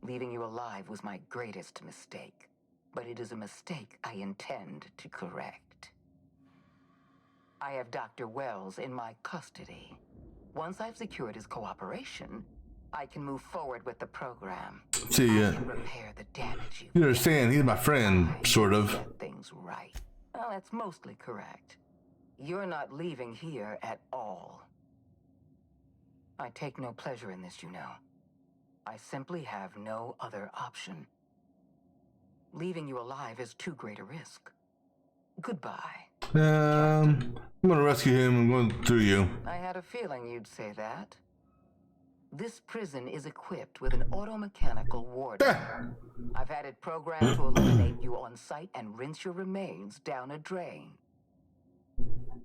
Leaving you alive was my greatest mistake, but it is a mistake I intend to correct. I have Dr. Wells in my custody. Once I've secured his cooperation, I can move forward with the program. See, I can repair the damage you understand, he's my friend, sort of. Set things right. Well, that's mostly correct. You're not leaving here at all. I take no pleasure in this, you know. I simply have no other option. Leaving you alive is too great a risk. Goodbye. I'm gonna rescue him. I'm going through you. I had a feeling you'd say that. This prison is equipped with an automechanical warden. I've had it programmed to eliminate you on sight and rinse your remains down a drain.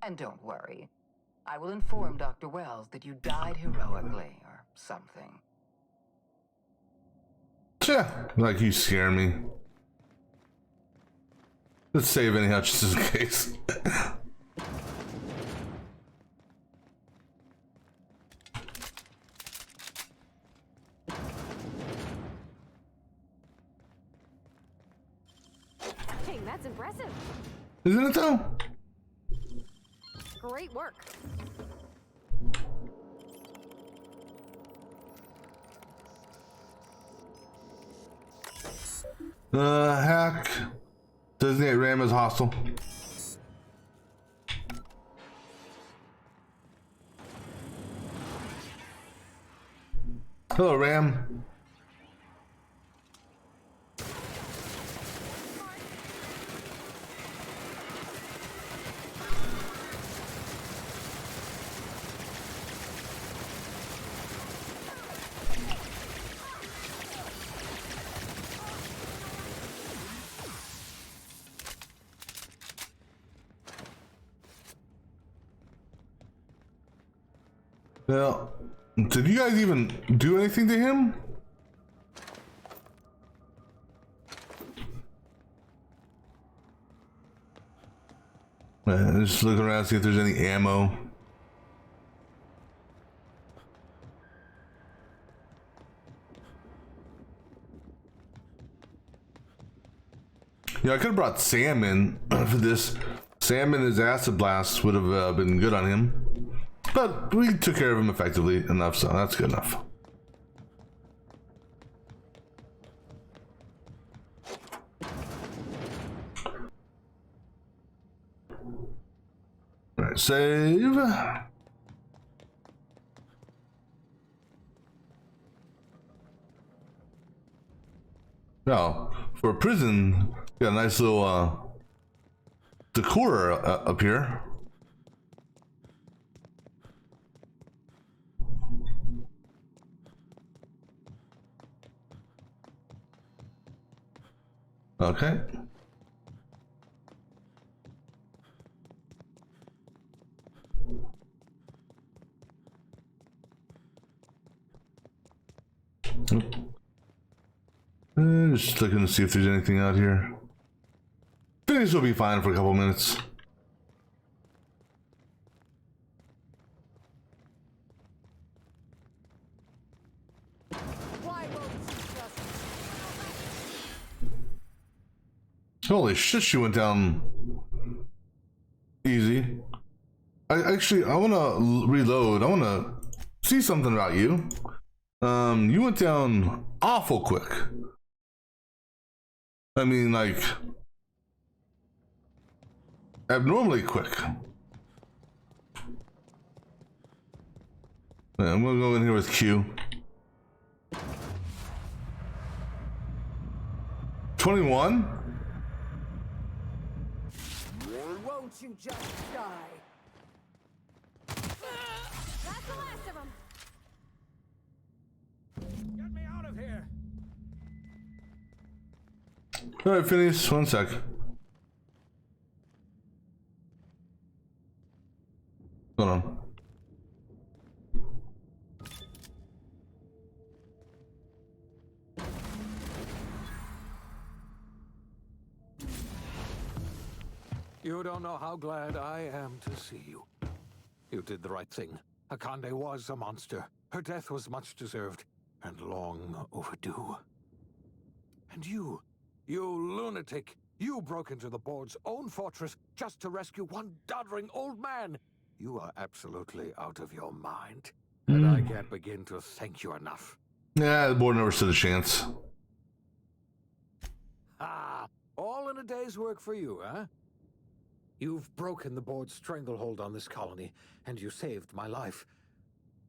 And don't worry, I will inform Dr. Wells that you died heroically or something. Like you scare me. Let's save anyhow, just in case. Hey, that's impressive. Isn't it though? Great work. Hack. Designate Ram as hostile. Hello, Ram. Well, did you guys even do anything to him? Just looking around, see if there's any ammo. Yeah, I could have brought Sam in for this. Sam and his acid blast would have been good on him. But we took care of him effectively enough, so that's good enough. Alright, save. Now, for a prison, got a nice little decor up here. Okay. Just looking to see if there's anything out here. I think this will be fine for a couple minutes. Holy shit, she went down easy. I want to reload. I want to see something about you. You went down awful quick. I mean, like, abnormally quick. Yeah, I'm gonna go in here with Q. 21? Won't you just die? That's the last of them. Get me out of here! All right, Phineas, one sec. Hold on. You don't know how glad I am to see you. You did the right thing. Akande was a monster. Her death was much deserved, and long overdue. And you lunatic, you broke into the board's own fortress just to rescue one doddering old man. You are absolutely out of your mind. And I can't begin to thank you enough. Yeah, the board never stood a chance. Ah, all in a day's work for you, huh? You've broken the board's stranglehold on this colony, and you saved my life.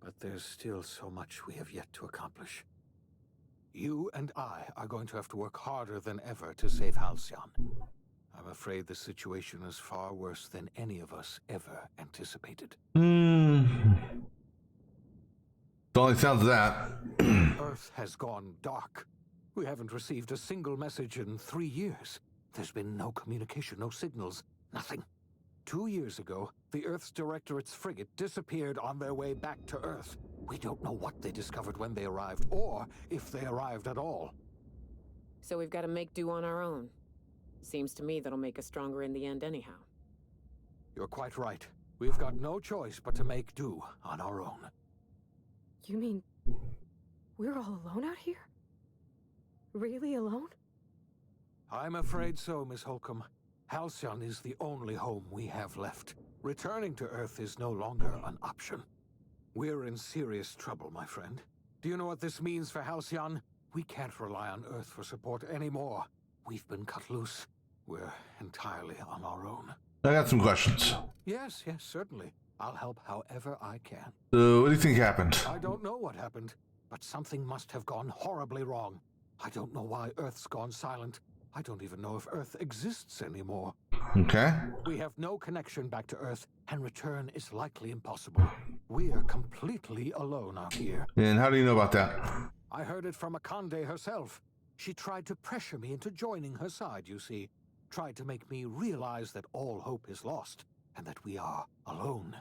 But there's still so much we have yet to accomplish. You and I are going to have to work harder than ever to save Halcyon. I'm afraid the situation is far worse than any of us ever anticipated. It only sounds that. Earth has gone dark. We haven't received a single message in 3 years. There's been no communication, no signals, nothing. 2 years ago, the Earth's Directorate's frigate disappeared on their way back to Earth. We don't know what they discovered when they arrived, or if they arrived at all. So we've got to make do on our own. Seems to me that'll make us stronger in the end anyhow. You're quite right. We've got no choice but to make do on our own. You mean we're all alone out here? Really alone? I'm afraid so, Miss Holcomb. Halcyon is the only home we have left. Returning to Earth is no longer an option. We're in serious trouble, my friend. Do you know what this means for Halcyon? We can't rely on Earth for support anymore. We've been cut loose. We're entirely on our own. I got some questions. Yes, certainly. I'll help however I can. So, what do you think happened? I don't know what happened, but something must have gone horribly wrong. I don't know why Earth's gone silent. I don't even know if Earth exists anymore. Okay. We have no connection back to Earth, and return is likely impossible. We are completely alone out here. And how do you know about that? I heard it from Akande herself. She tried to pressure me into joining her side, you see. Tried to make me realize that all hope is lost, and that we are alone.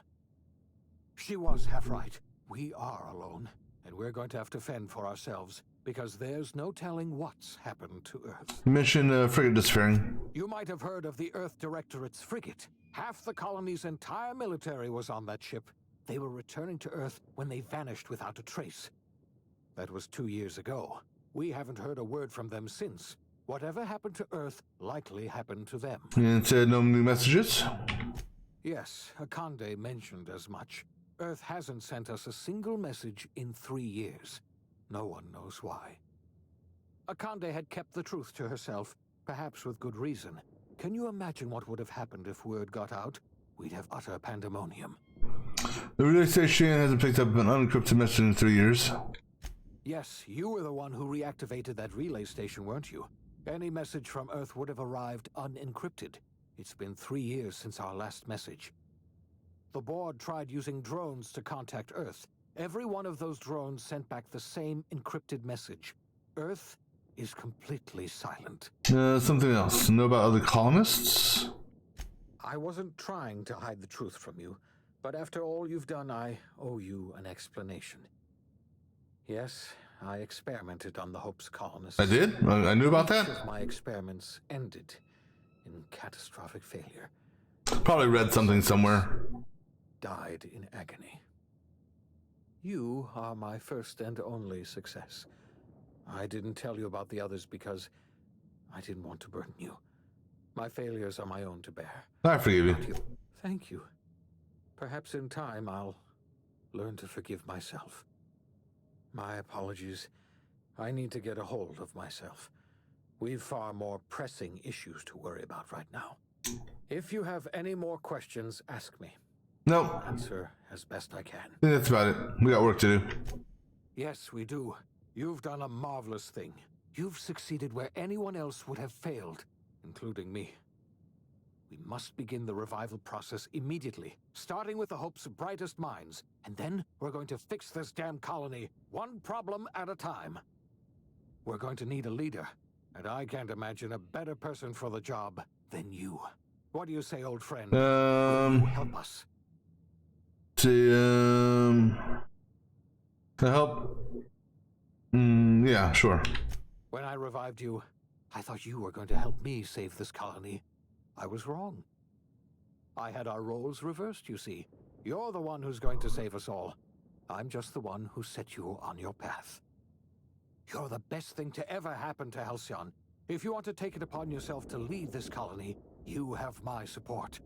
She was half right. We are alone, and we're going to have to fend for ourselves, because there's no telling what's happened to Earth. You mentioned frigate disappearing. You might have heard of the Earth Directorate's frigate. Half the colony's entire military was on that ship. They were returning to Earth when they vanished without a trace. That was 2 years ago. We haven't heard a word from them since. Whatever happened to Earth likely happened to them. And said no new messages? Yes, Akande mentioned as much. Earth hasn't sent us a single message in 3 years. No one knows why. Akande had kept the truth to herself, perhaps with good reason. Can you imagine what would have happened if word got out? We'd have utter pandemonium. The relay station hasn't picked up an unencrypted message in 3 years. Yes, you were the one who reactivated that relay station, weren't you? Any message from Earth would have arrived unencrypted. It's been 3 years since our last message. The board tried using drones to contact Earth. Every one of those drones sent back the same encrypted message. Earth is completely silent. Something else. Know about other colonists? I wasn't trying to hide the truth from you, but after all you've done, I owe you an explanation. Yes, I experimented on the Hope's colonists. I did? I knew about that? Each of my experiments ended in catastrophic failure. Probably read something somewhere. Died in agony. You are my first and only success. I didn't tell you about the others because I didn't want to burden you. My failures are my own to bear. I forgive you. Thank you. Perhaps in time I'll learn to forgive myself. My apologies. I need to get a hold of myself. We've far more pressing issues to worry about right now. If you have any more questions, ask me. No. I'll answer as best I can. I think that's about it. We got work to do. Yes, we do. You've done a marvelous thing. You've succeeded where anyone else would have failed, including me. We must begin the revival process immediately, starting with the Hope's brightest minds, and then we're going to fix this damn colony, one problem at a time. We're going to need a leader, and I can't imagine a better person for the job than you. What do you say, old friend? Will you help us? To help? Yeah, sure. When I revived you, I thought you were going to help me save this colony. I was wrong. I had our roles reversed, you see. You're the one who's going to save us all. I'm just the one who set you on your path. You're the best thing to ever happen to Halcyon. If you want to take it upon yourself to lead this colony, you have my support.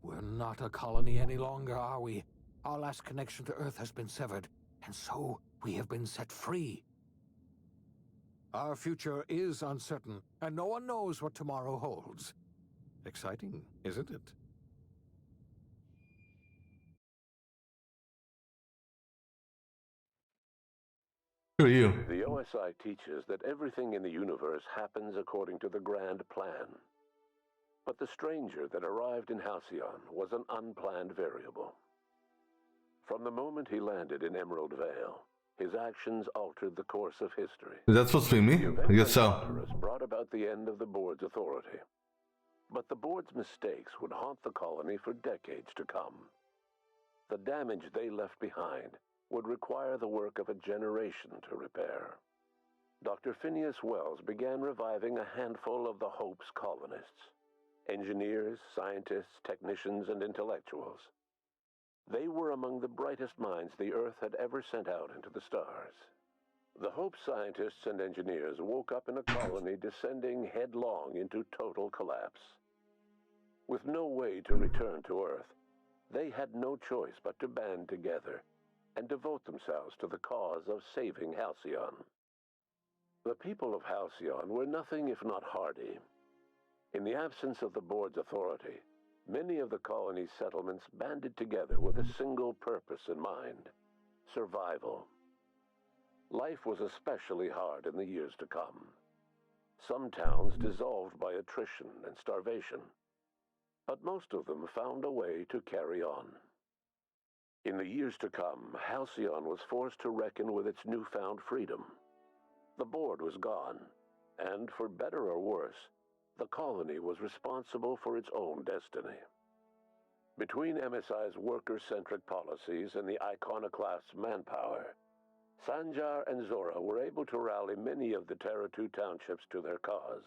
We're not a colony any longer, are we? Our last connection to Earth has been severed, and so we have been set free. Our future is uncertain, and no one knows what tomorrow holds. Exciting, isn't it? Who are you? The OSI teaches that everything in the universe happens according to the grand plan. But the stranger that arrived in Halcyon was an unplanned variable. From the moment he landed in Emerald Vale, his actions altered the course of history. Is that supposed to be me? I guess so. Tartarus brought about the end of the board's authority. But the board's mistakes would haunt the colony for decades to come. The damage they left behind would require the work of a generation to repair. Dr. Phineas Wells began reviving a handful of the Hope's colonists. Engineers, scientists, technicians, and intellectuals. They were among the brightest minds the Earth had ever sent out into the stars. The Hope scientists and engineers woke up in a colony descending headlong into total collapse. With no way to return to Earth, they had no choice but to band together and devote themselves to the cause of saving Halcyon. The people of Halcyon were nothing if not hardy. In the absence of the board's authority, many of the colony's settlements banded together with a single purpose in mind: survival. Life was especially hard in the years to come. Some towns dissolved by attrition and starvation, but most of them found a way to carry on. In the years to come, Halcyon was forced to reckon with its newfound freedom. The board was gone, and for better or worse, the colony was responsible for its own destiny. Between MSI's worker-centric policies and the iconoclast's manpower, Sanjar and Zora were able to rally many of the Terra 2 townships to their cause.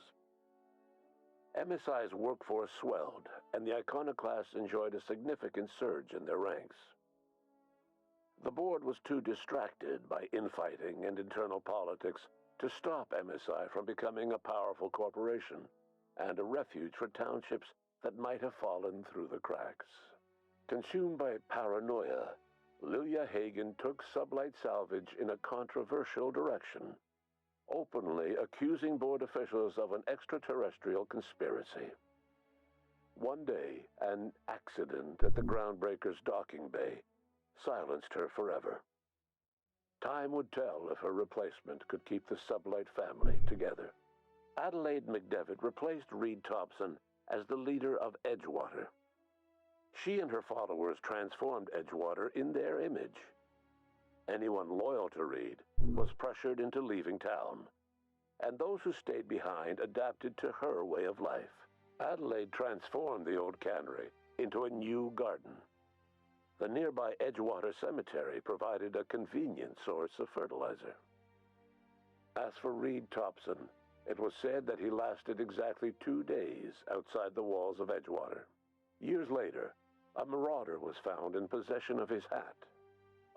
MSI's workforce swelled, and the iconoclasts enjoyed a significant surge in their ranks. The board was too distracted by infighting and internal politics to stop MSI from becoming a powerful corporation and a refuge for townships that might have fallen through the cracks. Consumed by paranoia, Lilia Hagen took Sublight Salvage in a controversial direction, openly accusing board officials of an extraterrestrial conspiracy. One day, an accident at the Groundbreaker's docking bay silenced her forever. Time would tell if her replacement could keep the Sublight family together. Adelaide McDevitt replaced Reed Thompson as the leader of Edgewater. She and her followers transformed Edgewater in their image. Anyone loyal to Reed was pressured into leaving town, and those who stayed behind adapted to her way of life. Adelaide transformed the old cannery into a new garden. The nearby Edgewater Cemetery provided a convenient source of fertilizer. As for Reed Thompson, it was said that he lasted exactly 2 days outside the walls of Edgewater. Years later, a marauder was found in possession of his hat.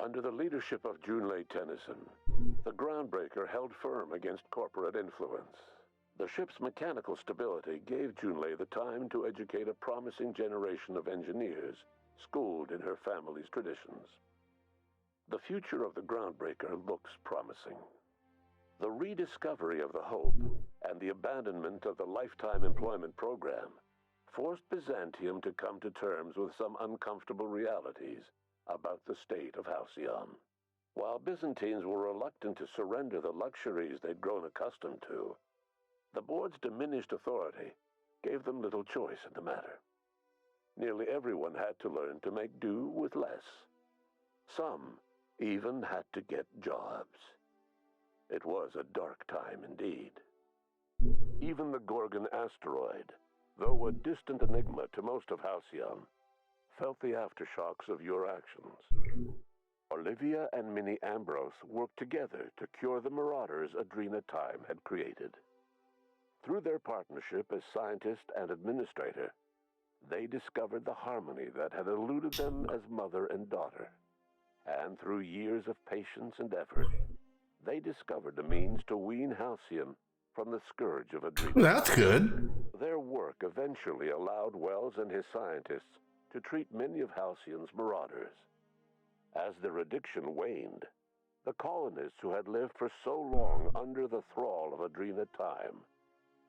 Under the leadership of Junlei Tennyson, the Groundbreaker held firm against corporate influence. The ship's mechanical stability gave Junlei the time to educate a promising generation of engineers schooled in her family's traditions. The future of the Groundbreaker looks promising. The rediscovery of the Hope and the abandonment of the lifetime employment program forced Byzantium to come to terms with some uncomfortable realities about the state of Halcyon. While Byzantines were reluctant to surrender the luxuries they'd grown accustomed to, the board's diminished authority gave them little choice in the matter. Nearly everyone had to learn to make do with less. Some even had to get jobs. It was a dark time indeed. Even the Gorgon asteroid, though a distant enigma to most of Halcyon, felt the aftershocks of your actions. Olivia and Minnie Ambrose worked together to cure the marauders Adrena Time had created. Through their partnership as scientist and administrator, they discovered the harmony that had eluded them as mother and daughter. And through years of patience and effort, they discovered a means to wean Halcyon from the scourge of Adrena. That's good. Their work eventually allowed Wells and his scientists to treat many of Halcyon's marauders. As their addiction waned, the colonists who had lived for so long under the thrall of Adrena Time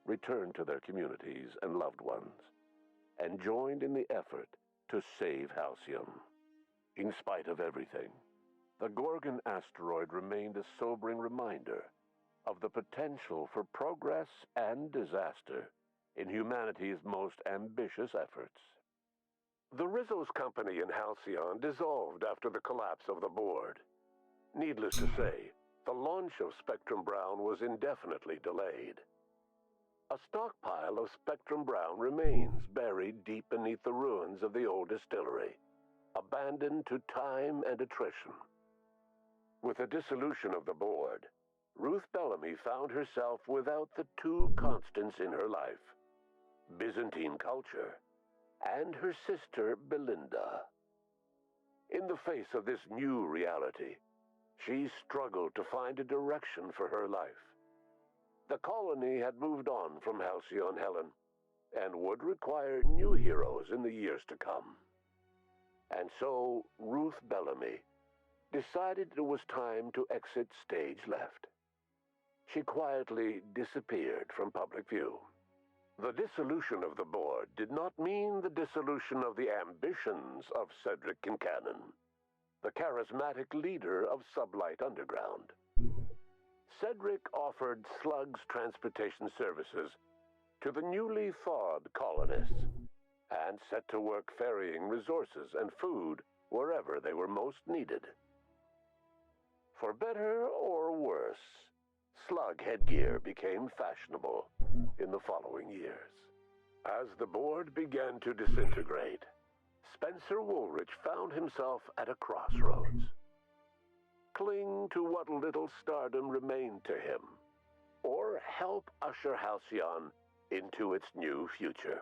returned to their communities and loved ones, and joined in the effort to save Halcyon. In spite of everything, the Gorgon asteroid remained a sobering reminder of the potential for progress and disaster in humanity's most ambitious efforts. The Rizzo's company in Halcyon dissolved after the collapse of the board. Needless to say, the launch of Spectrum Brown was indefinitely delayed. A stockpile of Spectrum Brown remains buried deep beneath the ruins of the old distillery, abandoned to time and attrition. With the dissolution of the board, Ruth Bellamy found herself without the two constants in her life: Byzantine culture and her sister Belinda. In the face of this new reality, she struggled to find a direction for her life. The colony had moved on from Halcyon Helen and would require new heroes in the years to come. And so Ruth Bellamy decided it was time to exit stage left. She quietly disappeared from public view. The dissolution of the board did not mean the dissolution of the ambitions of Cedric Kincannon, the charismatic leader of Sublight Underground. Cedric offered Slug's transportation services to the newly thawed colonists and set to work ferrying resources and food wherever they were most needed. For better or worse, slug headgear became fashionable in the following years. As the board began to disintegrate, Spencer Woolrich found himself at a crossroads. Cling to what little stardom remained to him, or help usher Halcyon into its new future.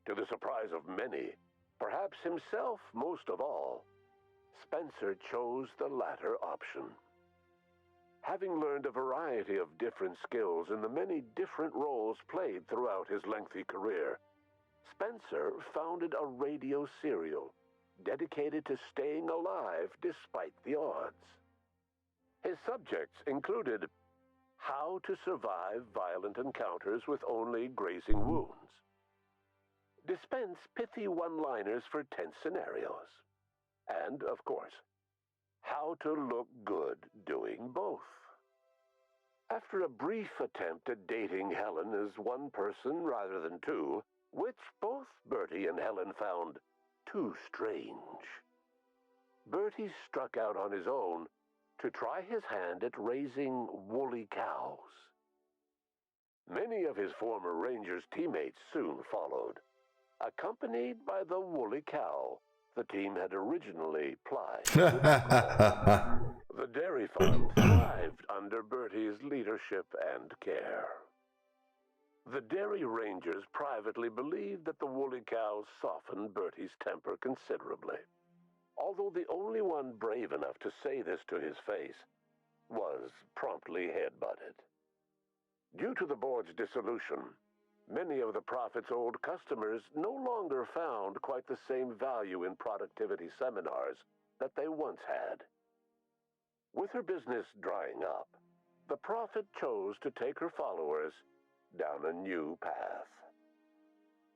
To the surprise of many, perhaps himself most of all, Spencer chose the latter option. Having learned a variety of different skills in the many different roles played throughout his lengthy career, Spencer founded a radio serial dedicated to staying alive despite the odds. His subjects included how to survive violent encounters with only grazing wounds, dispense pithy one-liners for tense scenarios, and, of course, how to look good doing both. After a brief attempt at dating Helen as one person rather than two, which both Bertie and Helen found too strange, Bertie struck out on his own to try his hand at raising woolly cows. Many of his former Rangers teammates soon followed, accompanied by the woolly cow the team had originally plied. The dairy farm thrived under Bertie's leadership and care. The Dairy Rangers privately believed that the woolly cows softened Bertie's temper considerably, although the only one brave enough to say this to his face was promptly headbutted. Due to the board's dissolution, many of the Prophet's old customers no longer found quite the same value in productivity seminars that they once had. With her business drying up, the Prophet chose to take her followers down a new path.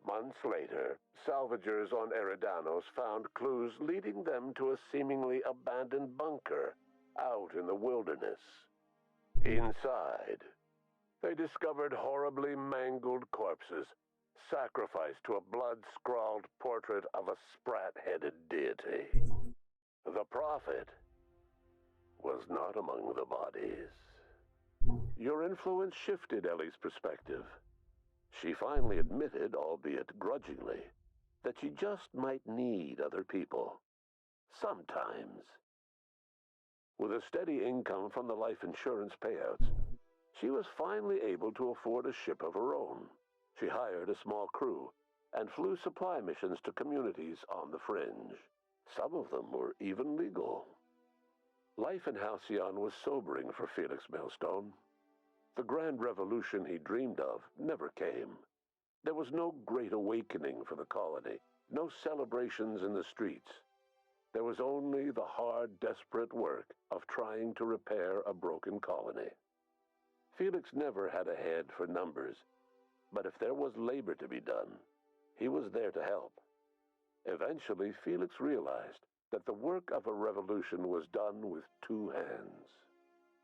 Months later, salvagers on Eridanos found clues leading them to a seemingly abandoned bunker out in the wilderness. Inside, they discovered horribly mangled corpses, sacrificed to a blood-scrawled portrait of a sprat-headed deity. The Prophet was not among the bodies. Your influence shifted Ellie's perspective. She finally admitted, albeit grudgingly, that she just might need other people. Sometimes. With a steady income from the life insurance payouts, she was finally able to afford a ship of her own. She hired a small crew and flew supply missions to communities on the fringe. Some of them were even legal. Life in Halcyon was sobering for Felix Millstone. The grand revolution he dreamed of never came. There was no great awakening for the colony, no celebrations in the streets. There was only the hard, desperate work of trying to repair a broken colony. Felix never had a head for numbers, but if there was labor to be done, he was there to help. Eventually, Felix realized that the work of a revolution was done with two hands.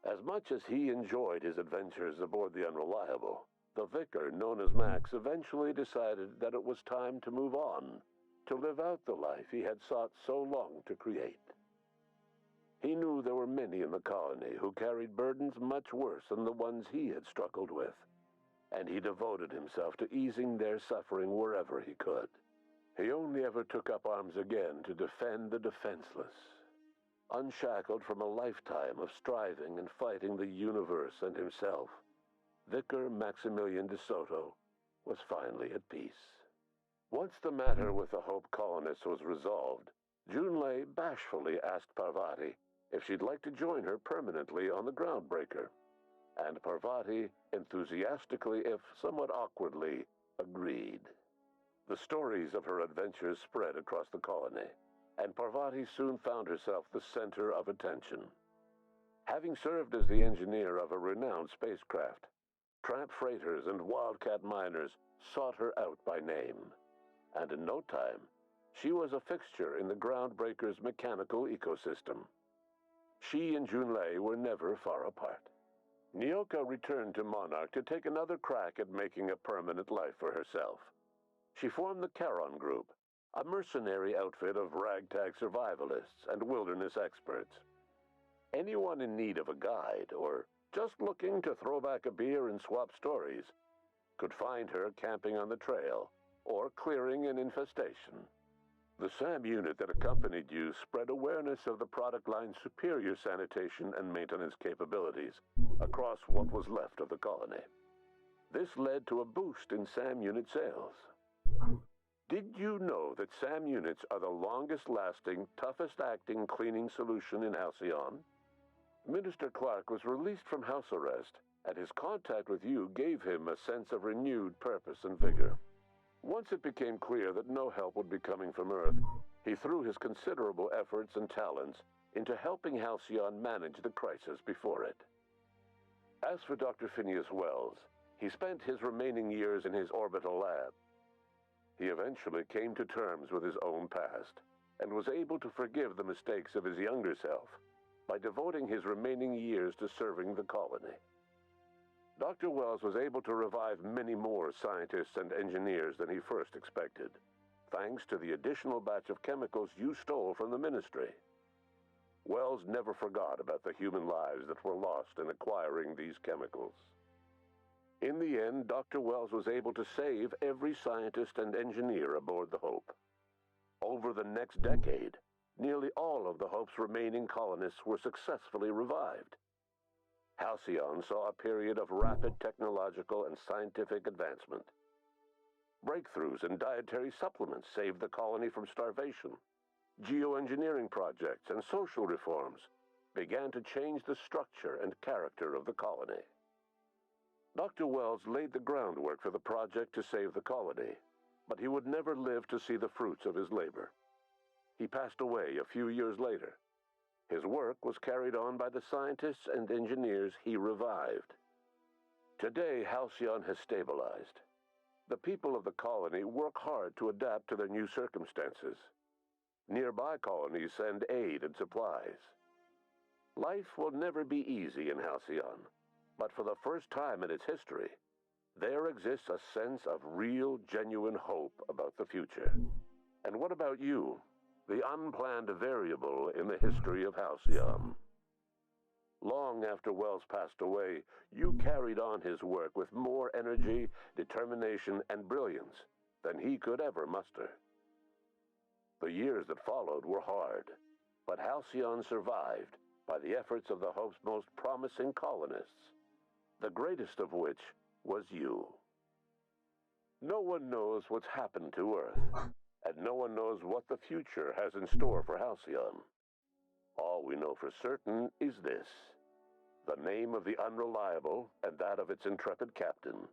As much as he enjoyed his adventures aboard the Unreliable, the vicar, known as Max, eventually decided that it was time to move on, to live out the life he had sought so long to create. He knew there were many in the colony who carried burdens much worse than the ones he had struggled with, and he devoted himself to easing their suffering wherever he could. He only ever took up arms again to defend the defenseless. Unshackled from a lifetime of striving and fighting the universe and himself, Vicar Maximilian de Soto was finally at peace. Once the matter with the Hope colonists was resolved, Junlei bashfully asked Parvati if she'd like to join her permanently on the Groundbreaker, and Parvati enthusiastically, if somewhat awkwardly, agreed. The stories of her adventures spread across the colony, and Parvati soon found herself the center of attention. Having served as the engineer of a renowned spacecraft, tramp freighters and wildcat miners sought her out by name, and in no time, she was a fixture in the Groundbreaker's mechanical ecosystem. She and Junlei were never far apart. Nyoka returned to Monarch to take another crack at making a permanent life for herself. She formed the Charon Group, a mercenary outfit of ragtag survivalists and wilderness experts. Anyone in need of a guide, or just looking to throw back a beer and swap stories, could find her camping on the trail or clearing an infestation. The SAM unit that accompanied you spread awareness of the product line's superior sanitation and maintenance capabilities across what was left of the colony. This led to a boost in SAM unit sales. Did you know that SAM units are the longest-lasting, toughest-acting cleaning solution in Halcyon? Minister Clark was released from house arrest, and his contact with you gave him a sense of renewed purpose and vigor. Once it became clear that no help would be coming from Earth, he threw his considerable efforts and talents into helping Halcyon manage the crisis before it. As for Dr. Phineas Wells, he spent his remaining years in his orbital lab. He eventually came to terms with his own past and was able to forgive the mistakes of his younger self by devoting his remaining years to serving the colony. Dr. Wells was able to revive many more scientists and engineers than he first expected, thanks to the additional batch of chemicals you stole from the Ministry. Wells never forgot about the human lives that were lost in acquiring these chemicals. In the end, Dr. Wells was able to save every scientist and engineer aboard the Hope. Over the next decade, nearly all of the Hope's remaining colonists were successfully revived. Halcyon saw a period of rapid technological and scientific advancement. Breakthroughs in dietary supplements saved the colony from starvation. Geoengineering projects and social reforms began to change the structure and character of the colony. Dr. Wells laid the groundwork for the project to save the colony, but he would never live to see the fruits of his labor. He passed away a few years later, His work was carried on by the scientists and engineers he revived. Today, Halcyon has stabilized. The people of the colony work hard to adapt to their new circumstances. Nearby colonies send aid and supplies. Life will never be easy in Halcyon, but for the first time in its history, there exists a sense of real, genuine hope about the future. And what about you, the unplanned variable in the history of Halcyon? Long after Wells passed away, you carried on his work with more energy, determination, and brilliance than he could ever muster. The years that followed were hard, but Halcyon survived by the efforts of the Hope's most promising colonists, the greatest of which was you. No one knows what's happened to Earth, and no one knows what the future has in store for Halcyon. All we know for certain is this: the name of the Unreliable and that of its intrepid captain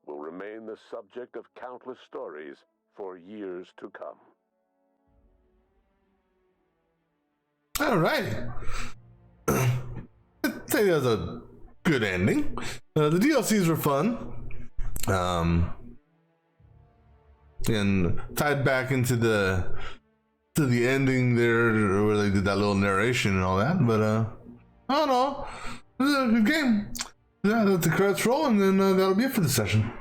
will remain the subject of countless stories for years to come. All right. I think that was a good ending. The DLCs were fun. And tied back into the ending there where they did that little narration and all that. But I don't know. It was a good game. Yeah, let the credits roll, and then that'll be it for the session.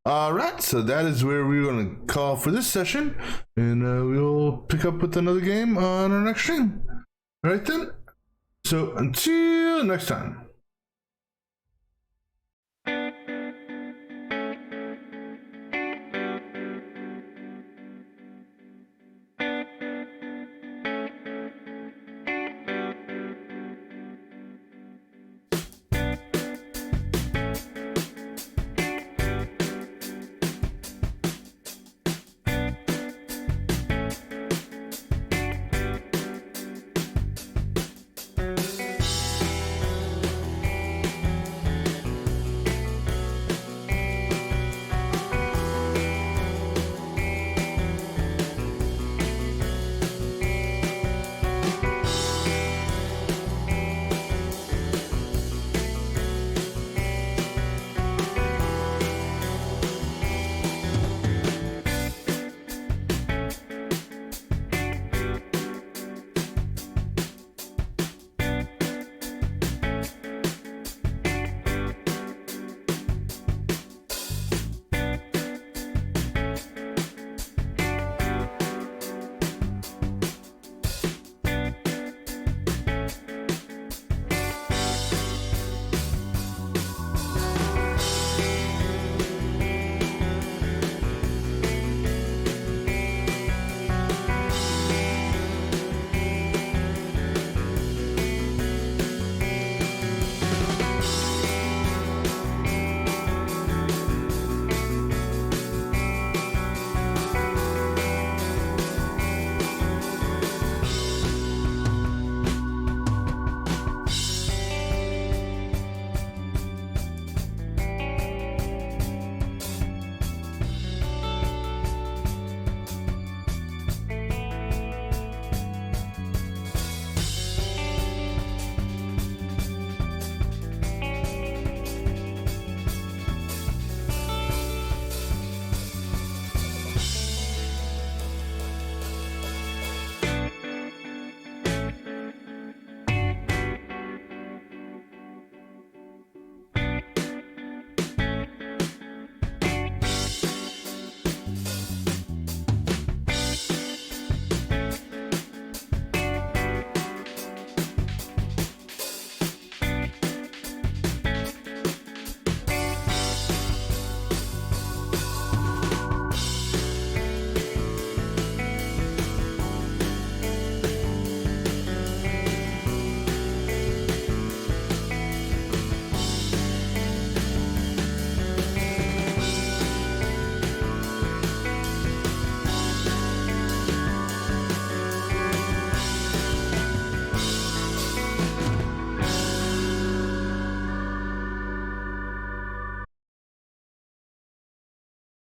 All right, so that is where we're going to call for this session, and we'll pick up with another game on our next stream. All right then. So until next time.